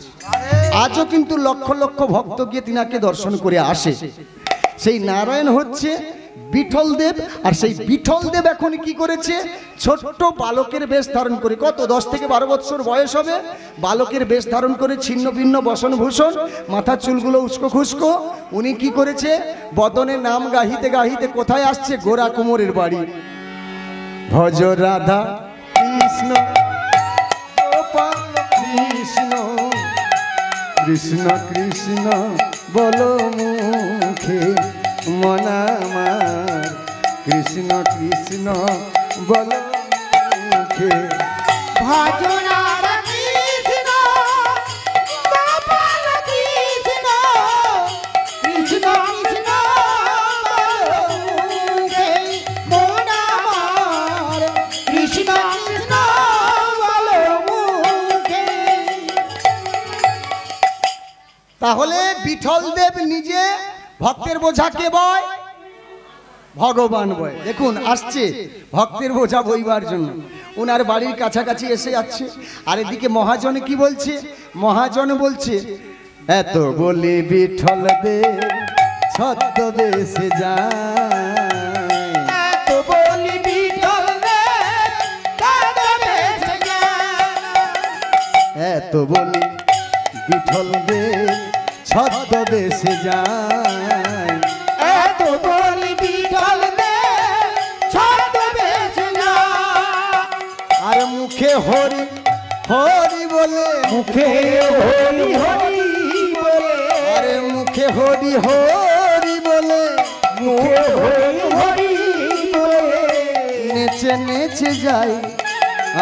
আজও কিন্তু লক্ষ লক্ষ ভক্ত গিয়ে তিনাকে দর্শন করে আসে। সেই নারায়ণ হচ্ছে বিঠল দেব, আর সেই বিঠল দেব এখন কি করেছে? ছোট্ট বালকের বেশ ধারণ করে, কত 10 থেকে 12 বছর বয়স হবে, বালকের বেশ ধারণ করে, ছিন্ন ভিন্ন বসন ভূষণ, মাথার চুলগুলো উস্কো খুস্কো, উনি কি করেছে? বদনে নাম গাহিতে গাহিতে কোথায় আসছে? গোরা কুমোরের বাড়ি। ভজ রাধা কৃষ্ণ গোপাল কৃষ্ণ কৃষ্ণ কৃষ্ণ বলো মুখে মন আমার কৃষ্ণ কৃষ্ণ বলো মুখে ভজনার কৃষ্ণ গোপাল কৃষ্ণ কৃষ্ণ কৃষ্ণ মুখে মন আমার কৃষ্ণ কৃষ্ণ বলো মুখে। তাহলে বিঠল দেব নিজে ভক্তের বোঝা কে বয়? ভগবান বয়। দেখুন আসছে ভক্তের বোঝা বইবার জন্য, ওনার বাড়ির কাছাকাছি এসে যাচ্ছে। আর এদিকে মহাজন কি বলছে? মহাজন বলছে এত বলি বিঠল দেব ছদ্মবেশে যায়, এত বলি বিঠল দেব ছদ্মবেশে যায়, এত বলি বিঠল দেব ছদ্মবেশে যায়, এত বলি বিঠল দেব ছদ্মবেশে যায়। আর মুখে হরি হরি বলে, মুখে হরি হরি বলে, আরে মুখে হরি হরি বলে, মুখে হরি হরি বলে, নেচে নেচে যায়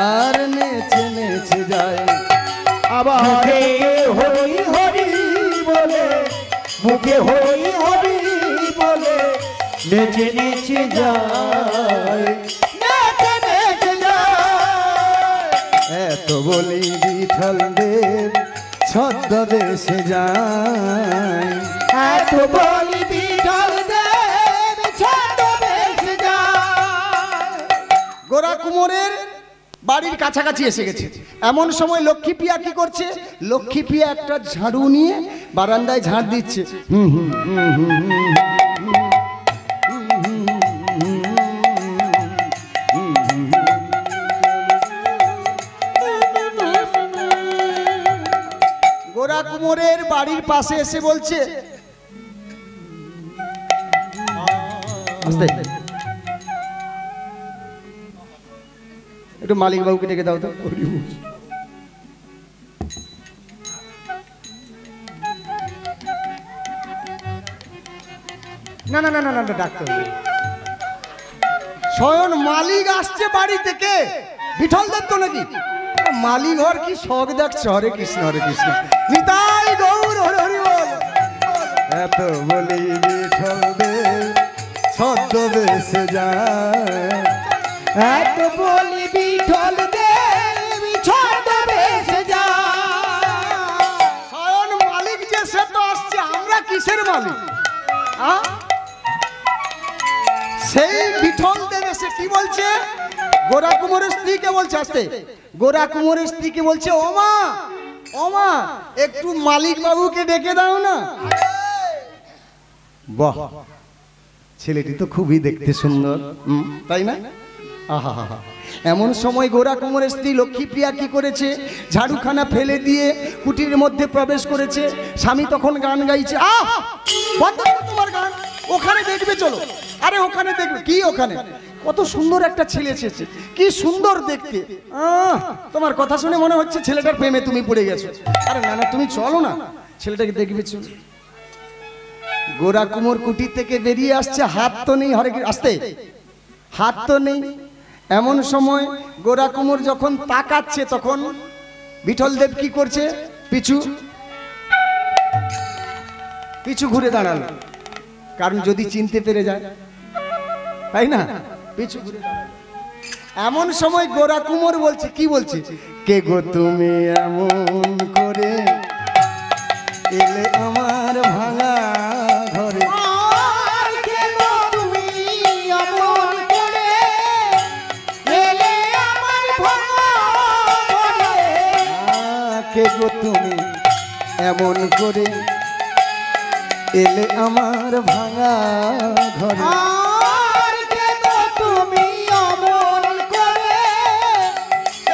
আর নেচে নেচে যায়। আবার মুখে হরি হরি বলে, মুখে হরি হরি বলে, নেচে নেচে যায়, নেচে নেচে যায়। এত বলি বিঠল দেব ছদ্মবেশে যায়, এত বলি বিঠল দেব ছদ্মবেশে যায়। গোরা কুমোরের বাড়ির কাছাকাছি এসে গেছে। এমন সময় লক্ষ্মী পিয়া কি করছে? লক্ষ্মী পিয়া একটা ঝাড়ু নিয়ে বারান্দায় ঝাড় দিচ্ছে। গোরা কুমোরের বাড়ির পাশে এসে বলছে, আস্তে একটু মালিক বাবুকে ডেকে দাও তো। না না না না না ডাক্তার, স্বয়ং মালিক আসছে বাড়ি থেকে। বিঠল দেব তো নাকি? মালিক ঘর কি শখ দেখছে। হরে কৃষ্ণ হরে কৃষ্ণ, নিতাই গৌর হরে হরি বল। এত বলি বিঠল দেব ছদ্মবেশে যায়, এত বলি বিঠল দেব ছদ্মবেশে যায়। স্বয়ং মালিক যে সে তো আসছে, আমরা কিসের মালিক? সেই বিঠল দেব এসে কি বলছে? গোরা কুমোরের স্ত্রীকে বলছে, আসতে গোরা কুমোরের স্ত্রীকে বলছে, ওমা ওমা একটু মালিক বাবুকে ডেকে দাও না। বাহ, ছেলেটি তো খুবই দেখতে সুন্দর, তাই না? আহা, এমন সময় গোরা কুমোরের স্ত্রী লক্ষ্মী প্রিয়া কি করেছে? ঝাড়ুখানা ফেলে দিয়ে কুটির মধ্যে প্রবেশ করেছে। স্বামী তখন গান গাইছে। বন্ধ করো তোমার গান, ওখানে দেখবে চলো। আরে ওখানে দেখবে কি? ওখানে কত সুন্দর একটা ছেলে এসেছে, কি সুন্দর দেখতে। তোমার কথা শুনে মনে হচ্ছে ছেলেটার প্রেমে তুমি পড়ে গেছো। আরে না না, তুমি চলো না, ছেলেটাকে দেখবে চলো। গোরা কুমোর কুটির থেকে বেরিয়ে আসছে, হাত তো নেই। হরে আসতে, হাত তো নেই। এমন সময় গোরা কুমোর যখন তাকাচ্ছে, তখন বিঠল দেব কি করছে? পিছু পিছু ঘুরে দাঁড়ালো, কারণ যদি চিনতে পেরে যায়, তাই না? পিছু ঘুরে দাঁড়ালো। এমন সময় গোরা কুমোর বলছে, কি বলছে? কে গো তুমি এমন করে এলে আমার ভাঙা ঘরে, আর কেন তুমি অমন করে এলে আমার ভাঙা ঘরে? কে গো তুমি এমন করে এলে আমার ভাঙা ঘরে, আর কেন তুমি অমন করে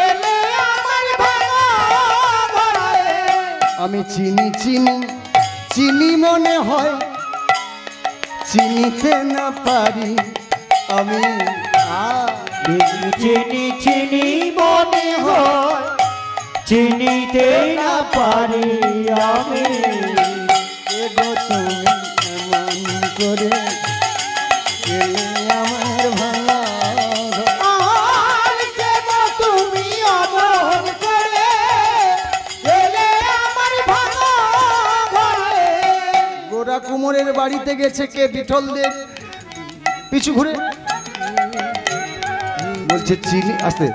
এলে আমার ভাঙা ঘরে? আমি চিনি চিনি চিনি মনে হয়, চিনিতে না পারি আমি চিনি চিনি চিনি মনে হয় চিনিতে না পারি আমি। এগো তুমি এমন করে এলে আমার ভাঙা ঘর। আর কেন তুমি অমন করে এলে আমার ভাঙা ঘরে? গোরা কুমোরের বাড়িতে গেছে কে? বিঠল দেব। পিছু ঘুরে বলছে চিনি, আসতে,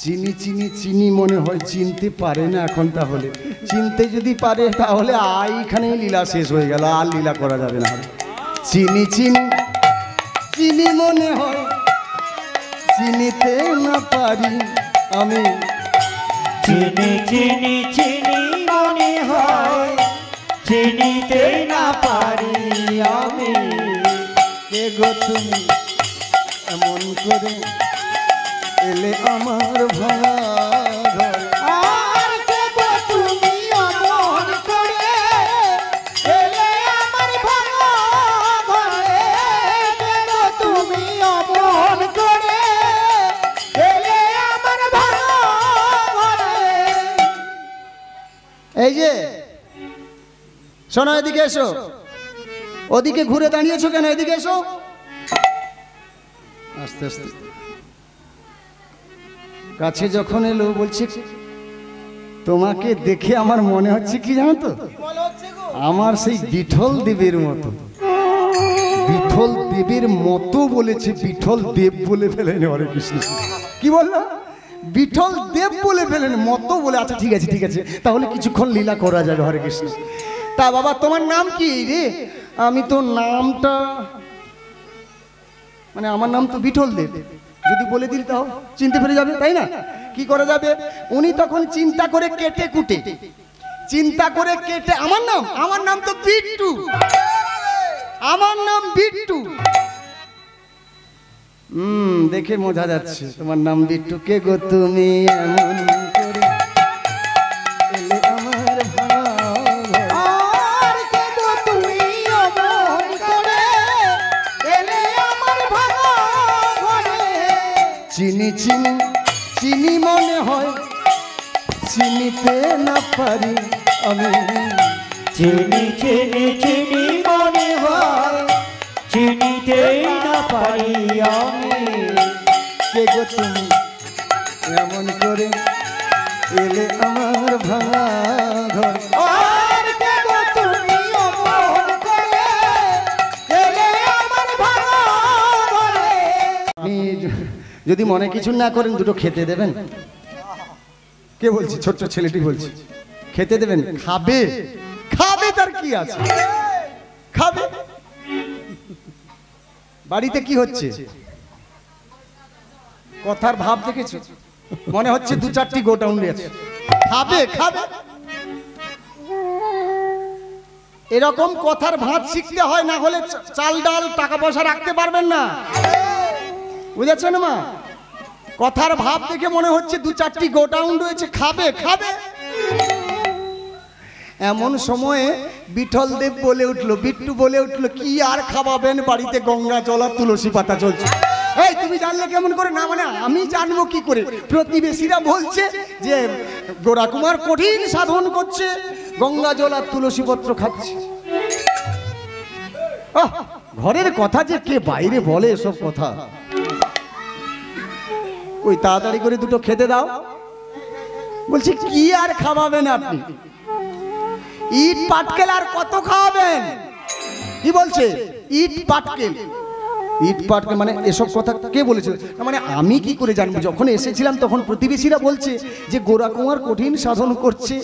চিনি চিনি চিনি মনে হয় চিনতে পারে না এখন। তাহলে চিনতে যদি পারে তাহলে এইখানেই লীলা শেষ হয়ে গেল, আর লীলা করা যাবে না। চিনি চিনি চিনি মনে হয় চিনিতে না পারি আমি। চিনি চিনি চিনি মনে হয় চিনিতে না পারি আমি। কে গো তুমি এমন করে এলে আমার ভাঙা ঘর। আর কেন তুমি অমন করে এলে আমার ভাঙা ঘরে? কেন তুমি অমন করে এলে আমার ভাঙা ঘরে? এই যে শোনো, এদিকে এসো। ওদিকে ঘুরে দাঁড়িয়েছো কেন? এদিকে এসো। আস্তে আস্তে কাছে যখন এলো বলছি, তোমাকে দেখে আমার মনে হচ্ছে কি জানো তো, আমার সেই বিঠল দেবের মতো। বিঠল দেবের মতো বলেছে, বিঠল দেব বলে ফেলেন। হরে কৃষ্ণ। কি বললো? বিঠল দেব বলে ফেলেন, মতো বলে। আচ্ছা ঠিক আছে ঠিক আছে, তাহলে কিছুক্ষণ লীলা করা যাবে। হরে কৃষ্ণ। তা বাবা তোমার নাম কি রে? আমি তো নামটা, মানে আমার নাম তো বিঠল দেব, যদি বলে দিল তাও চিনতে পেরে যাবে, তাই না? কি করা যাবে? উনি তখন চিন্তা করে কেটে কুটে, চিন্তা করে কেটে, আমার নাম তো বিট্টু, আমার নাম বিট্টু। দেখে বোঝা যাচ্ছে তোমার নাম বিট্টু। কে গো তুমি এমন করে এলে আমার ভাঙা ঘর। আর কেন তুমি অমন করে এলে আমার ভাঙা ঘরে? চিনি চিনি চিনি মনে হয় চিনিতে না পারি আমি। চিনি চিনি চিনি মনে হয় চিনিতে না পারি আমি। কে গো তুমি এমন করে এলে আমার ভাঙা ঘর। আর কেন তুমি অমন করে এলে আমার ভাঙা ঘরে? আপনি যদি মনে কিছু না করেন দুটো খেতে দেবেন। কে বলছি? ছোট্ট ছেলেটি বলছি। খেতে দেবেন? খাবে? খাবে, তার কি আছে, খাবে। বাড়িতে কি হচ্ছে? কথার ভাব দেখেছো? মনে হচ্ছে দু চারটি গোডাউন আছে। খাবে খাবে, এরকম কথার ভাঁজ শিখতে হয়, না হলে চাল ডাল টাকা পয়সা রাখতে পারবেন না। বুঝেছেন মা? কথার ভাব দেখে মনে হচ্ছে দু চারটি গোডাউন রয়েছে। খাবে খাবে। এমন সময়ে বিঠল দেব বলে উঠলো, বিট্টু বলে উঠলো, কি আর খাওয়াবেন, বাড়িতে গঙ্গা জল আর তুলসী পাতা চলছে। এই তুমি জানলে কেমন করে? না মানে আমি জানবো কি করে? প্রতিবেশীরা বলছে যে গোরা কুমার কঠিন সাধন করছে, গঙ্গা জল আর তুলসী পত্র খাচ্ছে। ঘরের কথা যে কে বাইরে বলে এসব কথা। ওই তাড়াতাড়ি করে দুটো খেতে দাও। বলছি কি আর খাওয়াবেন আপনি? ইট পাটকেল আর কত খাওয়াবেন? কি বলছে? ইট পাটকেল, ইট পাটকেল মানে এসব কথা কে বলেছে? মানে আমি কি করে জানবো? যখন এসেছিলাম তখন প্রতিবেশীরা বলছে যে গোরা কুমার কঠিন সাধন করছে,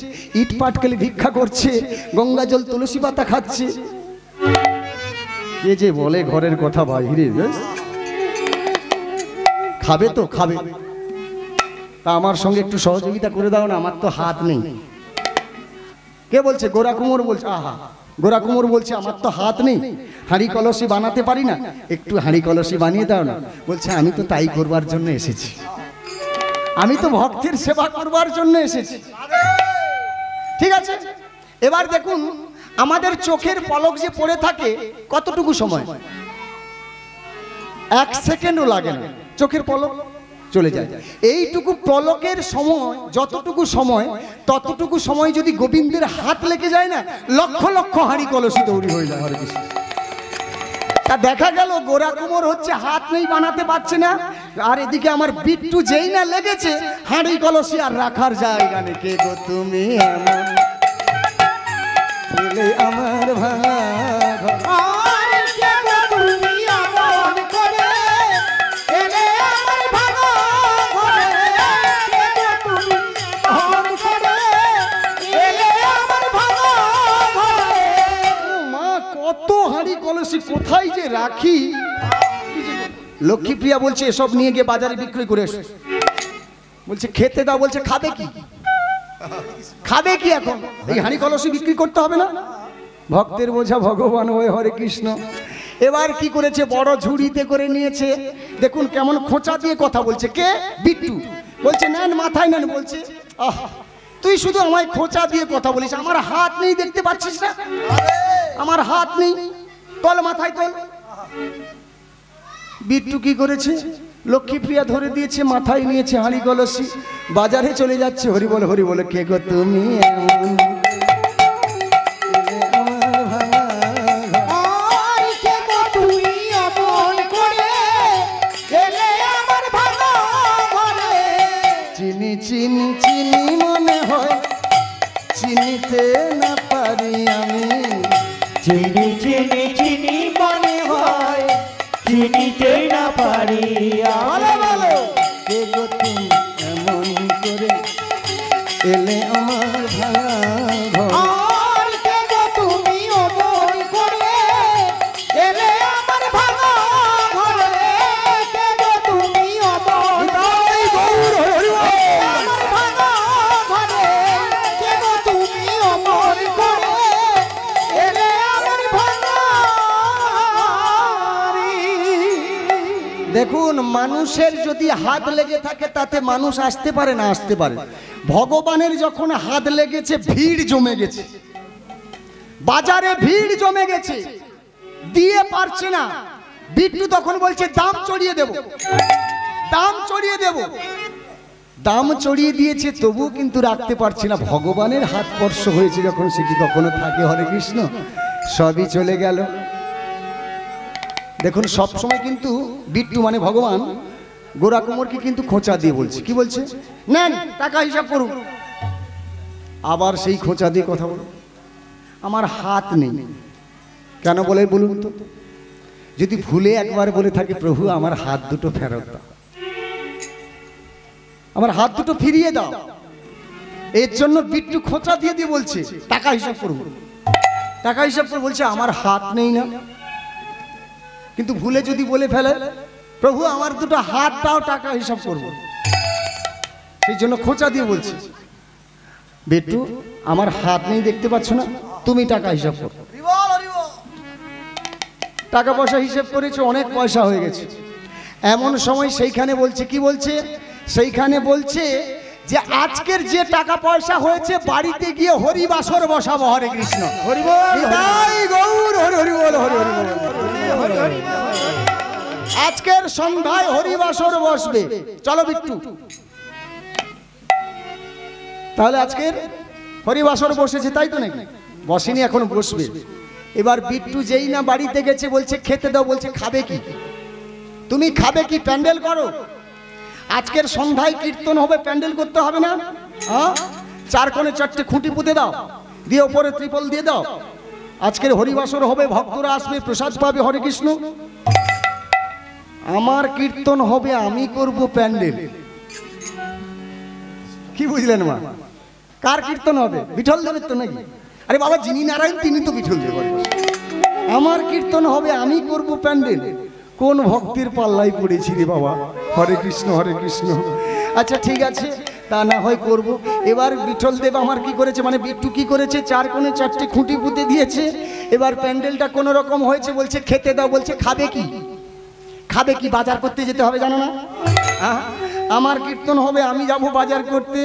ইট পাটকেল ভিক্ষা করছে, গঙ্গা জল তুলসী পাতা খাচ্ছে। কে যে বলে ঘরের কথা বাইরে। খাবে তো খাবে, তা আমার সঙ্গে একটু সহযোগিতা করে দাও না, আমার তো হাত নেই। কে বলছে? গোরা কুমোর বলছে। আহা, গোরা কুমোর বলছে আমার তো হাত নেই, হাঁড়ি কলসি বানাতে পারি না, একটু হাঁড়ি কলসি বানিয়ে দাও না। বলছে আমি তো তাই করবার জন্য এসেছি, আমি তো ভক্তের সেবা করবার জন্য এসেছি। ঠিক আছে, এবার দেখুন আমাদের চোখের পলক যে পড়ে থাকে কতটুকু সময়, 1 সেকেন্ডও লাগে না। চোখের পলক চলে যায়। এইটুকু পলকের সময়, যতটুকু সময়, ততটুকু সময় যদি গোবিন্দের হাত লেগে যায় না, লক্ষ লক্ষ হাঁড়ি কলসি তৈরি হয়ে যায়। হরে কৃষ্ণ। তা দেখা গেল গোরা কুমোর হচ্ছে হাত নেই, বানাতে পারছে না, আর এদিকে আমার বিট্টু যেই না লেগেছে, হাঁড়ি কলসি আর রাখার জায়গা নেই। কে গো তুমি এমন ছেলে আমার ভাঙা ঘর। আর কে গো তুমি এমন করে এলে আমার ভাঙা ঘরে, কে গো তুমি এমন করে এলে আমার ভাঙা ঘরে। ও মা, কত হাঁড়ি কলসি কোথায় যে রাখি। লক্ষ্মীপ্রিয়া বলছে এসব নিয়ে গিয়ে বাজারে বিক্রি করে এসো। বলছে খেতে দাও, বলছে খাবে কি, খাবে কি এখন, এই হাঁড়ি কলসি বিক্রি করতে হবে না। ভক্তের বোঝা ভগবান হয়ে, হরে কৃষ্ণ। এবার কি করেছে, বড় ঝুড়িতে করে নিয়েছে। দেখুন কেমন খোঁচা দিয়ে কথা বলছে। কে? বিট্টু। বলছে নেন, মাথায় নেন। বলছে আহ, তুই শুধু আমায় খোঁচা দিয়ে কথা বলিস, আমার হাত নেই, দেখতে পাচ্ছিস না আমার হাত নেই, তল মাথায় তল। বিট্টু কি করেছে, লক্ষ্মীপ্রিয়া ধরে দিয়েছে, মাথায় নিয়েছে হাঁড়ি কলসি, বাজারে চলে যাচ্ছে। হরি বল, হরি বল। কে গো তুমি এমন আর কে গো তুমি এমন করে এলে আমার ভাঙা ঘরে। চিনি চিনি চিনি মনে হয়, চিনিতে না পারি আমি। চিনি চিনি চিনি মনে হয়, চিনিতে না পারি ভালো ভালো। কে গো তুমি এমন করে এলে আমার ভাঙা ঘর। আর কে গো তুমি এমন করে এলে আমার ভাঙা ঘরে, কে গো তুমি এমন নিতাই গৌর হরি বল। আমার ভাঙা ঘরে, কে গো তুমি এমন করে এলে আমার ভাঙা ঘরে। দেখুন, মানুষের যদি হাত লেগে থাকে তাতে মানুষ আসতে পারে না, আসতে পারে। ভগবানের যখন হাত লেগেছে, ভিড় জমে গেছে, বাজারে ভিড় জমে গেছে, দিয়ে পারছে না। বিট্টু তখন বলছে দাম চড়িয়ে দেব, দাম চড়িয়ে দেব। দাম চড়িয়ে দিয়েছে, তবু কিন্তু রাখতে পারছে না। ভগবানের হাত স্পর্শ হয়েছে যখন, সে কি কখনো থাকে। হরে কৃষ্ণ। সবই চলে গেল। দেখুন, সব সময় কিন্তু বিট্টু মানে ভগবান গোরা কুমোরকে কিন্তু খোঁচা দিয়ে বলছে। কি বলছে? নেন, টাকা হিসাব করুন। আবার সেই খোঁচা দিয়ে কথা বল, আমার হাত নেই। কেন বলে বলুন তো? যদি ভুলে একবার বলে থাকে প্রভু আমার হাত দুটো ফেরত দাও, আমার হাত দুটো ফিরিয়ে দাও, এর জন্য বিট্টু খোঁচা দিয়ে দিয়ে বলছে টাকা হিসাব করুন, টাকা হিসাব করে বলছে আমার হাত নেই না। কিন্তু ভুলে যদি বলে ফেলে প্রভু আমার দুটো হাত দাও, টাকা হিসাব করব, সেই জন্য খোঁচা দিয়ে বলছি বিট্টু আমার হাত নেই, দেখতে পাচ্ছ না, তুমি টাকা হিসাব করো। টাকা পয়সা হিসাব করেছে, অনেক পয়সা হয়ে গেছে। এমন সময় সেইখানে বলছে, কি বলছে? সেইখানে বলছে যে আজকের যে টাকা পয়সা হয়েছে বাড়িতে গিয়ে হরি বাসর বসাবো। হরে কৃষ্ণ, হরি বল, নিতাই গৌর, হরি হরি বল, হরি হরি বল। আজকের সন্ধ্যায় হরি বাসর বসবে, চলো বিট্টু। তাহলে আজকের হরি বাসর বসেছে, তাই তো নাকি? বসেনি, এখন বসবে। এবার বিট্টু যেই না বাড়িতে গেছে, বলছে খেতে দাও, বলছে খাবে কি? তুমি খাবে কি? প্যান্ডেল করো, আজকের সন্ধ্যায় কীর্তন হবে, প্যান্ডেল করতে হবে না? চার কোণে চারটে খুঁটি পুঁতে দাও, দিয়ে ওপরে ত্রিপল দিয়ে দাও, আজকের হরিবাসর হবে, ভক্তরা আসবে, প্রসাদ পাবে। হরে কৃষ্ণ। আমার কীর্তন হবে, আমি করব প্যান্ডেল। কি বুঝলেন মা? কার কীর্তন হবে? বিঠল দেবের তো নাকি? আরে বাবা, যিনি নারায়ণ তিনি তো বিঠল দেব। আমার কীর্তন হবে, আমি করব প্যান্ডেল। কোন ভক্তির পাল্লাই পড়েছি রে বাবা। হরে কৃষ্ণ, হরে কৃষ্ণ। আচ্ছা ঠিক আছে, তা না হয় করব। এবার বিঠল দেব আমার কি করেছে, মানে বিট্টু কি করেছে, চার কোণে চারটে খুঁটি পুঁতে দিয়েছে। এবার প্যান্ডেলটা কোনো রকম হয়েছে, বলছে খেতে দাও, বলছে খাবে কি? খাবে কি? বাজার করতে যেতে হবে, জানো না? আমার কীর্তন হবে, আমি যাব বাজার করতে।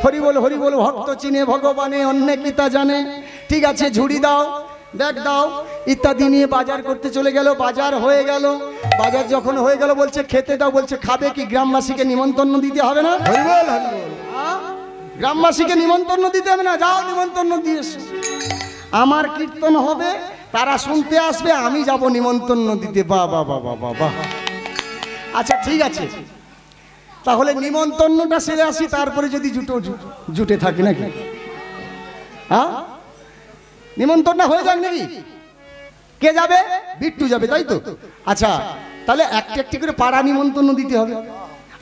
হরি বল, হরি বল। ভক্ত চিনে ভগবানে, অন্য কি তা জানে। ঠিক আছে, ঝুড়ি দাও, ব্যাগ দাও, ইত্যাদি নিয়ে বাজার করতে চলে গেল। বাজার হয়ে গেল, বাজার যখন হয়ে গেল বলছে খেতে দাও, বলছে খাবে কি? গ্রামবাসীকে নিমন্ত্রণ দিতে হবে না? গ্রামবাসীকে নিমন্ত্রণ দিতে হবে না? যাও নিমন্ত্রণ দিয়ে এসো। আমার কীর্তন হবে, তারা শুনতে আসবে, আমি যাব নিমন্ত্রণ দিতে। বাহ বাহ বাহ বাহ বাহ বাহ। আচ্ছা ঠিক আছে, তাহলে নিমন্ত্রণটা সেরে আসি, তারপরে যদি জুটে থাকি নাকি? হ্যাঁ, নিমন্ত্রণটা হয়ে যাক নাকি? কে যাবে? বিট্টু যাবে, তাই তো? আচ্ছা, তাহলে একটা একটি করে পাড়া নিমন্ত্রণ দিতে হবে।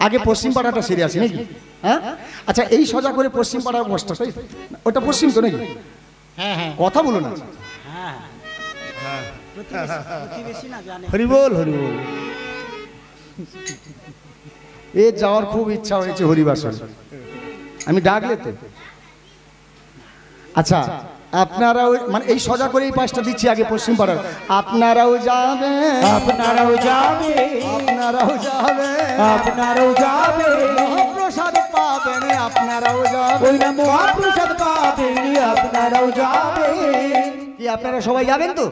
আগে পশ্চিম পাড়াটা সেরে আসি নাকি? হ্যাঁ, আচ্ছা, এই সোজা করে পশ্চিম পাড়ার বসটা, তাই ওটা পশ্চিম তো নাকি? হ্যাঁ হ্যাঁ, কথা বলো না। হরি বল হরি বল। এ যাওয়ার খুব ইচ্ছা হয়েছে হরিবাসর, আমি ডাকলে তো। আচ্ছা, আপনারাও মানে এই সোজা করে এই পাশটা দিচ্ছি আগে পশ্চিম পাড়ার। আপনারাও যাবে, আপনারাও যাবে, আপনারাও যাবে, আপনারাও যাবে, মহাপ্রসাদ পাবেন, আপনারাও যাবে। ওই না মহাপ্রসাদ পাবেন, আপনারাও যাবে। কি আপনারা সবাই যাবেন তো?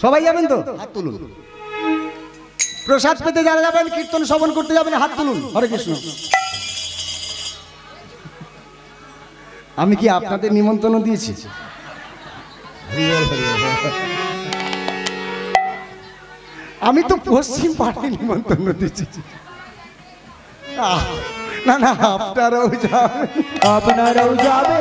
সবাই যাবেন তো? হাত তুলুন। প্রসাদ পেতে যারা যাবেন, কীর্তন শ্রবণ করতে যাবেন, হাত তুলুন। হরে কৃষ্ণ। আমি কি আপনাদের নিমন্ত্রণ দিয়েছি? আমি তো পশ্চিম পাড়ায় নিমন্ত্রণ দিচ্ছি। না না, আপনারাও যাবেন, আপনারাও যাবে,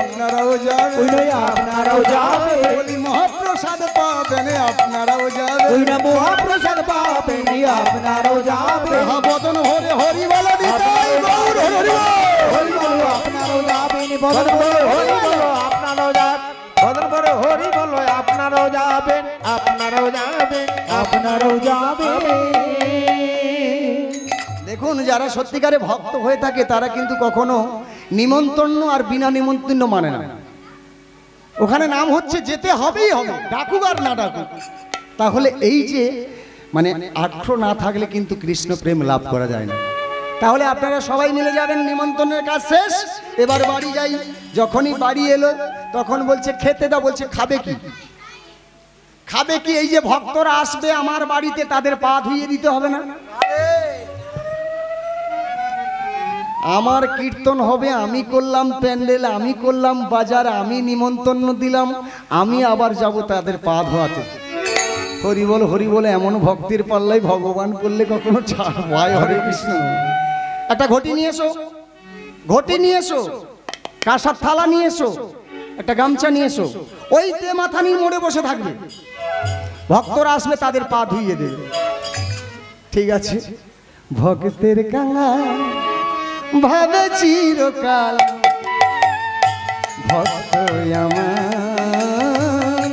আপনারাও যাবেন, ওই নয় আপনারাও যাবে, বলি মহাপ্রসাদ পাবেন, আপনারাও যাবেন। ওই না মহাপ্রসাদ পাবেন, আপনারাও যাবে। বদন ভরে হরি বলো, নিতাই গৌর হরি বল। হরি বলো, আপনারাও যাবেন, বদন বলো হরি বলো, আপনারাও যাবেন, বদন বলো হরি বলো, আপনারাও যাবেন, আপনারাও যাবেন, আপনারাও যাবেন। দেখুন, যারা সত্যিকারে ভক্ত হয়ে থাকে তারা কিন্তু কখনো নিমন্ত্রণ আর বিনা নিমন্ত্রণ মানে না। ওখানে নাম হচ্ছে যেতে হবেই হবে, ডাকুক আর না ডাকুক। তাহলে এই যে মানে আগ্রহ না থাকলে কিন্তু কৃষ্ণ প্রেম লাভ করা যায় না। তাহলে আপনারা সবাই মিলে যাবেন, নিমন্ত্রণের কাজ শেষ, এবার বাড়ি যাই। যখনই বাড়ি এলো তখন বলছে খেতে দাও, বলছে খাবে কি? খাবে কি? এই যে ভক্তরা আসবে আমার বাড়িতে, তাদের পা ধুইয়ে দিতে হবে না? আমার কীর্তন হবে, আমি করলাম প্যান্ডেল, আমি করলাম বাজার, আমি নিমন্ত্রণ দিলাম, আমি আবার যাব তাদের পা ধোয়াতে। হরি বল হরি বলে এমন ভক্তির পাল্লাই ভগবান করলে কখনো ছাড় হয়? হরে কৃষ্ণ। একটা ঘটি নিয়ে এসো, ঘটি নিয়ে এসো, কাঁসার থালা নিয়ে এসো, একটা গামছা নিয়ে এসো। ওই তে মাথা নিয়ে মোড়ে বসে থাকবে, ভক্তরা আসবে তাদের পা ধুইয়ে দেবে। ঠিক আছে? ভক্তের কাঙা ভাবে চিরকাল, ভক্ত আমার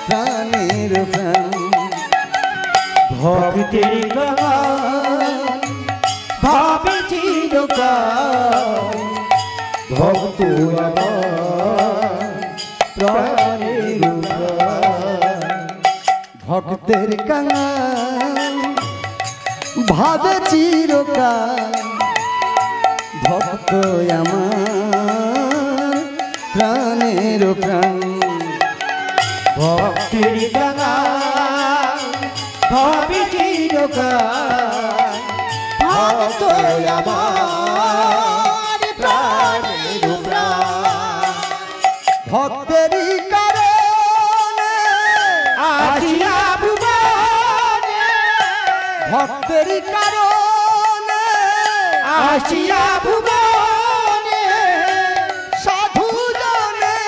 প্রাণের প্রাণ। ভক্তের গান ভাবে চিরকাল, ভক্ত আমার প্রাণের প্রাণ। ভক্তের কাঙা ভাবে চিরকাল, ভক্ত আমার প্রাণের প্রাণ। ভক্তের গান ভাবে চিরকাল, ভক্ত আমার প্রাণের প্রাণ। ভক্তেরই কারণে আসিয়া ভুবনে, ভক্তেরই কারণে আসিয়া ভুবনে, সাধু জনে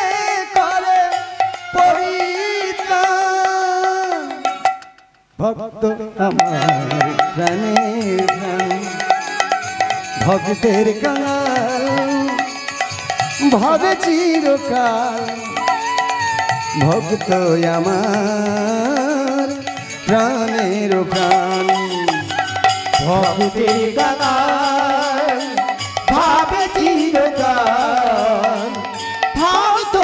করে পরিত্রাণ। ভক্ত আমার প্রাণের প্রাণ, ভক্তের কাঙাল ভাবে চিরকাল, ভক্ত আমার প্রাণের প্রাণ। ভক্তের গান ভাবে চিরকাল, ভক্ত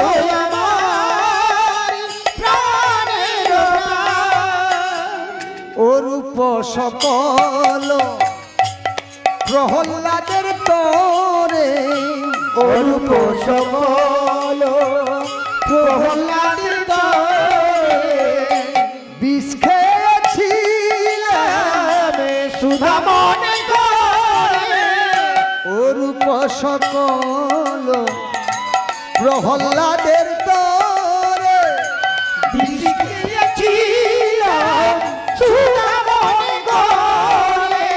আমার প্রাণের প্রাণ। অরূপ সকল প্রহ্লাদের তোরে, অরূপ সকল প্রহ্লাদের তরে, মনে করে অরূপ সকল প্রহ্লাদের তরে দিয়েছিলাম সুধা মনে করে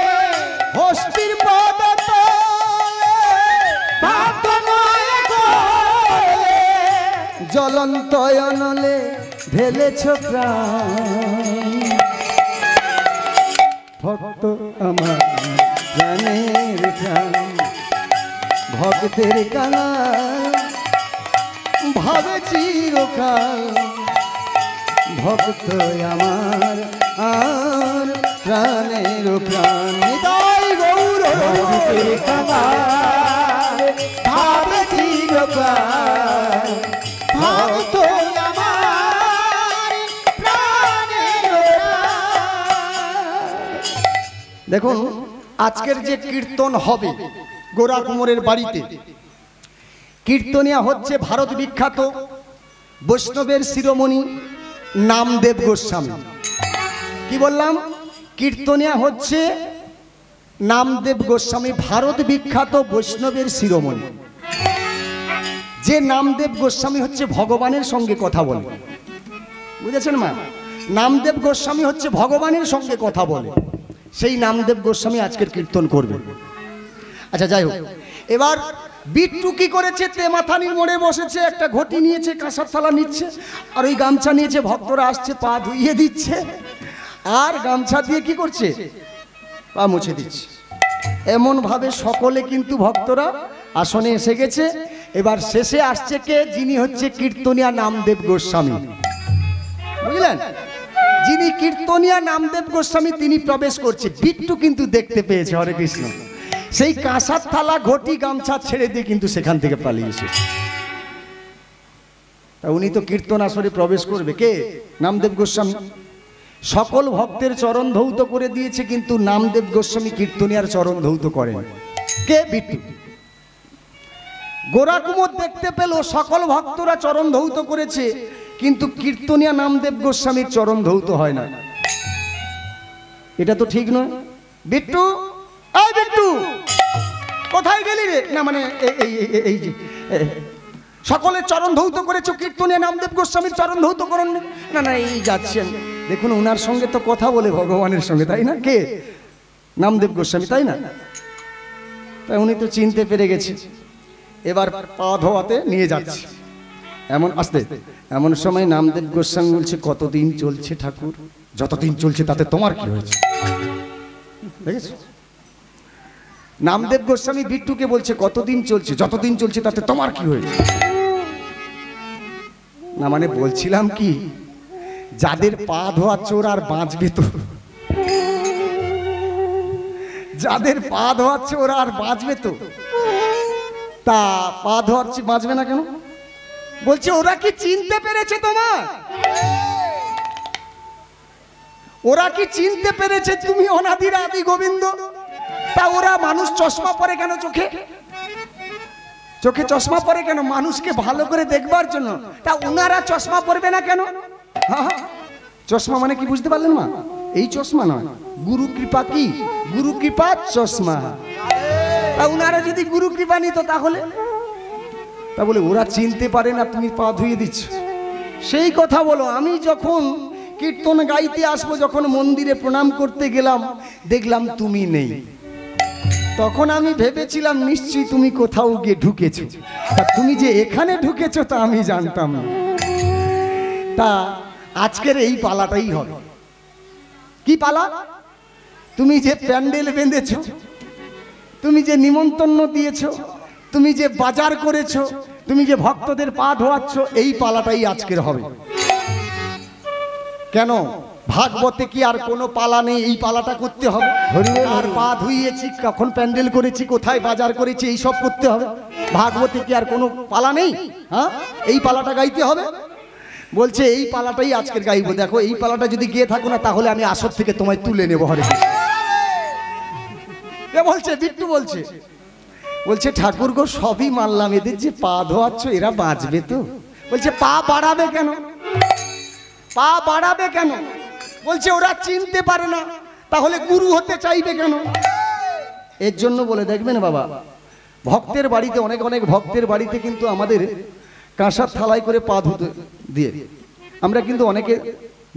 হস্তির পদ তলে ভক্ত নয় করে জ্বলন্ত অনলে ঢেলেছ প্রাণ ভক্ত আমার প্রাণের প্রাণ ভক্তের কাঙাল ভাবে চিরকাল ভক্ত আমার আর প্রাণের প্রাণ নিতাই গৌর ভক্তের কাঙাল ভাবে চিরকাল ভক্ত আমার প্রাণের প্রাণ। দেখুন আজকের যে কীর্তন হবে গোরা কুমোরের বাড়িতে, কীর্তনিয়া হচ্ছে ভারত বিখ্যাত বৈষ্ণবের শিরোমণি নামদেব গোস্বামী। কি বললাম? কীর্তনিয়া হচ্ছে নামদেব গোস্বামী, ভারত বিখ্যাত বৈষ্ণবের শিরোমণি। যে নামদেব গোস্বামী হচ্ছে ভগবানের সঙ্গে কথা বলে, বুঝেছেন মা? নামদেব গোস্বামী হচ্ছে ভগবানের সঙ্গে কথা বলে, সেই নামদেব গোস্বামী আজকের কীর্তন করবে। আচ্ছা যাই হোক, এবার বিট্টু কি করেছে? তেমাথানির মোড়ে বসেছে, একটা ঘটি নিয়েছে, কাঁসার থালা নিচ্ছে, আর ওই গামছা নিয়েছে। ভক্তরা আসছে, পা ধুইয়ে দিচ্ছে, আর গামছা দিয়ে কি করছে? পা মুছে দিচ্ছে। এমন ভাবে সকলে কিন্তু ভক্তরা আসনে এসে গেছে। এবার শেষে আসছে কে? যিনি হচ্ছে কীর্তনিয়া নামদেব গোস্বামী, বুঝলেন? যিনি কীর্তনিয়া নামদেব গোস্বামী তিনি প্রবেশ করছে। বিট্টু কিন্তু দেখতে পেয়েছে, হরে কৃষ্ণ, সেই কাঁসার থালা ঘটি গামছা ছেড়ে দিয়ে কিন্তু সেখান থেকে পালিয়ে এসেছে। তা উনি তো কীর্তন আসরে প্রবেশ করবে, কে? নামদেব গোস্বামী। সকল ভক্তের চরণ ধৌত করে দিয়েছে, কিন্তু নামদেব গোস্বামী কীর্তনিয়ার চরণ ধৌত করেন। কে? বিট্টু। গোরা কুমোর দেখতে পেল সকল ভক্তরা চরণ ধৌত করেছে, কিন্তু কীর্তনিয়া নামদেব গোস্বামীর চরণ ধৌত হয় না। এটা তো ঠিক নয়। বিট্টু, এই বিট্টু, কোথায় গেলি রে? না মানে এই যে সকলের চরণ ধৌত করেছো, কীর্তনিয়া নামদেব গোস্বামীর চরণ ধৌত করেন না? না এই যাচ্ছেন। দেখুন ওনার সঙ্গে তো কথা বলে ভগবানের সঙ্গে, তাই না? কে? নামদেব গোস্বামী, তাই না? তাই উনি তো চিনতে পেরে গেছে। এবার পা ধোয়াতে নিয়ে যাচ্ছে, এমন আসতে এমন সময় নামদেব গোস্বামী বলছে, কতদিন চলছে ঠাকুর? যতদিন চলছে তাতে তোমার কি হয়েছে? দেখেছো? নামদেব গোস্বামী বিট্টুকে বলছে, কতদিন চলছে? যতদিন চলছে তাতে তোমার কি হয়েছে? না মানে বলছিলাম কি, যাদের পা ধোয়াচ্ছে ওরা আর বাঁচবে তো? যাদের পা ধোয়াচ্ছে ওরা আর বাঁচবে তো? তা পা ধোয়াচ্ছে বাঁচবে না কেন? বলছে ওরা কি চিনতে পেরেছে তোমার? ওরা কি চিনতে পেরেছে তুমি অনাদির আদি গোবিন্দ? তা ওরা মানুষ চশমা পরে কেন চোখে? চোখে চশমা পরে কেন? মানুষকে ভালো করে দেখবার জন্য। তা ওনারা চশমা পরবে না কেন? চশমা মানে কি বুঝতে পারলেন মা? এই চশমা নয়, গুরু কৃপা। কি গুরু কৃপা? চশমা। তা ওনারা যদি গুরু কৃপা নিত তাহলে? তা বলে ওরা চিনতে পারে না, তুমি পা ধুয়ে দিচ্ছ। সেই কথা বলো। আমি যখন কীর্তন গাইতে আসবো, যখন মন্দিরে প্রণাম করতে গেলাম, দেখলাম তুমি নেই। তখন আমি ভেবেছিলাম নিশ্চয়ই তুমি কোথাও গিয়ে ঢুকেছো। তা তুমি যে এখানে ঢুকেছো তা আমি জানতাম না। তা আজকের এই পালাটাই হবে। কি পালা? তুমি যে প্যান্ডেল বেঁধেছো, তুমি যে নিমন্ত্রণ দিয়েছো, তুমি যে বাজার করেছো, তুমি যে ভক্তদের পা ধোয়াচ্ছ, এই পালাটাই আজকের হবে। কেন? ভাগবতে কি আর কোনো পালা নেই? এই পালাটা করতে হবে। আর পা ধুইয়েছি, কখন প্যান্ডেল করেছি, কোথায় বাজার করেছি, এই সব করতে হবে। ভাগবতে কি আর কোনো পালা নেই? হ্যাঁ, এই পালাটা গাইতে হবে। বলছে এই পালাটাই আজকের গাইবো। দেখো এই পালাটা যদি গিয়ে থাকো না, তাহলে আমি আসর থেকে তোমায় তুলে নেবো। হরে বলছে, বিট্টু বলছে, বলছে ঠাকুর গো সবই মানলাম, এদের যে পা ধোয়াচ্ছ এরা বাঁচবে তো? বলছে পা বাড়াবে কেন? পা বাড়াবে কেন? বলছে ওরা চিনতে পারে না। তাহলে গুরু হতে চাইবে কেন? এর জন্য বলে দেখবেন বাবা, ভক্তের বাড়িতে অনেক অনেক ভক্তের বাড়িতে কিন্তু আমাদের কাঁসার থালায় করে পা ধুতে দিয়ে, আমরা কিন্তু অনেকে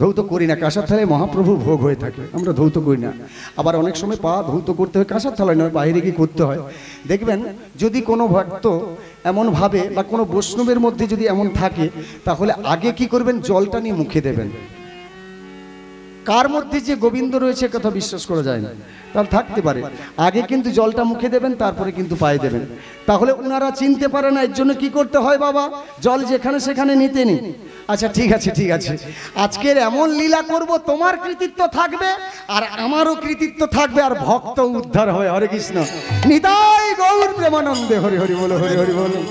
ধৌত করি না। কাঁসার থালায় মহাপ্রভুর ভোগ হয়ে থাকে, আমরা ধৌত করি না। আবার অনেক সময় পা ধৌত করতে হয়, কাঁসার থালায় নয়, বাইরে গিয়ে করতে হয়। দেখবেন যদি কোনো ভক্ত এমন ভাবে বা কোনো বৈষ্ণবের মধ্যে যদি এমন থাকে, তাহলে আগে কি করবেন, জলটা নিয়ে মুখে দেবেন। কার মধ্যে যে গোবিন্দ রয়েছে কথা বিশ্বাস করা যায় না, তাহলে থাকতে পারে। আগে কিন্তু জলটা মুখে দেবেন, তারপরে কিন্তু পায়ে দেবেন, তাহলে ওনারা চিনতে পারে না। এর জন্য কি করতে হয় বাবা, জল যেখানে সেখানে নিতে নি। আচ্ছা ঠিক আছে, ঠিক আছে, আজকের এমন লীলা করব, তোমার কৃতিত্ব থাকবে আর আমারও কৃতিত্ব থাকবে, আর ভক্ত উদ্ধার হয়। হরে কৃষ্ণ, নিতাই গৌর প্রেমানন্দে, হরি হরি বলো, হরি হরি বলো।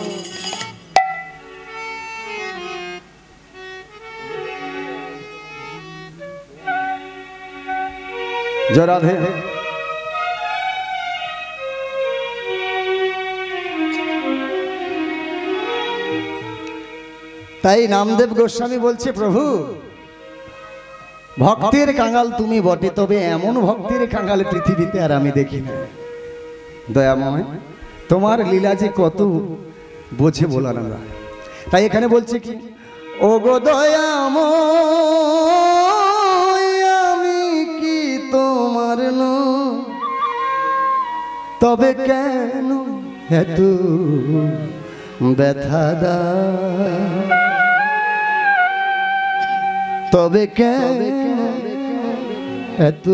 জয় রাধে। তাই নামদেব গোস্বামী বলছে, প্রভু ভক্তের কাঙাল তুমি বটে, তবে এমন ভক্তের কাঙাল পৃথিবীতে আর আমি দেখি না। দয়াময়, তোমার লীলা যে কত বোঝে বলার না। তাই এখানে বলছে কি, ও গো দয়াময়, আমি কি তোমার নই, তবে কেন এত ব্যথা দাও, তবে কেন এত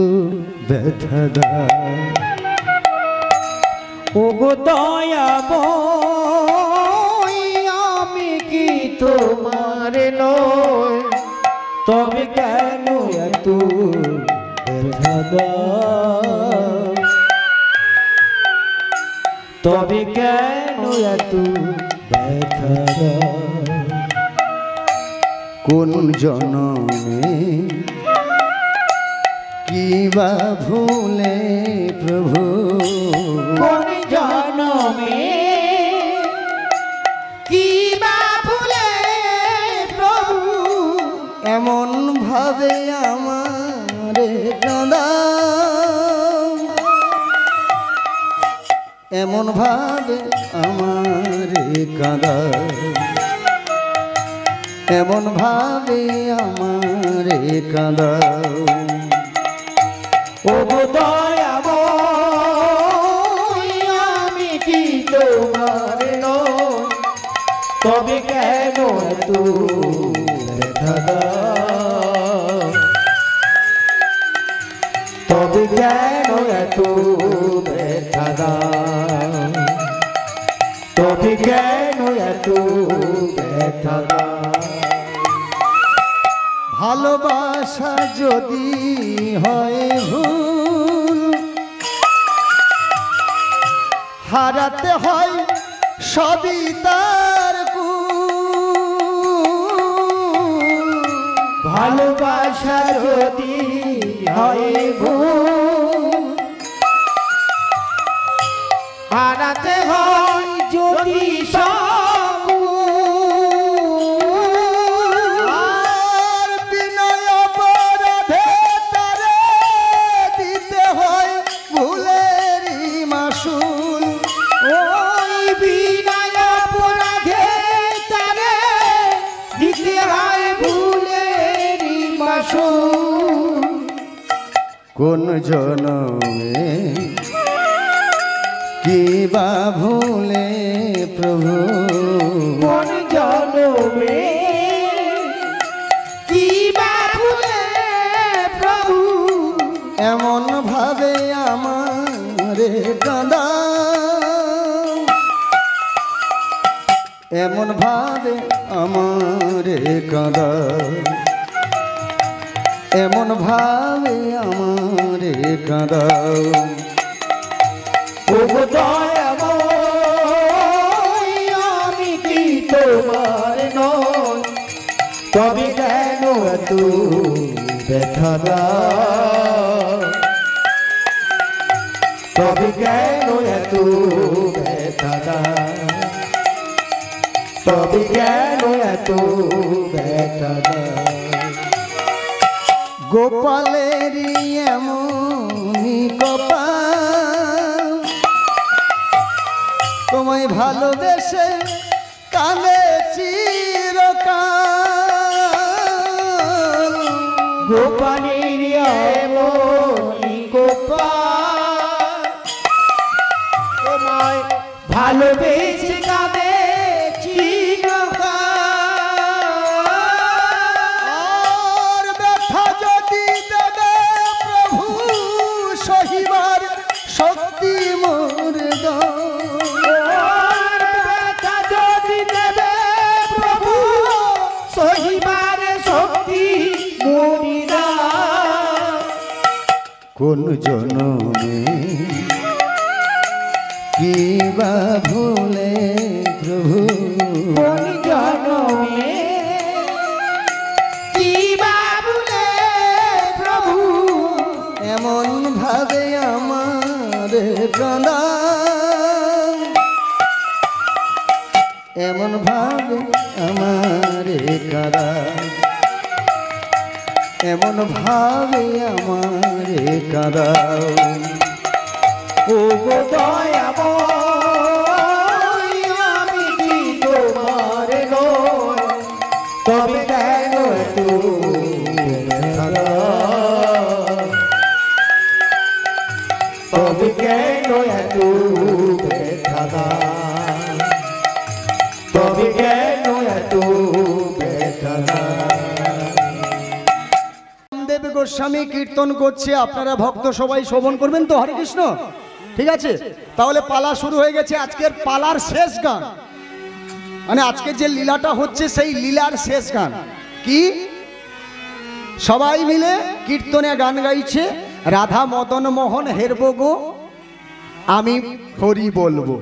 ব্যথা দাও। ও গো দয়াময়, আমি কি তোমার নই, তবে কেন এত ব্যথা দাও, তবে কেন এত ব্যথা দাও। কোন জনমে কি বা ভুলে প্রভু, কোন জনমে কি বা ভুলে প্রভু, এমন ভাবে আমারে কাঁদাও, এমন ভাবে আমারে কাঁদাও, এমন ভাবে আমারে কাঁদাও। ও গো দয়াময়, আমি কি তোমার নই, তবে কেন এত ব্যথা দাও, তবে কেন এত ব্যথা দাও, তবে কেন এত ব্যথা দাও। ভালোবাসা যদি হয় ভুল, হারাতে হয় সবই তার কুল। ভালোবাসা যদি হয় ভুল, হারাতে হয় যদি আর বিনয় অপরাধে তারে দিতে হয় ভুলেরই মাসুল। ওই বিনয় অপরাধে তারে দিতে হয় ভুলেরই মাসুল। কোন জনমে কি বা ভুলে প্রভু, কোন জনমে কি বা ভুলে প্রভু, এমন ভাবে আমারে কাঁদাও, এমন ভাবে আমারে কাঁদাও, এমন ভাবে আমারে কাঁদাও। ও গো দয়াময়, আমি কি তোমার নই, তবে কেন এত ব্যথা দাও, তবে কেন এত ব্যথা দাও, তবে কেন এত ব্যথা দাও। গোপালেরই এমন এমনি কপাল তোমায় ভালোবেসে কালে চিরকাল গোপালের এমনি গোপাল তোমায় ভালোবেসে কাঁদে আর ব্যথা যদি দেবে প্রভু সহিবার শক্তি মোর দাও ব্যথা যদি দেবে প্রভু সহিবার শক্তি মরিদা কোন জনমে কি বা ভুলে প্রভু কোন জনমে কি বাবুলে প্রভু এমন ভাবে আমার কাঁদা এমন ভাবে আমার কাঁদা এমন ভাবে আমার কাঁদা ও গো দয়াময় আমি কি তোমার নই তবে কেন তবে কেন এত ব্যথা তবে কেন এত ব্যথা রামদেব গোস্বামী কীর্তন করছে, আপনারা ভক্ত সবাই শ্রবণ করবেন তো। হরে কৃষ্ণ। ঠিক আছে, তাহলে পালা শুরু হয়ে গেছে। আজকের পালার শেষ গান, মানে আজকে যে লীলাটা হচ্ছে সেই লীলার শেষ গান কি? সবাই মিলে কীর্তনে গান গাইছে, রাধা মদন মোহন হেরবো গো আমি হরি বলবো।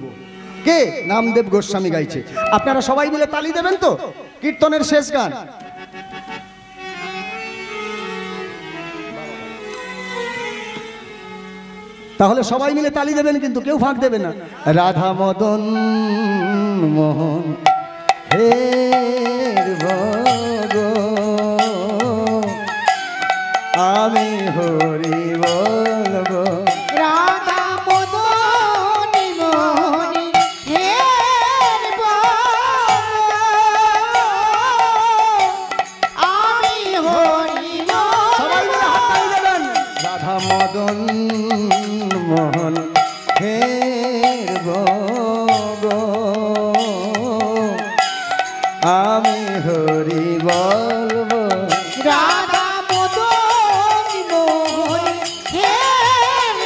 কে? নামদেব গোস্বামী গাইছে। আপনারা সবাই মিলে তালি দেবেন তো? কীর্তনের শেষ গান। তাহলে সবাই মিলে তালি দেবেন, কিন্তু কেউ ফাঁক দেবে না। রাধা মদন মোহন হেরবো গো আমি হরি বলবো। রাধা মদনী মোহনী হের আমি হরি সবাই মিলে হাত তালি দেবেন। রাধা মদন মোহন হেরবো গো আমি হরি বলবো। রাধা মদনী মোহনী হের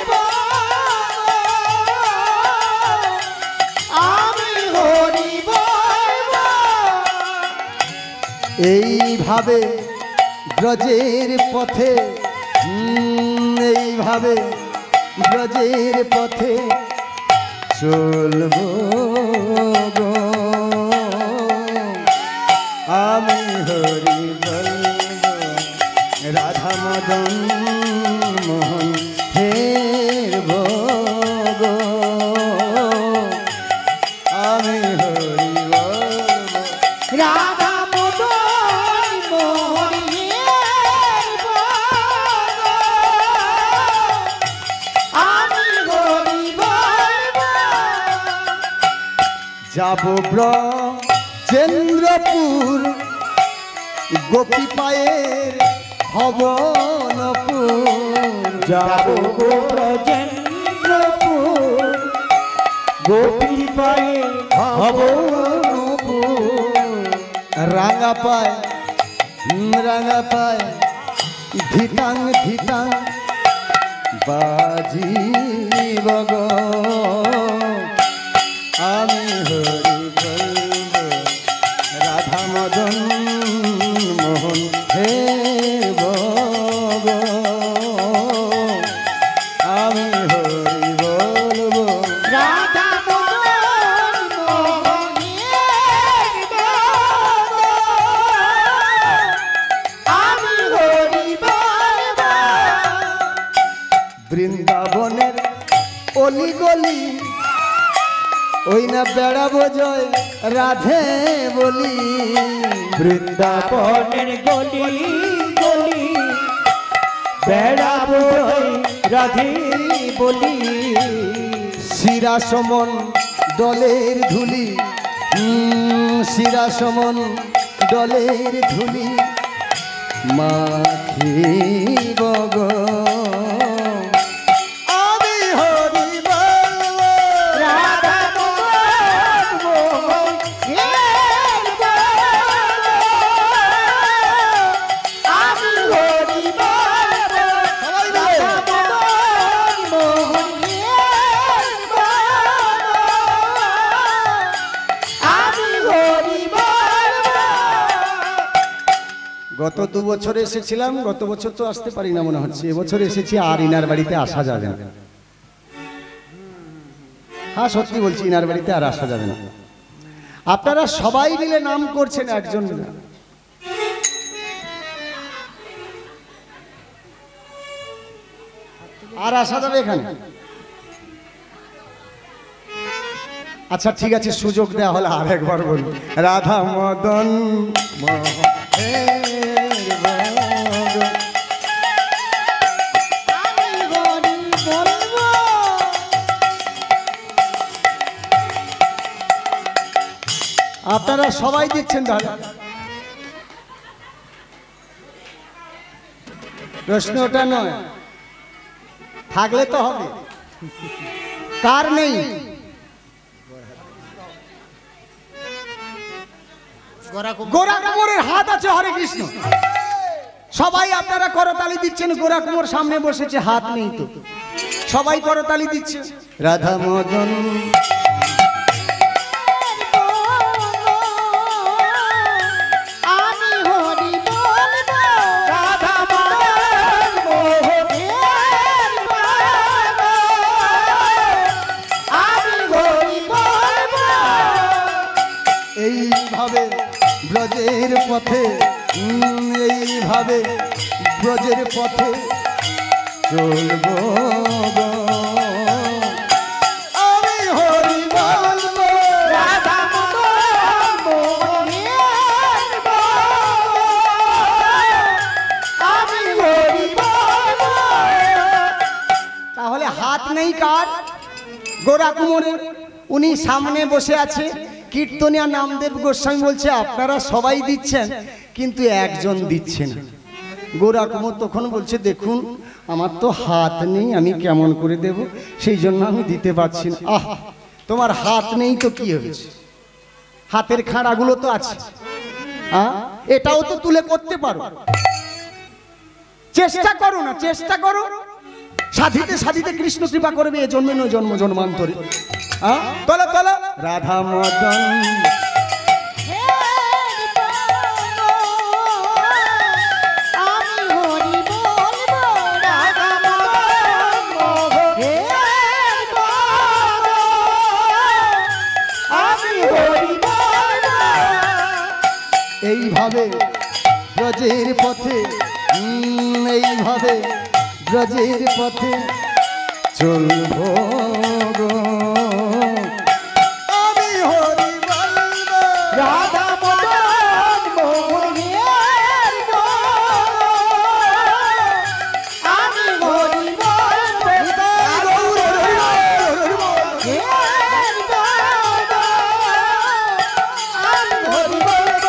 আমি হরি বলবো। এইভাবে ব্রজের পথে এইভাবে ব্রজের পথে চলবো গো আমি হরি বলবো। রাধা মদন মোহন হেরবো গো আমি হরি বলবো। রাধা মদনী মোহনী হের আমি হরি বলবো। যাব ব্রজেন্দ্রপুর গোপী পায়ের ভবনপুর। যাব গো ব্রজেন্দ্রপুর গোপী পায়ে ভবনপুর রাঙা পায় ধিতাং ধিতাং বাজিব গো আমি হরি বলবো। রাধা মদন মোহন হেরবো গো আমি হরি বলবো। রাধা মদনী মোহনী হের আমি হরি বলবো। বৃন্দাবনের অলি গলি ওই না বেড়াবো জয় রাধে বলি। বৃন্দাবনের গলি গলি বেড়াবো রাধে বলি শিরা সমন দলের ধুলি শিরা সমন দলের ধুলি মাখিব গো আমি হরি বলব রাধা মোহন হের বলব আমি হরি বলব রাধা মোহন হের বলব আমি হরি বলব। গত 2 বছর এসেছিলাম, গত বছর তো আসতে পারি না মনে হচ্ছে, এবছর এসেছি আর ইনার বাড়িতে আসা যাবে না। হ্যাঁ সত্যি বলছি, ইনার বাড়িতে আর আসা যাবে না। আপনারা সবাই মিলে নাম করছেন, একজন না। আর আসা যাবে এখানে? আচ্ছা ঠিক আছে, সুযোগ দেওয়া হলে আর একবার বলুন, রাধা মদন মোহনের ভগ। আমি হরি বলব আপনারা সবাই দিচ্ছেন তাহলে? প্রশ্ন ওটা নয়, থাকলে তো হবে। কার নেই? গোরা কুমোরের হাত আছে, হরে কৃষ্ণ। সবাই আপনারা করতালি দিচ্ছেন, গোরা কুমোর সামনে বসেছে, হাত নেই তো। সবাই করতালি দিচ্ছে। রাধা মদন আমি হরি বলব রাধা মোহন হের বলব আমি হরি বলব। এইভাবে ব্রজের পথে এইভাবে ব্রজের পথে চলবো গো। আমি হরি বলব রাধা মোহন হের বলব আমি হরি বলব। তাহলে হাত নেই কার? গোরা কুমোরের। উনি সামনে বসে আছে। কীর্তনিয়া নামদেব গোস্বামী বলছে আপনারা সবাই দিচ্ছেন, কিন্তু একজন দিচ্ছে না। গোরা কুমোর তখন বলছে দেখুন আমার তো হাত নেই, আমি কেমন করে দেব, সেই জন্য আমি দিতে পারছি না। আহ, তোমার হাত নেই তো কি হয়েছে, হাতের খাড়াগুলো তো আছে, এটাও তো তুলে করতে পারো। চেষ্টা করো না, চেষ্টা করো। সাধিতে সাধিতে কৃষ্ণ কৃপা করবে, এ জন্মে নয় জন্ম জন্মান্তরে। তোলো তোলো রাধা মদন হের বলব আমি হরি বলব রাধা মোহন হের বলব আমি হরি বলব। এইভাবে ব্রজের পথে এইভাবে ব্রজের পথে চলবো গো। আমি হরি বলব রাধা মোহন হের বলব আমি হরি বলব হের বলব আমি হরি বলব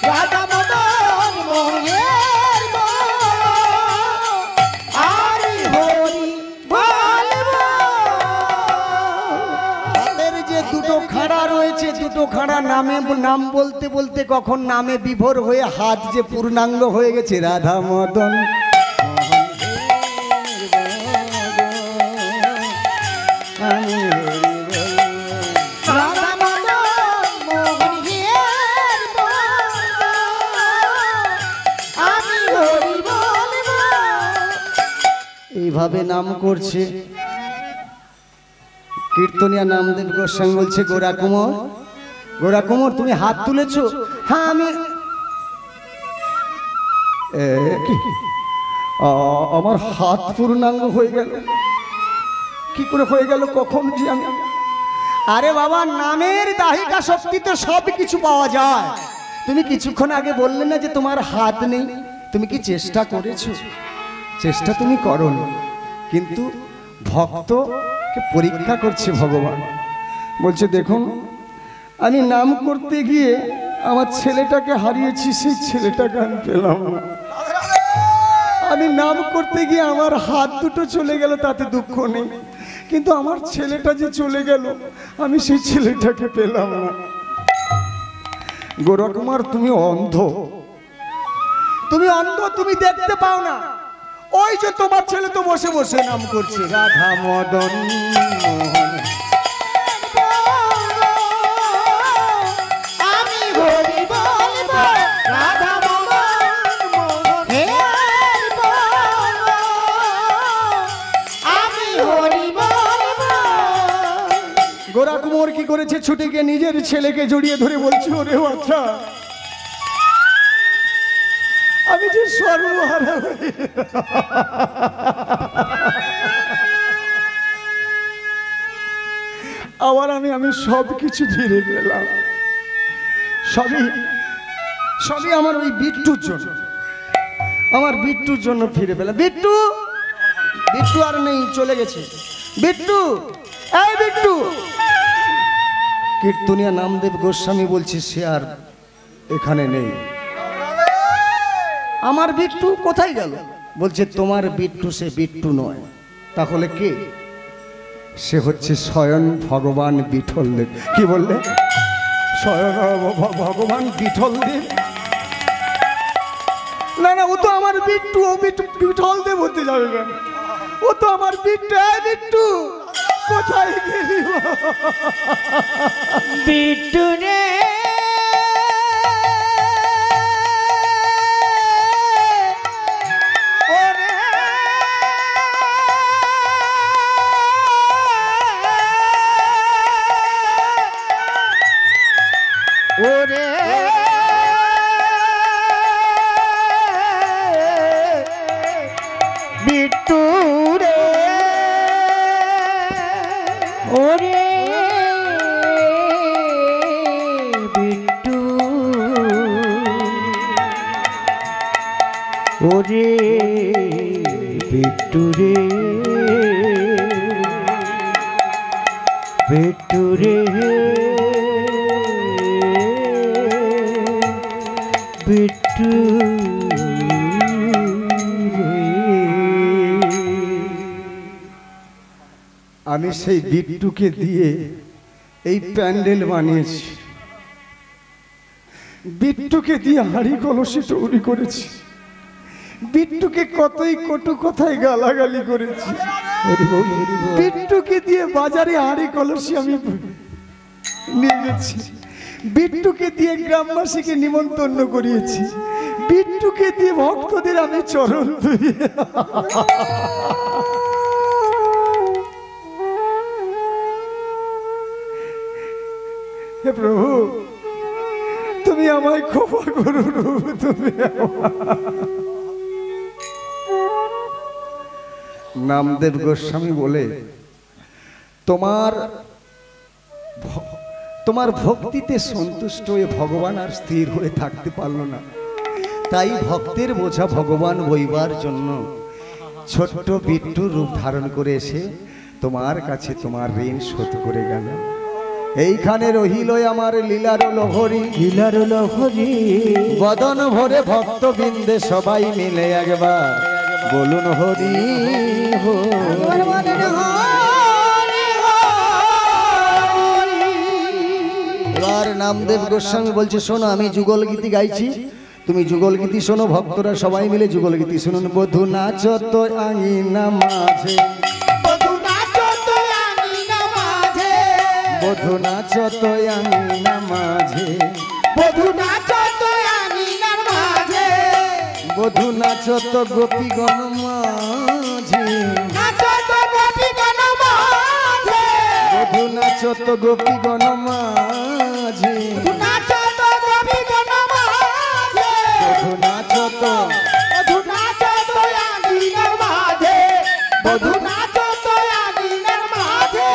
রাধা মোহন হের বলব আমি হরি বলব। হাতের যে দুটো খাড়া রয়েছে, দুটো খাড়া নামে নাম বলতে বলতে কখন নামে বিভোর হয়ে হাত যে পূর্ণাঙ্গ হয়ে গেছে। রাধা মদন আমি হরি বলব। রাধা মোহন হের বলব আমি হরি বলব। এইভাবে নাম করছে। কীর্তনিয়া নামদেব গোস্বামী বলছে গোরা কুমোর, গোরা কুমোর তুমি হাত তুলেছো? হ্যাঁ আমি। কি আমার হাত পূর্ণাঙ্গ হয়ে গেল, কি করে হয়ে গেল, কখন যে আমি। আরে বাবা, নামের দাহিকা শক্তি তো সব কিছু পাওয়া যায়। তুমি কিছুক্ষণ আগে বললে না যে তোমার হাত নেই, তুমি কি চেষ্টা করেছো? চেষ্টা তুমি করোনি, কিন্তু ভক্তকে পরীক্ষা করছে ভগবান। বলছে দেখুন, আমি নাম করতে গিয়ে আমার ছেলেটাকে হারিয়েছি, সেই ছেলেটাকে আমি পেলাম না। আমি নাম করতে গিয়ে আমার হাত দুটো চলে গেল, তাতে দুঃখ নেই, কিন্তু আমার ছেলেটা যে চলে গেল, আমি সেই ছেলেটাকে পেলাম না। গোরকুমার, তুমি অন্ধ, তুমি অন্ধ, তুমি দেখতে পাও না। ওই যে তোমার ছেলে তো বসে বসে নাম করছে রাধা মদন মোহন। আমি হরি বলবো রাধা মদন মোহন, হে হরি বলবো, আমি হরি বলবো। গোরকুমার কি করেছে? ছুটে গিয়ে নিজের ছেলেকে জড়িয়ে ধরে বলছে, ওরে বাচ্চা, আমি যে সর্বহারা হয়ে আবার আমি সব কিছু ফিরে পেলাম। সবই আমার ওই বিট্টুর জন্য, আমার বিট্টুর জন্য ফিরে পেলাম। বিট্টু, বিট্টু আর নেই, চলে গেছে। বিট্টু, এই বিট্টু। কীর্তনিয়া নামদেব গোস্বামী বলছে সে আর এখানে নেই। আমার বিট্টু কোথায় গেল? বলছে তোমার বিট্টু সে বিট্টু নয়। তাহলে কে? সে হচ্ছে স্বয়ং ভগবান বিঠলদেব। কি বললে? স্বয়ং ভগবান বিঠলদেব? না না, ও তো আমার বিট্টু, ও বিঠলদেব হতে যাবে কেন? ও তো আমার বিট্টু। এই বিট্টু, কোথায় গেলি? বিট্টু রে ওরে বিট্টু রে, ওরে বিট্টু, ওরে বিট্টু রে, বিট্টু রে, বিট্টু আমি সেই বিট্টুকে দিয়ে এই প্যান্ডেল বানিয়েছি, বিট্টুকে দিয়ে হাঁড়ি কলসি তৈরি করেছি, বিট্টুকে কতই কটু কথায় গালাগালি করেছি, বিট্টুকে দিয়ে বাজারে হাঁড়ি কলসি আমি নিয়ে গেছি, বিট্টুকে দিয়ে গ্রামবাসীকে নিমন্ত্রণ করিয়েছি, বিট্টুকে দিয়ে ভক্তদের আমি চরণ ধুই। হে প্রভু, তুমি আমায় ক্ষমা করো প্রভু, তুমি নামদেব গোস্বামী বলে তোমার ভক্তিতে সন্তুষ্ট হয়ে ভগবান আর স্থির হয়ে থাকতে পারলো না, তাই ভক্তের বোঝা ভগবান বইবার জন্য ছোট্ট বিট্টুর রূপ ধারণ করে এসে তোমার কাছে তোমার ঋণ শোধ করে গেল। এইখানে রহিল আমার লীলার লহরী, লীলার লহরী, বদন ভরে ভক্তবৃন্দে সবাই মিলে একবার বলুন হরি হরি। এবার নামদেব গোস্বামী বলছে, শোনো আমি যুগল গীতি গাইছি, তুমি যুগল গীতি শোনো, ভক্তরা সবাই মিলে যুগল গীতি শুনুন। বধু নাচ তো আঙিনা মাঝে, বধু নাচ তো আঙিনা মাঝে, বধু নাচ তো আঙিনা মাঝে, বধু নাচ তো আঙিনার মাঝে, বধু নাচ তো গোপীগণ মাঝে, নাচ তো গোপীগণ মাঝে, বধু নাচ তো গোপীগণ মাঝে, নাচ তো গোপীগণ মাঝে, বধু নাচ তো, বধু নাচ তো আঙিনার মাঝে, বধু নাচ তো আঙিনার মাঝে।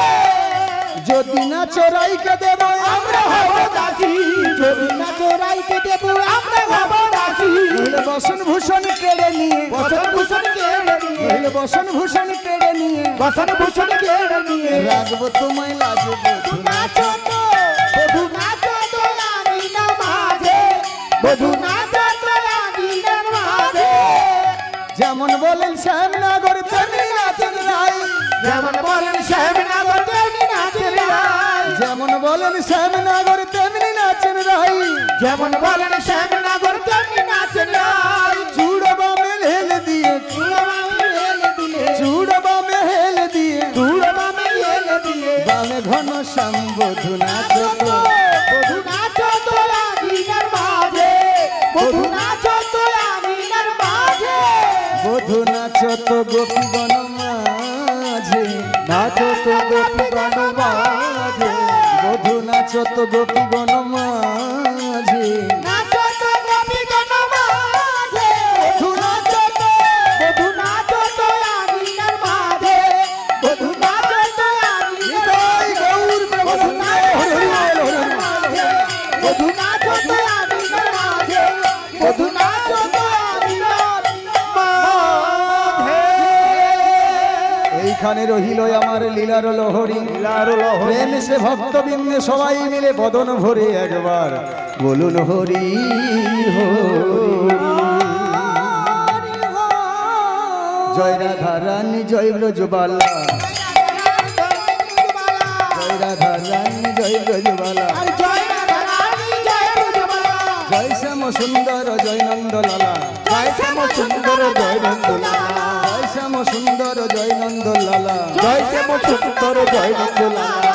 যদি না চোরাইকে দেব আমরা হব দাসী, যদি না চোরাইকে দেব আমরা হব দাসী, নইলে বসন ভূষণ কেড়ে নিয়ে বসন ভূষণ কেড়ে নিয়ে নইলে বসন ভূষণ কেড়ে নিয়ে বসন ভূষণ কেড়ে নিয়ে রাখবো তোমায় লাজবো নাচো তো বধু নাচো তো আঙিনার মাঝে বধু নাচো তো আঙিনার মাঝে যেমন বলেন শ্যামনগর তেমনি নাচেন রাই যেমন বলেন শ্যামনগর তেমনি নাচেন রাই যেমন বলেন শ্যামনগর তেমনি নাচেন রাই যেমন বলেন শ্যামনগর তেমনি নাচেন রাই চূড়বা মেল দিয়ে চূড়বা মেল দিয়ে দূরে বামে এলে দিয়ে বামে ঘন শ্যাম বধু নাচো তো বধু নাচো তো আঙিনার মাঝে বধু নাচো তো আঙিনার মাঝে বধু নাচো তো গোপীগণ মাঝে নাচো তো গোপীগণ মাঝে বধু নাচো তো গোপীগণ মাঝে নাচো তো গোপীগণ মাঝে বধু নাচো তো বধু নাচো তো আঙিনার মাঝে বধু নাচো তো আঙিনার হৃদয় গৌর প্রেমানন্দে হরি হরি বল, হরি হরি বল। বধু নাচো তো আঙিনার মাঝে বধু নাচো তো আঙিনার মাঝে এইখানে রহিল আমার লীলার লহরী লীলার লহরী। প্রেম সে ভক্তবৃন্দে সবাই মিলে বদন ভরে একবার বলুন হরি হরি জয় রাধা রানী জয় ব্রজবালা জয় রাধা রানী জয় ব্রজবালা জয় রাধা রানী জয় ব্রজবালা জয় শ্যাম সুন্দর জয় নন্দলালা জয় শ্যাম সুন্দর জয় নন্দলালা জয় শ্যাম সুন্দর জয় নন্দলালা জয় শ্যাম সুন্দর জয় নন্দলালা